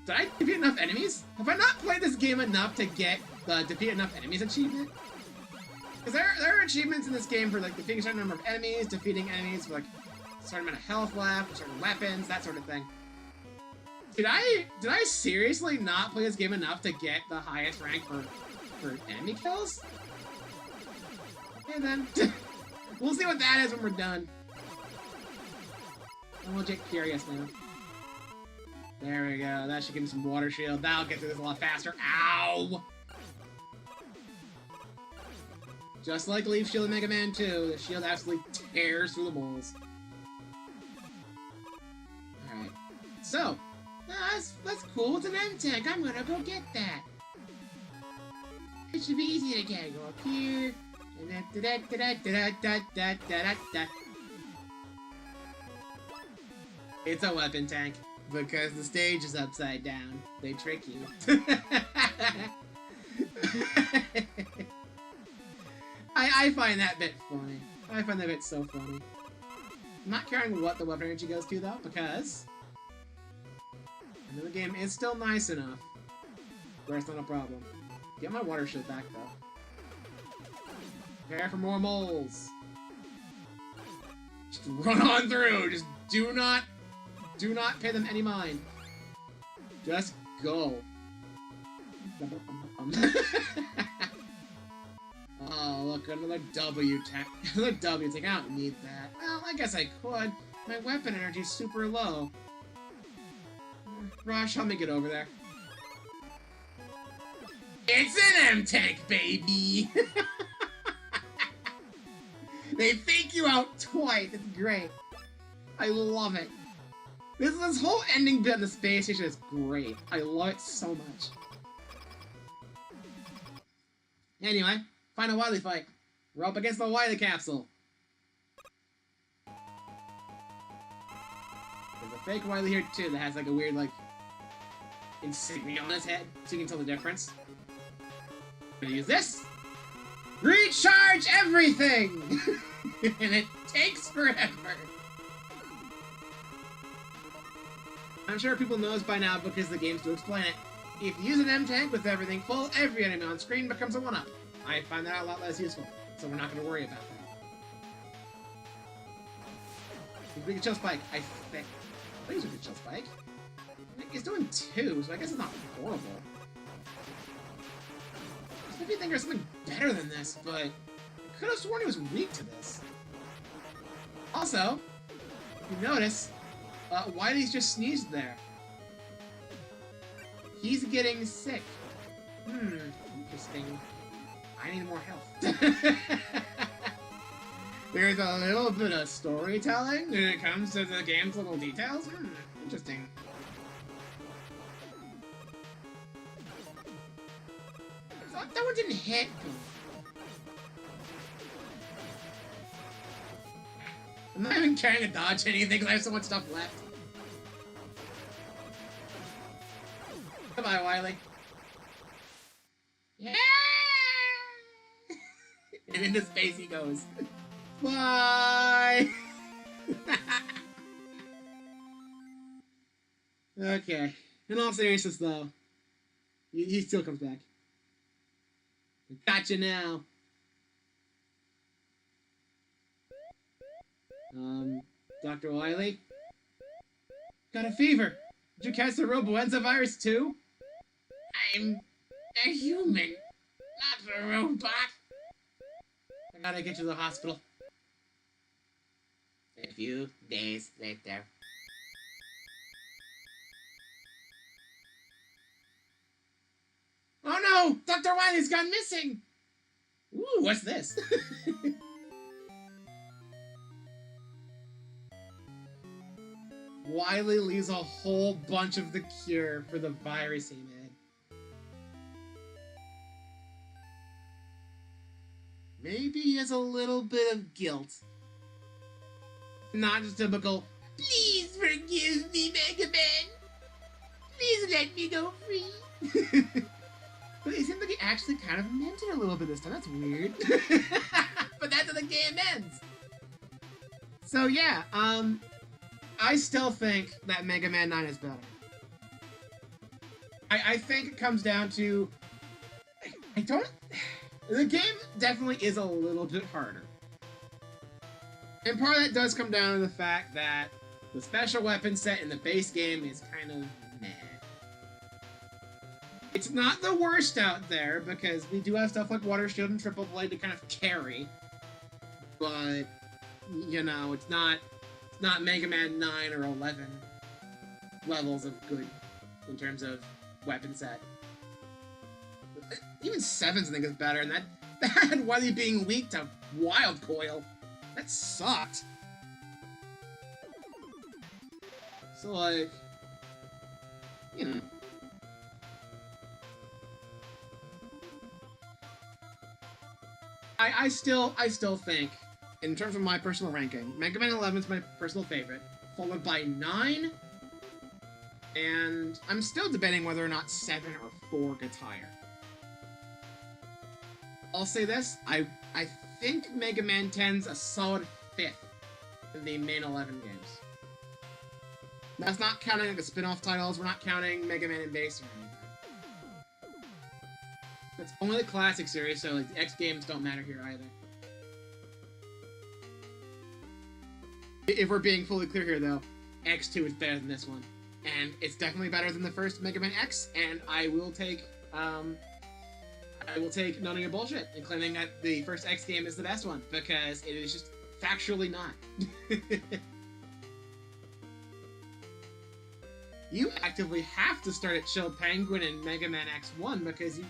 S1: Did I defeat enough enemies? Have I not played this game enough to get the defeat enough enemies achievement? Because there are achievements in this game for like defeating a certain number of enemies, defeating enemies for like a certain amount of health left, certain weapons, that sort of thing. Did I seriously not play this game enough to get the highest rank for enemy kills? Okay then. We'll see what that is when we're done. I'm legit curious now. There we go. That should give me some water shield. That'll get through this a lot faster. Ow! Just like Leaf Shield in Mega Man 2, the shield absolutely tears through the moles. Alright. So, that's cool. It's an M-Tank. I'm gonna go get that. It should be easy to get. Go up here. It's a weapon tank. Because the stage is upside down. They trick you. I find that bit funny. I find that bit so funny. I'm not caring what the weapon energy goes to, though, because I know the game is still nice enough where it's not a problem. Get my water shield back, though. Prepare for more moles. Just run on through. Just do not pay them any mind. Just go. Oh, look, another W tech. Another W tech. I don't need that. Well, I guess I could. My weapon energy's super low. Rush, help me get over there. It's an M-Tank, baby! They fake you out twice. It's great. I love it. This whole ending bit on the space station is great. I love it so much. Anyway, final Wily fight. We're up against the Wily capsule. There's a fake Wily here too that has like a weird like insignia on his head, so you can tell the difference. I'm gonna use this. Recharge everything! And it takes forever. I'm sure people know this by now because the games do explain it. If you use an M-Tank with everything full, every enemy on screen becomes a 1-up. I find that a lot less useful, so we're not going to worry about that. We can chill spike, I think. I think it's a chill spike. He's doing 2, so I guess it's not horrible. I maybe think there's something better than this, but I could have sworn he was weak to this. Also, if you notice, Wily's just sneezed there. He's getting sick. Interesting. I need more health. There's a little bit of storytelling when it comes to the game's little details. Interesting. I thought that one didn't hit. I'm not even caring to dodge anything because I have so much stuff left. Goodbye, Wily. Yeah! And into space he goes. Bye! Okay. In all seriousness, though, he still comes back. Gotcha now. Dr. Wily? Got a fever. Did you catch the Roboenza virus too? I'm a human, not a robot. I gotta get to the hospital. A few days later. Oh no! Dr. Wily's gone missing! Ooh, what's this? Wily leaves a whole bunch of the cure for the virus he made. Maybe he has a little bit of guilt. Not just typical, please forgive me, Mega Man! Please let me go free! But it seems like he actually kind of meant it a little bit this time. That's weird. But that's how the game ends. So yeah, I still think that Mega Man 9 is better. I think it comes down to I don't. The game definitely is a little bit harder. And part of that does come down to the fact that the special weapon set in the base game is kind of meh. It's not the worst out there because we do have stuff like Water Shield and Triple Blade to kind of carry. But, you know, it's not Mega Man 9 or 11 levels of good in terms of weapon set. Even 7's I think is better, and that had Wily being weak to Wild Coil. That sucked. So, like, you know. I still think, in terms of my personal ranking, Mega Man 11 is my personal favorite, followed by 9, and I'm still debating whether or not 7 or 4 gets higher. I'll say this, I think Mega Man 10's a solid 5th in the main 11 games. That's not counting like the spin-off titles, we're not counting Mega Man and Base or anything. It's only the classic series, so like the X games don't matter here either. If we're being fully clear here though, X2 is better than this one. And it's definitely better than the first Mega Man X, and I will take none of your bullshit in claiming that the first X game is the best one, because it is just factually not. You actively have to start at Chill Penguin and Mega Man X1 because you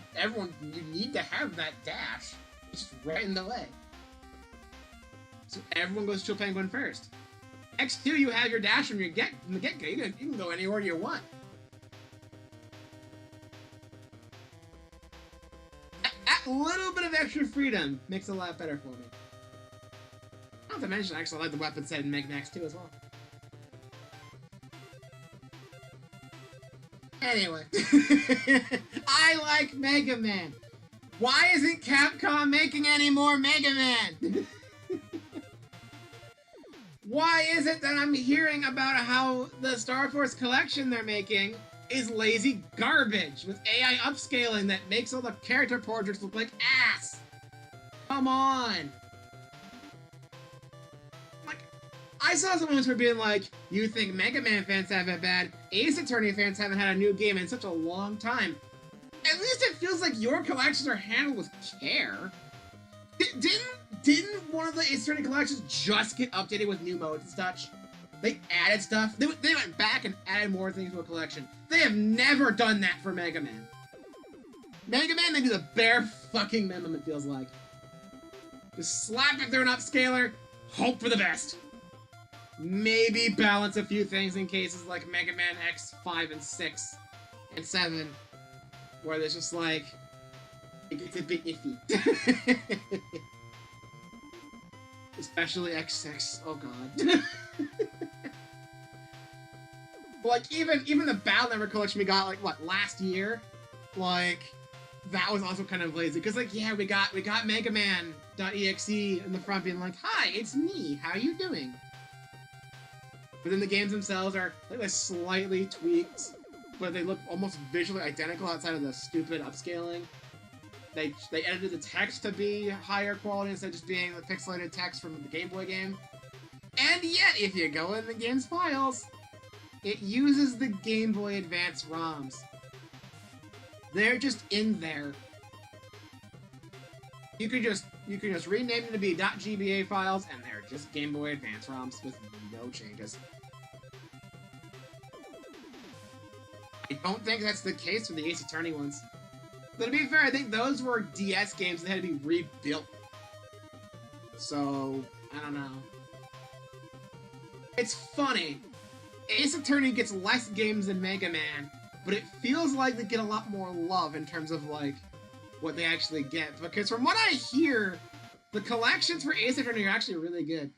S1: need to have that dash. It's just right in the way. So everyone goes Chill Penguin first. X2, you have your dash from the get-go. You can go anywhere you want. A little bit of extra freedom makes it a lot better for me. Not to mention, I actually like the weapon set in Mega Man X2 as well. Anyway, I like Mega Man. Why isn't Capcom making any more Mega Man? Why is it that I'm hearing about how the Star Force collection they're making is lazy garbage with AI upscaling that makes all the character portraits look like ass? Come on. I saw someone who were being like, you think Mega Man fans have it bad, Ace Attorney fans haven't had a new game in such a long time. At least it feels like your collections are handled with care. Didn't one of the Ace Attorney collections just get updated with new modes and such? They added stuff. They went back and added more things to a collection. They have never done that for Mega Man. Mega Man, they do the bare fucking minimum, it feels like. Just slap it through an upscaler, hope for the best. Maybe balance a few things in cases like Mega Man X 5 and 6 and 7, where there's just like, it gets a bit iffy. Especially X6, oh god. Like, even the Battle Network collection we got, like, what, last year? Like, that was also kind of lazy, because, like, yeah, we got Mega Man.exe in the front being like, hi, it's me, how you doing? But then the games themselves are like slightly tweaked, but they look almost visually identical outside of the stupid upscaling. They edited the text to be higher quality instead of just being the pixelated text from the Game Boy game. And yet, if you go in the game's files, it uses the Game Boy Advance ROMs. They're just in there. You could just rename them to be .gba files, and they're just Game Boy Advance ROMs with no changes. I don't think that's the case for the Ace Attorney ones. But to be fair, I think those were DS games that had to be rebuilt. So, I don't know. It's funny. Ace Attorney gets less games than Mega Man, but it feels like they get a lot more love in terms of, like, what they actually get. Because from what I hear, the collections for Ace Attorney are actually really good.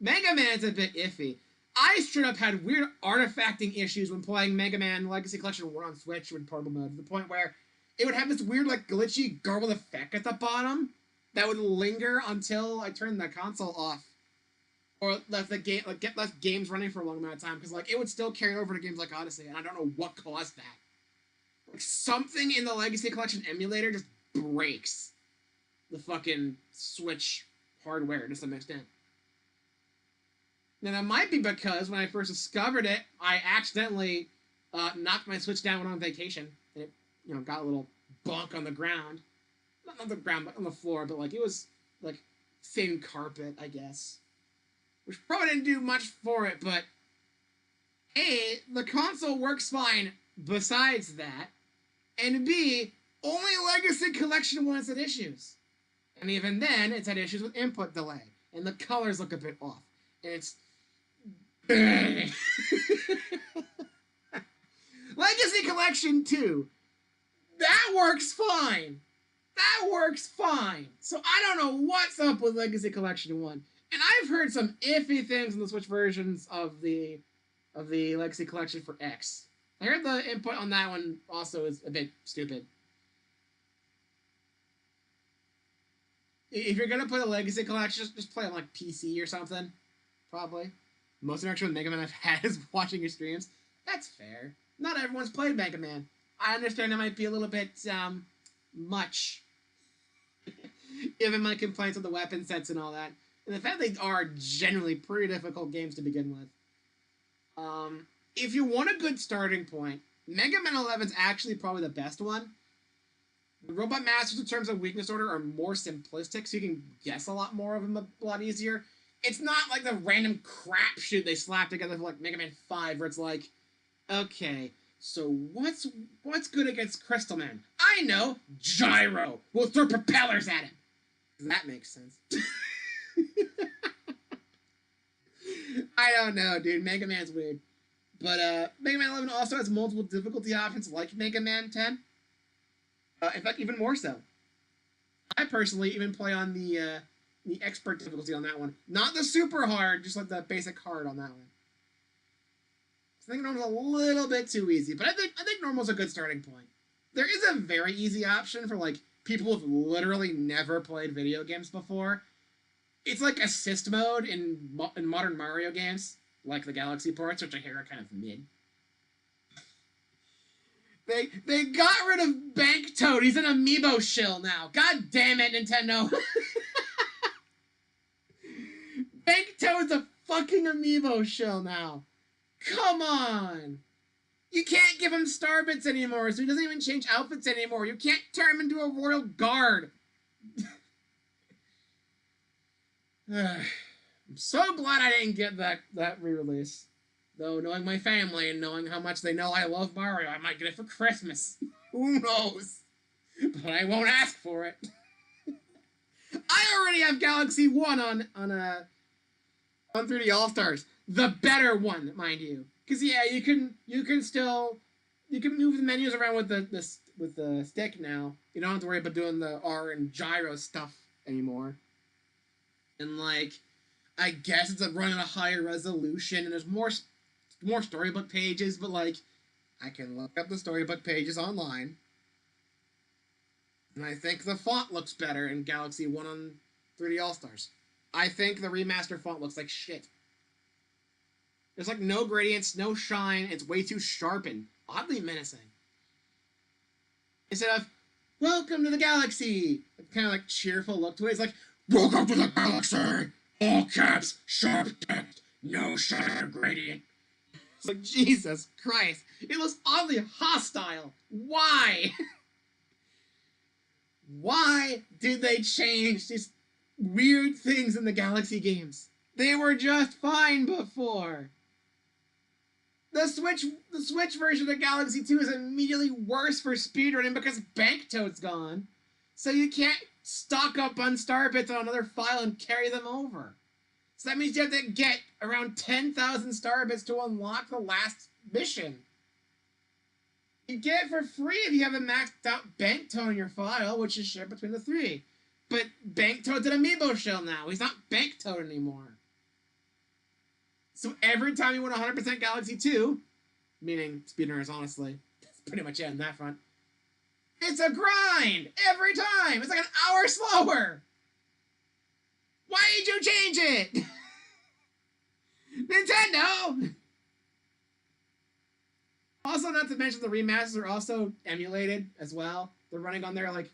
S1: Mega Man's a bit iffy. I straight up had weird artifacting issues when playing Mega Man Legacy Collection 1 on Switch in portable mode, to the point where it would have this weird, like, glitchy, garbled effect at the bottom that would linger until I turned the console off. or left the game like get left games running for a long amount of time because like it would still carry over to games like Odyssey, and I don't know what caused that. Like something in the Legacy Collection emulator just breaks the fucking Switch hardware to some extent. Now that might be because when I first discovered it, I accidentally knocked my Switch down when on vacation, and it got a little bunk on the ground, not on the ground, but on the floor, but like it was like thin carpet, I guess, which probably didn't do much for it. But A, the console works fine besides that, and B, only Legacy Collection 1 has had issues. And even then, it's had issues with input delay, and the colors look a bit off. And it's... Legacy Collection 2, that works fine. That works fine. So I don't know what's up with Legacy Collection 1. And I've heard some iffy things in the Switch versions of the Legacy Collection for X. I heard the input on that one also is a bit stupid. If you're gonna play the Legacy Collection, just play on like PC or something. Probably. Most interaction with Mega Man I've had is watching your streams. That's fair. Not everyone's played Mega Man. I understand it might be a little bit much. Given my complaints with the weapon sets and all that. And the fact they are generally pretty difficult games to begin with. If you want a good starting point, Mega Man 11 is actually probably the best one. The Robot Masters in terms of weakness order are more simplistic, so you can guess a lot more of them a lot easier. It's not like the random crapshoot they slap together for like Mega Man 5, where it's like, okay, so what's good against Crystal Man? I know, Gyro. We'll throw propellers at him. That makes sense. I don't know, dude. Mega Man's weird. But Mega Man 11 also has multiple difficulty options like Mega Man 10. In fact, even more so. I personally even play on the expert difficulty on that one. Not the super hard, just like the basic hard on that one. So I think normal's a little bit too easy, but I think normal's a good starting point. There is a very easy option for like people who've literally never played video games before. It's like assist mode in modern Mario games, like the Galaxy ports, which I hear are kind of mid. They got rid of Bank Toad. He's an amiibo shill now. God damn it, Nintendo. Bank Toad's a fucking amiibo shill now. Come on. You can't give him star bits anymore, so he doesn't even change outfits anymore. You can't turn him into a royal guard. I'm so glad I didn't get that re-release. Though, knowing my family and knowing how much they know I love Mario, I might get it for Christmas. Who knows? But I won't ask for it. I already have Galaxy 1 on 3D All-Stars. The better one, mind you. Because, yeah, you can move the menus around with the stick now. You don't have to worry about doing the R and gyro stuff anymore. And, like, I guess it's running at a higher resolution, and there's more storybook pages, but like, I can look up the storybook pages online. And I think the font looks better in Galaxy 1 on 3D All-Stars. I think the remaster font looks like shit. There's like no gradients, no shine, it's way too sharp and oddly menacing. Instead of, welcome to the galaxy, kind of like cheerful look to it, it's like, welcome to the galaxy! All caps, sharp text, no shine or gradient. It's like, Jesus Christ. It looks oddly hostile. Why? Why did they change these weird things in the Galaxy games? They were just fine before. The Switch version of Galaxy 2 is immediately worse for speedrunning because Bank Toad's gone. So you can't stock up on star bits on another file and carry them over. So that means you have to get around 10,000 star bits to unlock the last mission. You get it for free if you have a maxed out Bank Toad in your file, which is shared between the three. But Bank Toad's an amiibo shell now. He's not Bank Toad anymore. So every time you want 100% Galaxy 2, meaning speedrunners, honestly, that's pretty much it on that front, it's a grind! Every time! It's like an hour slower! Why did you change it? Nintendo! Also, not to mention the remasters are also emulated as well. They're running on their, like,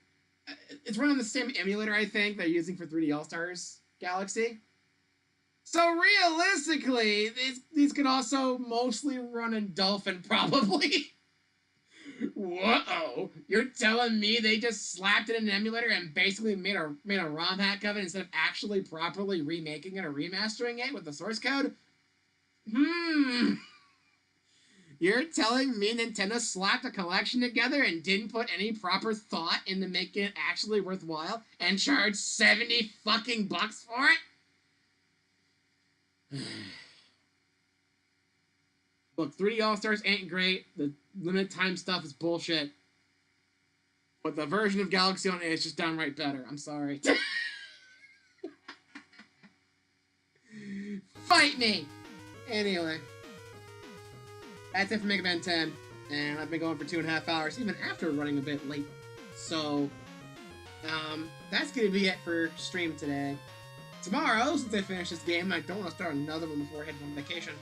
S1: it's running on the same emulator, I think, they're using for 3D All-Stars Galaxy. So realistically, these could also mostly run in Dolphin, probably. Whoa! You're telling me they just slapped it in an emulator and basically made a ROM hack of it instead of actually properly remaking it or remastering it with the source code? You're telling me Nintendo slapped a collection together and didn't put any proper thought into making it actually worthwhile and charged 70 fucking bucks for it? Look, 3D All-Stars ain't great. The limited time stuff is bullshit. But the version of Galaxy on it is just downright better. I'm sorry. Fight me! Anyway. That's it for Mega Man 10. And I've been going for 2.5 hours, even after running a bit late. So, that's going to be it for stream today. Tomorrow, since I finish this game, I don't want to start another one before I head on vacation.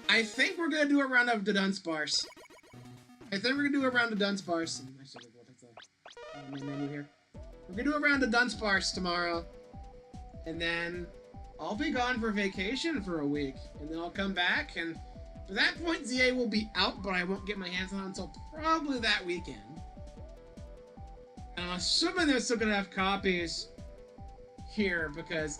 S1: I think we're gonna do a round of the Dunsparce. Actually, we'll take the menu here. We're gonna do a round of Dunsparce tomorrow. And then I'll be gone for vacation for a week. And then I'll come back, and for that point, ZA will be out, but I won't get my hands on it until probably that weekend. And I'm assuming they're still gonna have copies here, because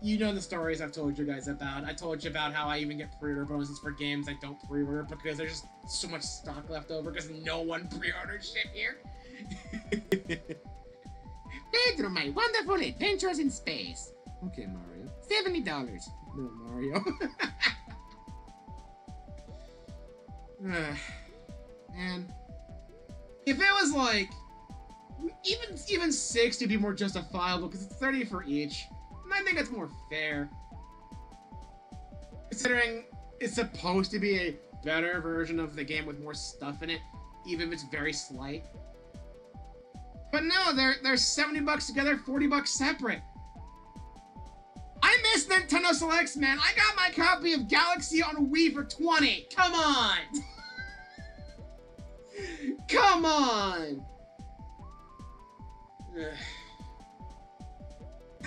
S1: you know the stories I've told you guys about. I told you about how I even get pre-order bonuses for games I don't pre-order because there's just so much stock left over because no one pre-ordered shit here. Pedro, my wonderful adventures in space. Okay, Mario. $70. No, Mario. Man. If it was like... Even 60 would be more justifiable because it's 30 for each. And I think it's more fair. Considering it's supposed to be a better version of the game with more stuff in it, even if it's very slight. But no, they're 70 bucks together, 40 bucks separate. I miss Nintendo Selects, man. I got my copy of Galaxy on Wii for 20. Come on. Come on.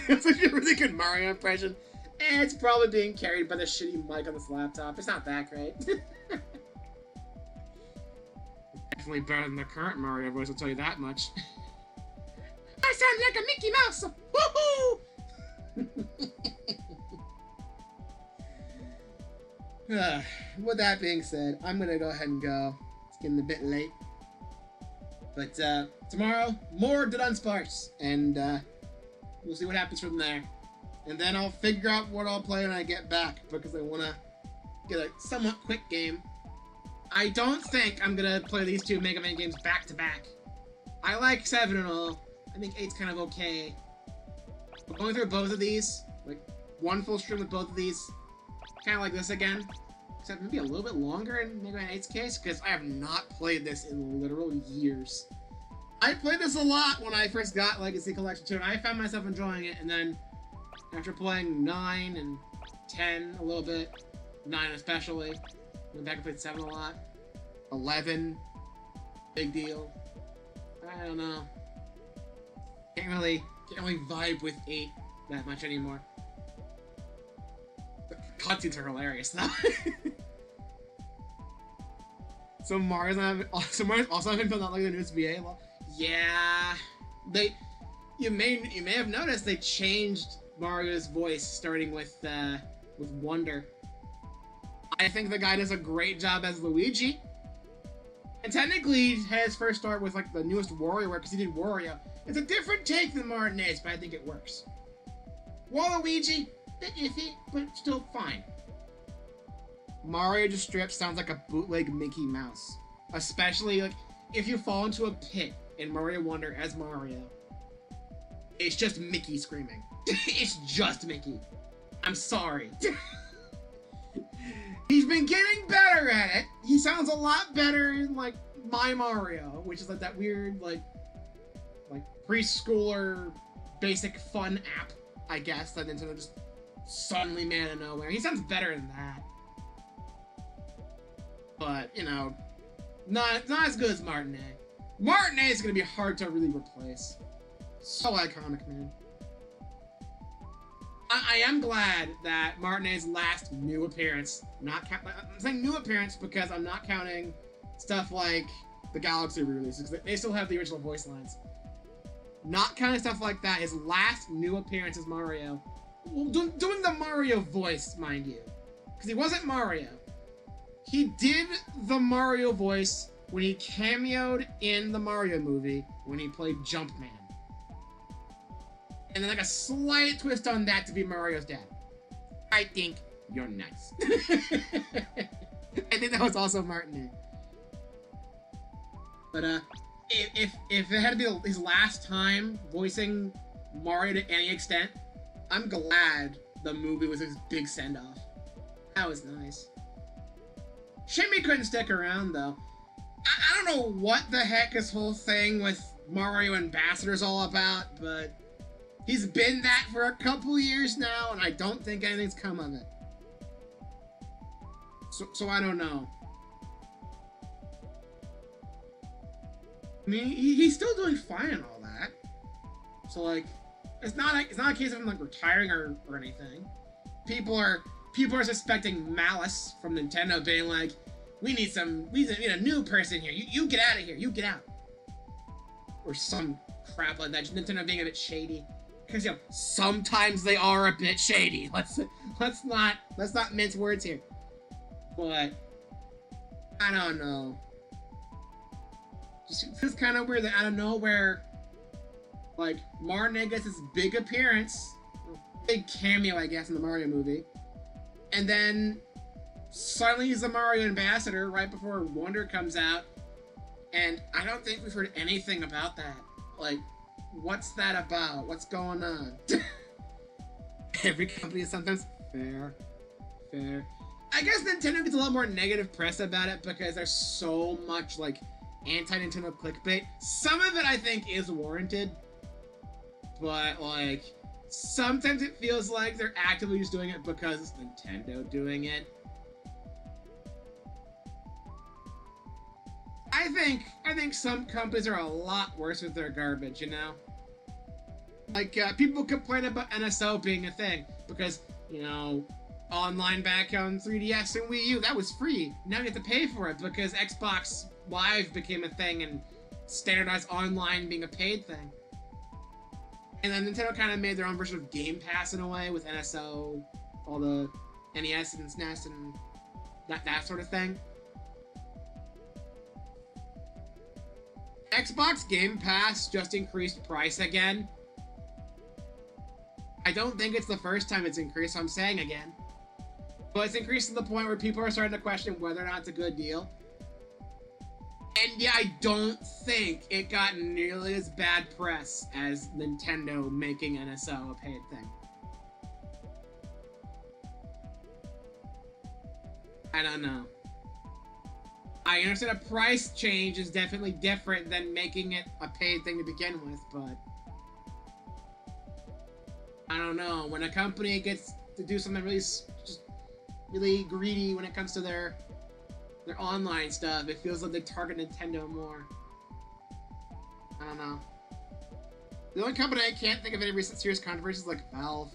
S1: It's like a really good Mario impression. And it's probably being carried by the shitty mic on this laptop. It's not that great. Definitely better than the current Mario voice, I'll tell you that much. I sound like a Mickey Mouse! Woohoo! With that being said, I'm gonna go ahead and go. It's getting a bit late. But tomorrow, more Dunsparce. And we'll see what happens from there. And then I'll figure out what I'll play when I get back, because I want to get a somewhat quick game. I don't think I'm going to play these two Mega Man games back to back. I like 7 and all. I think 8's kind of okay. But going through both of these, like one full stream with both of these, kind of like this again. Except maybe a little bit longer in Mega Man 8's case, because I have not played this in literal years. I played this a lot when I first got Legacy Collection 2, and I found myself enjoying it, and then after playing 9 and 10 a little bit, 9 especially, went back and played 7 a lot, 11, big deal. I don't know. Can't really vibe with 8 that much anymore. The cutscenes are hilarious though. So Mario's also having fun not like the newest VA law. Yeah, you may have noticed they changed Mario's voice starting with Wonder. I think the guy does a great job as Luigi. And technically his first start was like the newest WarioWare because he did Wario. It's a different take than Martinez, but I think it works. Waluigi, bit iffy, but still fine. Mario just straight up sounds like a bootleg Mickey Mouse. Especially like if you fall into a pit in Mario Wonder as Mario. It's just Mickey screaming. It's just Mickey. I'm sorry. He's been getting better at it. He sounds a lot better in like My Mario, which is like that weird like preschooler basic fun app, I guess, that Nintendo just suddenly man out of nowhere. He sounds better than that. But, you know, not as good as Martinet. Martinet is going to be hard to really replace. So iconic, man. I am glad that Martinet's last new appearance, I'm saying new appearance because I'm not counting stuff like the Galaxy re-releases, because they still have the original voice lines. Not counting stuff like that, his last new appearance as Mario. Well, doing the Mario voice, mind you. Because he wasn't Mario. He did the Mario voice when he cameoed in the Mario movie when he played Jumpman. And then like a slight twist on that to be Mario's dad. I think you're nice. I think that was also Martinet. But if it had to be his last time voicing Mario to any extent, I'm glad the movie was his big send-off. That was nice. Shame he couldn't stick around, though. I don't know what the heck this whole thing with Mario Ambassador's all about, but he's been that for a couple years now, and I don't think anything's come of it. So I don't know. I mean, he's still doing fine and all that. So like, it's not a case of him like retiring or anything. People are suspecting malice from Nintendo, being like, we need a new person here. You get out of here. You get out. Or some crap like that. Just Nintendo being a bit shady. Because, you know, sometimes they are a bit shady. Let's not mince words here. But I don't know. Just feels kind of weird that out of nowhere, like, Martinet gets this big appearance, big cameo, I guess, in the Mario movie, and then suddenly he's the Mario Ambassador right before Wonder comes out, and I don't think we've heard anything about that. Like, what's that about? What's going on? Every company is sometimes fair. I guess Nintendo gets a lot more negative press about it because there's so much, like, anti-Nintendo clickbait. Some of it I think is warranted, but like sometimes it feels like they're actively just doing it because it's Nintendo doing it. I think some companies are a lot worse with their garbage, you know? Like, people complain about NSO being a thing because, you know, online back on 3DS and Wii U, that was free. Now you have to pay for it because Xbox Live became a thing and standardized online being a paid thing. And then Nintendo kind of made their own version of Game Pass in a way with NSO, all the NES and SNES and that sort of thing. Xbox Game Pass just increased price again. I don't think it's the first time it's increased, so I'm saying again. But it's increased to the point where people are starting to question whether or not it's a good deal. And yeah, I don't think it got nearly as bad press as Nintendo making NSO a paid thing. I don't know. I understand a price change is definitely different than making it a paid thing to begin with, but I don't know. When a company gets to do something really greedy when it comes to their online stuff, it feels like they target Nintendo more. I don't know. The only company I can't think of any recent serious controversies is like Valve.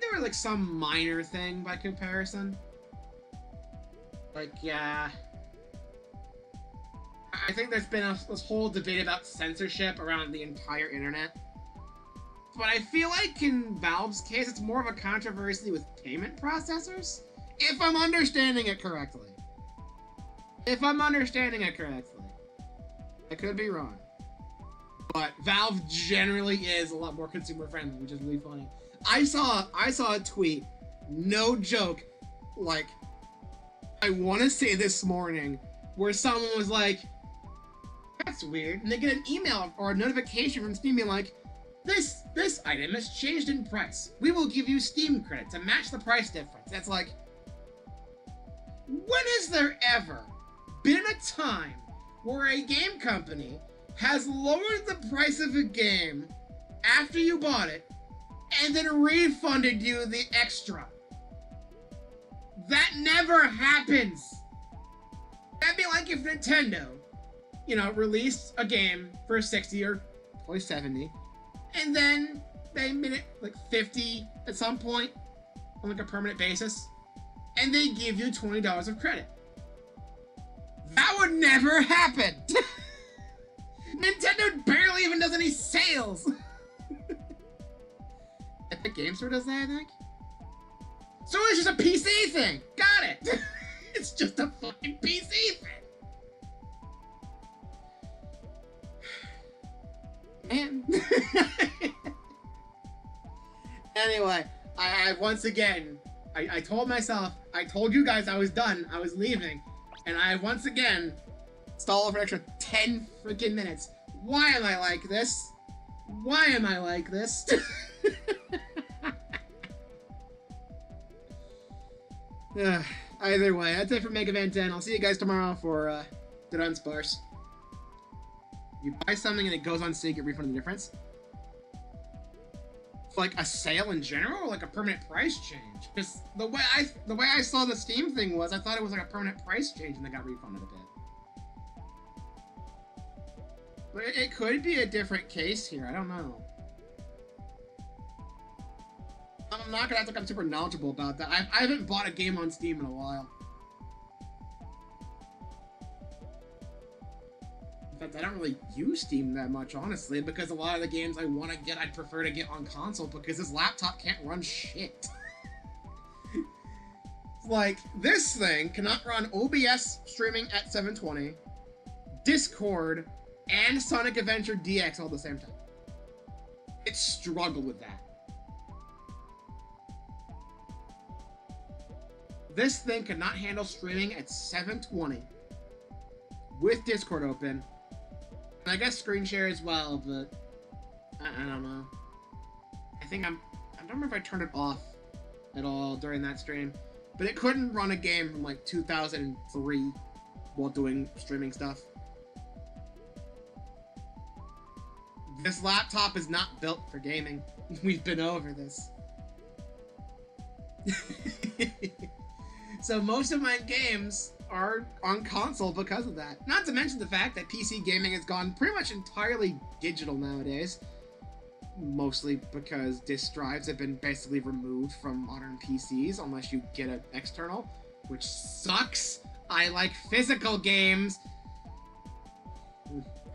S1: There was some minor thing by comparison. Like, yeah. I think there's been this whole debate about censorship around the entire internet. But I feel like in Valve's case, it's more of a controversy with payment processors. If I'm understanding it correctly. I could be wrong. But Valve generally is a lot more consumer friendly, which is really funny. I saw a tweet, no joke, like, I want to say this morning, where someone was like, that's weird, and they get an email or a notification from Steam being like, this item has changed in price. We will give you Steam credit to match the price difference. That's like, when has there ever been a time where a game company has lowered the price of a game after you bought it and then refunded you the extra. That never happens. That'd be like if Nintendo, you know, released a game for 60 or probably 70, and then they made it like 50 at some point on like a permanent basis, and they give you $20 of credit. That would never happen. Nintendo barely even does any sales. Epic Game Store does that, I think. So it's just a PC thing. Got it. It's just a fucking PC thing. Man. Anyway, I once again, I told myself, I told you guys I was done, I was leaving, and I once again stalled for an extra 10 freaking minutes. Why am I like this? Why am I like this? Either way, that's it for Mega Man 10. I'll see you guys tomorrow for the Dunsparce. You buy something and it goes on sale, you get refunded the difference. For like a sale in general, or like a permanent price change? Because the way I saw the Steam thing was, I thought it was like a permanent price change and they got refunded a bit. But it could be a different case here. I don't know. I'm not gonna act like I'm super knowledgeable about that. I haven't bought a game on Steam in a while. In fact, I don't really use Steam that much, honestly, because a lot of the games I want to get, I'd prefer to get on console because this laptop can't run shit. Like, this thing cannot run OBS streaming at 720, Discord, and Sonic Adventure DX all at the same time. It struggled with that. This thing could not handle streaming at 720 with Discord open. And I guess screen share as well, but I don't know. I don't remember if I turned it off at all during that stream, but it couldn't run a game from like 2003 while doing streaming stuff. This laptop is not built for gaming. We've been over this. So most of my games are on console because of that. Not to mention the fact that PC gaming has gone pretty much entirely digital nowadays. Mostly because disk drives have been basically removed from modern PCs unless you get an external, which sucks. I like physical games.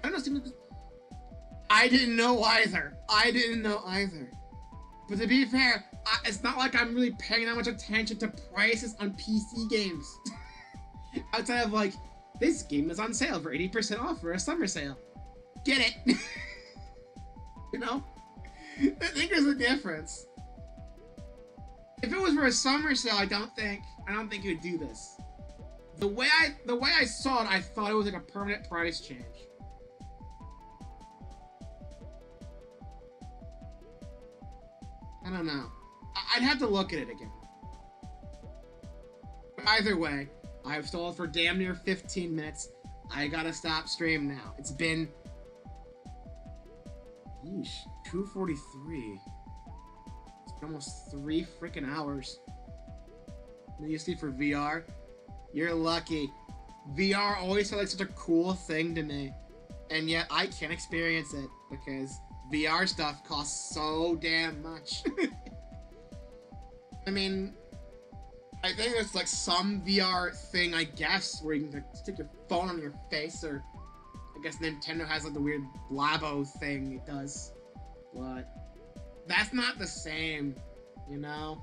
S1: I don't know. I didn't know either. But to be fair, it's not like I'm really paying that much attention to prices on PC games. Outside of like, this game is on sale for 80% off for a summer sale. Get it? You know? I think there's a difference. If it was for a summer sale, I don't think it would do this. The way I saw it, I thought it was like a permanent price change. I don't know. I'd have to look at it again. But either way, I've stalled for damn near 15 minutes. I gotta stop stream now. It's been... Yeesh, 2:43. It's been almost 3 freaking hours. And you see for VR? You're lucky. VR always felt like such a cool thing to me. And yet I can't experience it because VR stuff costs so damn much. I mean, I think there's like some VR thing, I guess, where you can like, stick your phone on your face, or I guess Nintendo has like the weird Labo thing it does. But that's not the same, you know?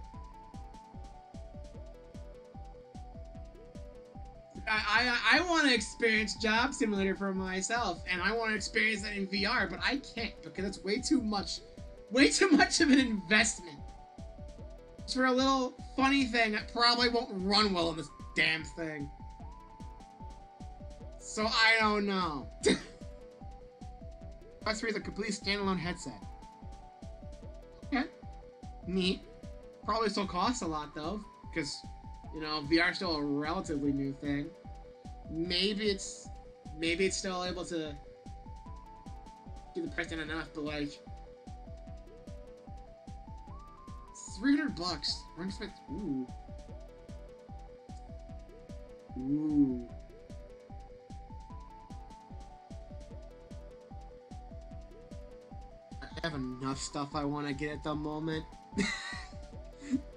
S1: I want to experience Job Simulator for myself, and I want to experience that in VR, but I can't because it's way too much of an investment. It's for a little funny thing that probably won't run well in this damn thing. So I don't know. Quest 3 is a complete standalone headset. Okay. Neat. Probably still costs a lot though, because, you know, VR is still a relatively new thing. Maybe it's still able to get the price down enough, but like $300. We're gonna spend. Ooh. I have enough stuff I want to get at the moment.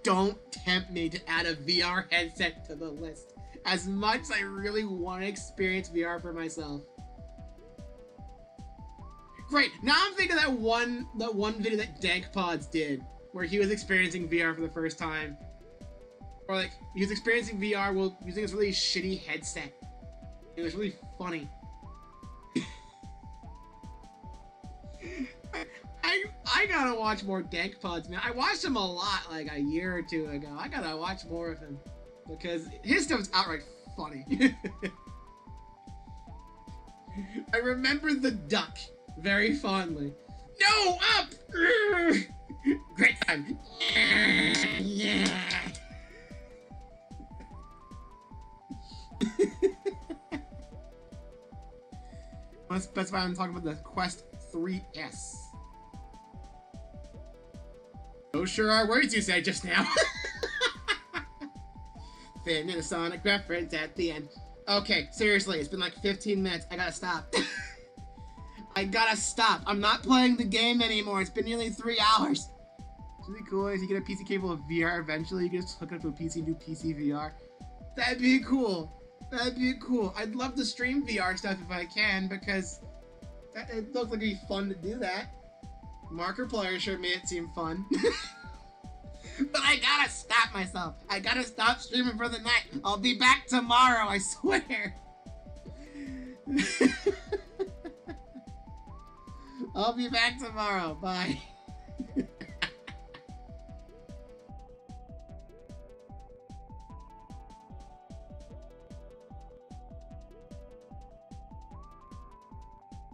S1: Don't tempt me to add a VR headset to the list. As much as I really want to experience VR for myself. Great. Now I'm thinking of that one video that DankPods did, where he was experiencing VR for the first time. Or like, he was experiencing VR while using this really shitty headset. It was really funny. I gotta watch more DankPods, man. I watched him a lot like a year or two ago. I gotta watch more of him. Because his stuff's outright funny. I remember the duck very fondly. No, up! Great time. Yeah. I want to specify I'm talking about the Quest 3S. Those sure are words you said just now. Finn and a Sonic reference at the end. Okay, seriously, it's been like 15 minutes. I gotta stop. I gotta stop. I'm not playing the game anymore. It's been nearly 3 hours. It's really cool if you get a PC capable of VR eventually. You can just hook it up to a PC and do PC VR. That'd be cool. That'd be cool. I'd love to stream VR stuff if I can, because it looks like it'd be fun to do that. Markiplier sure made it seem fun. But I gotta stop myself. I gotta stop streaming for the night. I'll be back tomorrow, I swear. I'll be back tomorrow. Bye.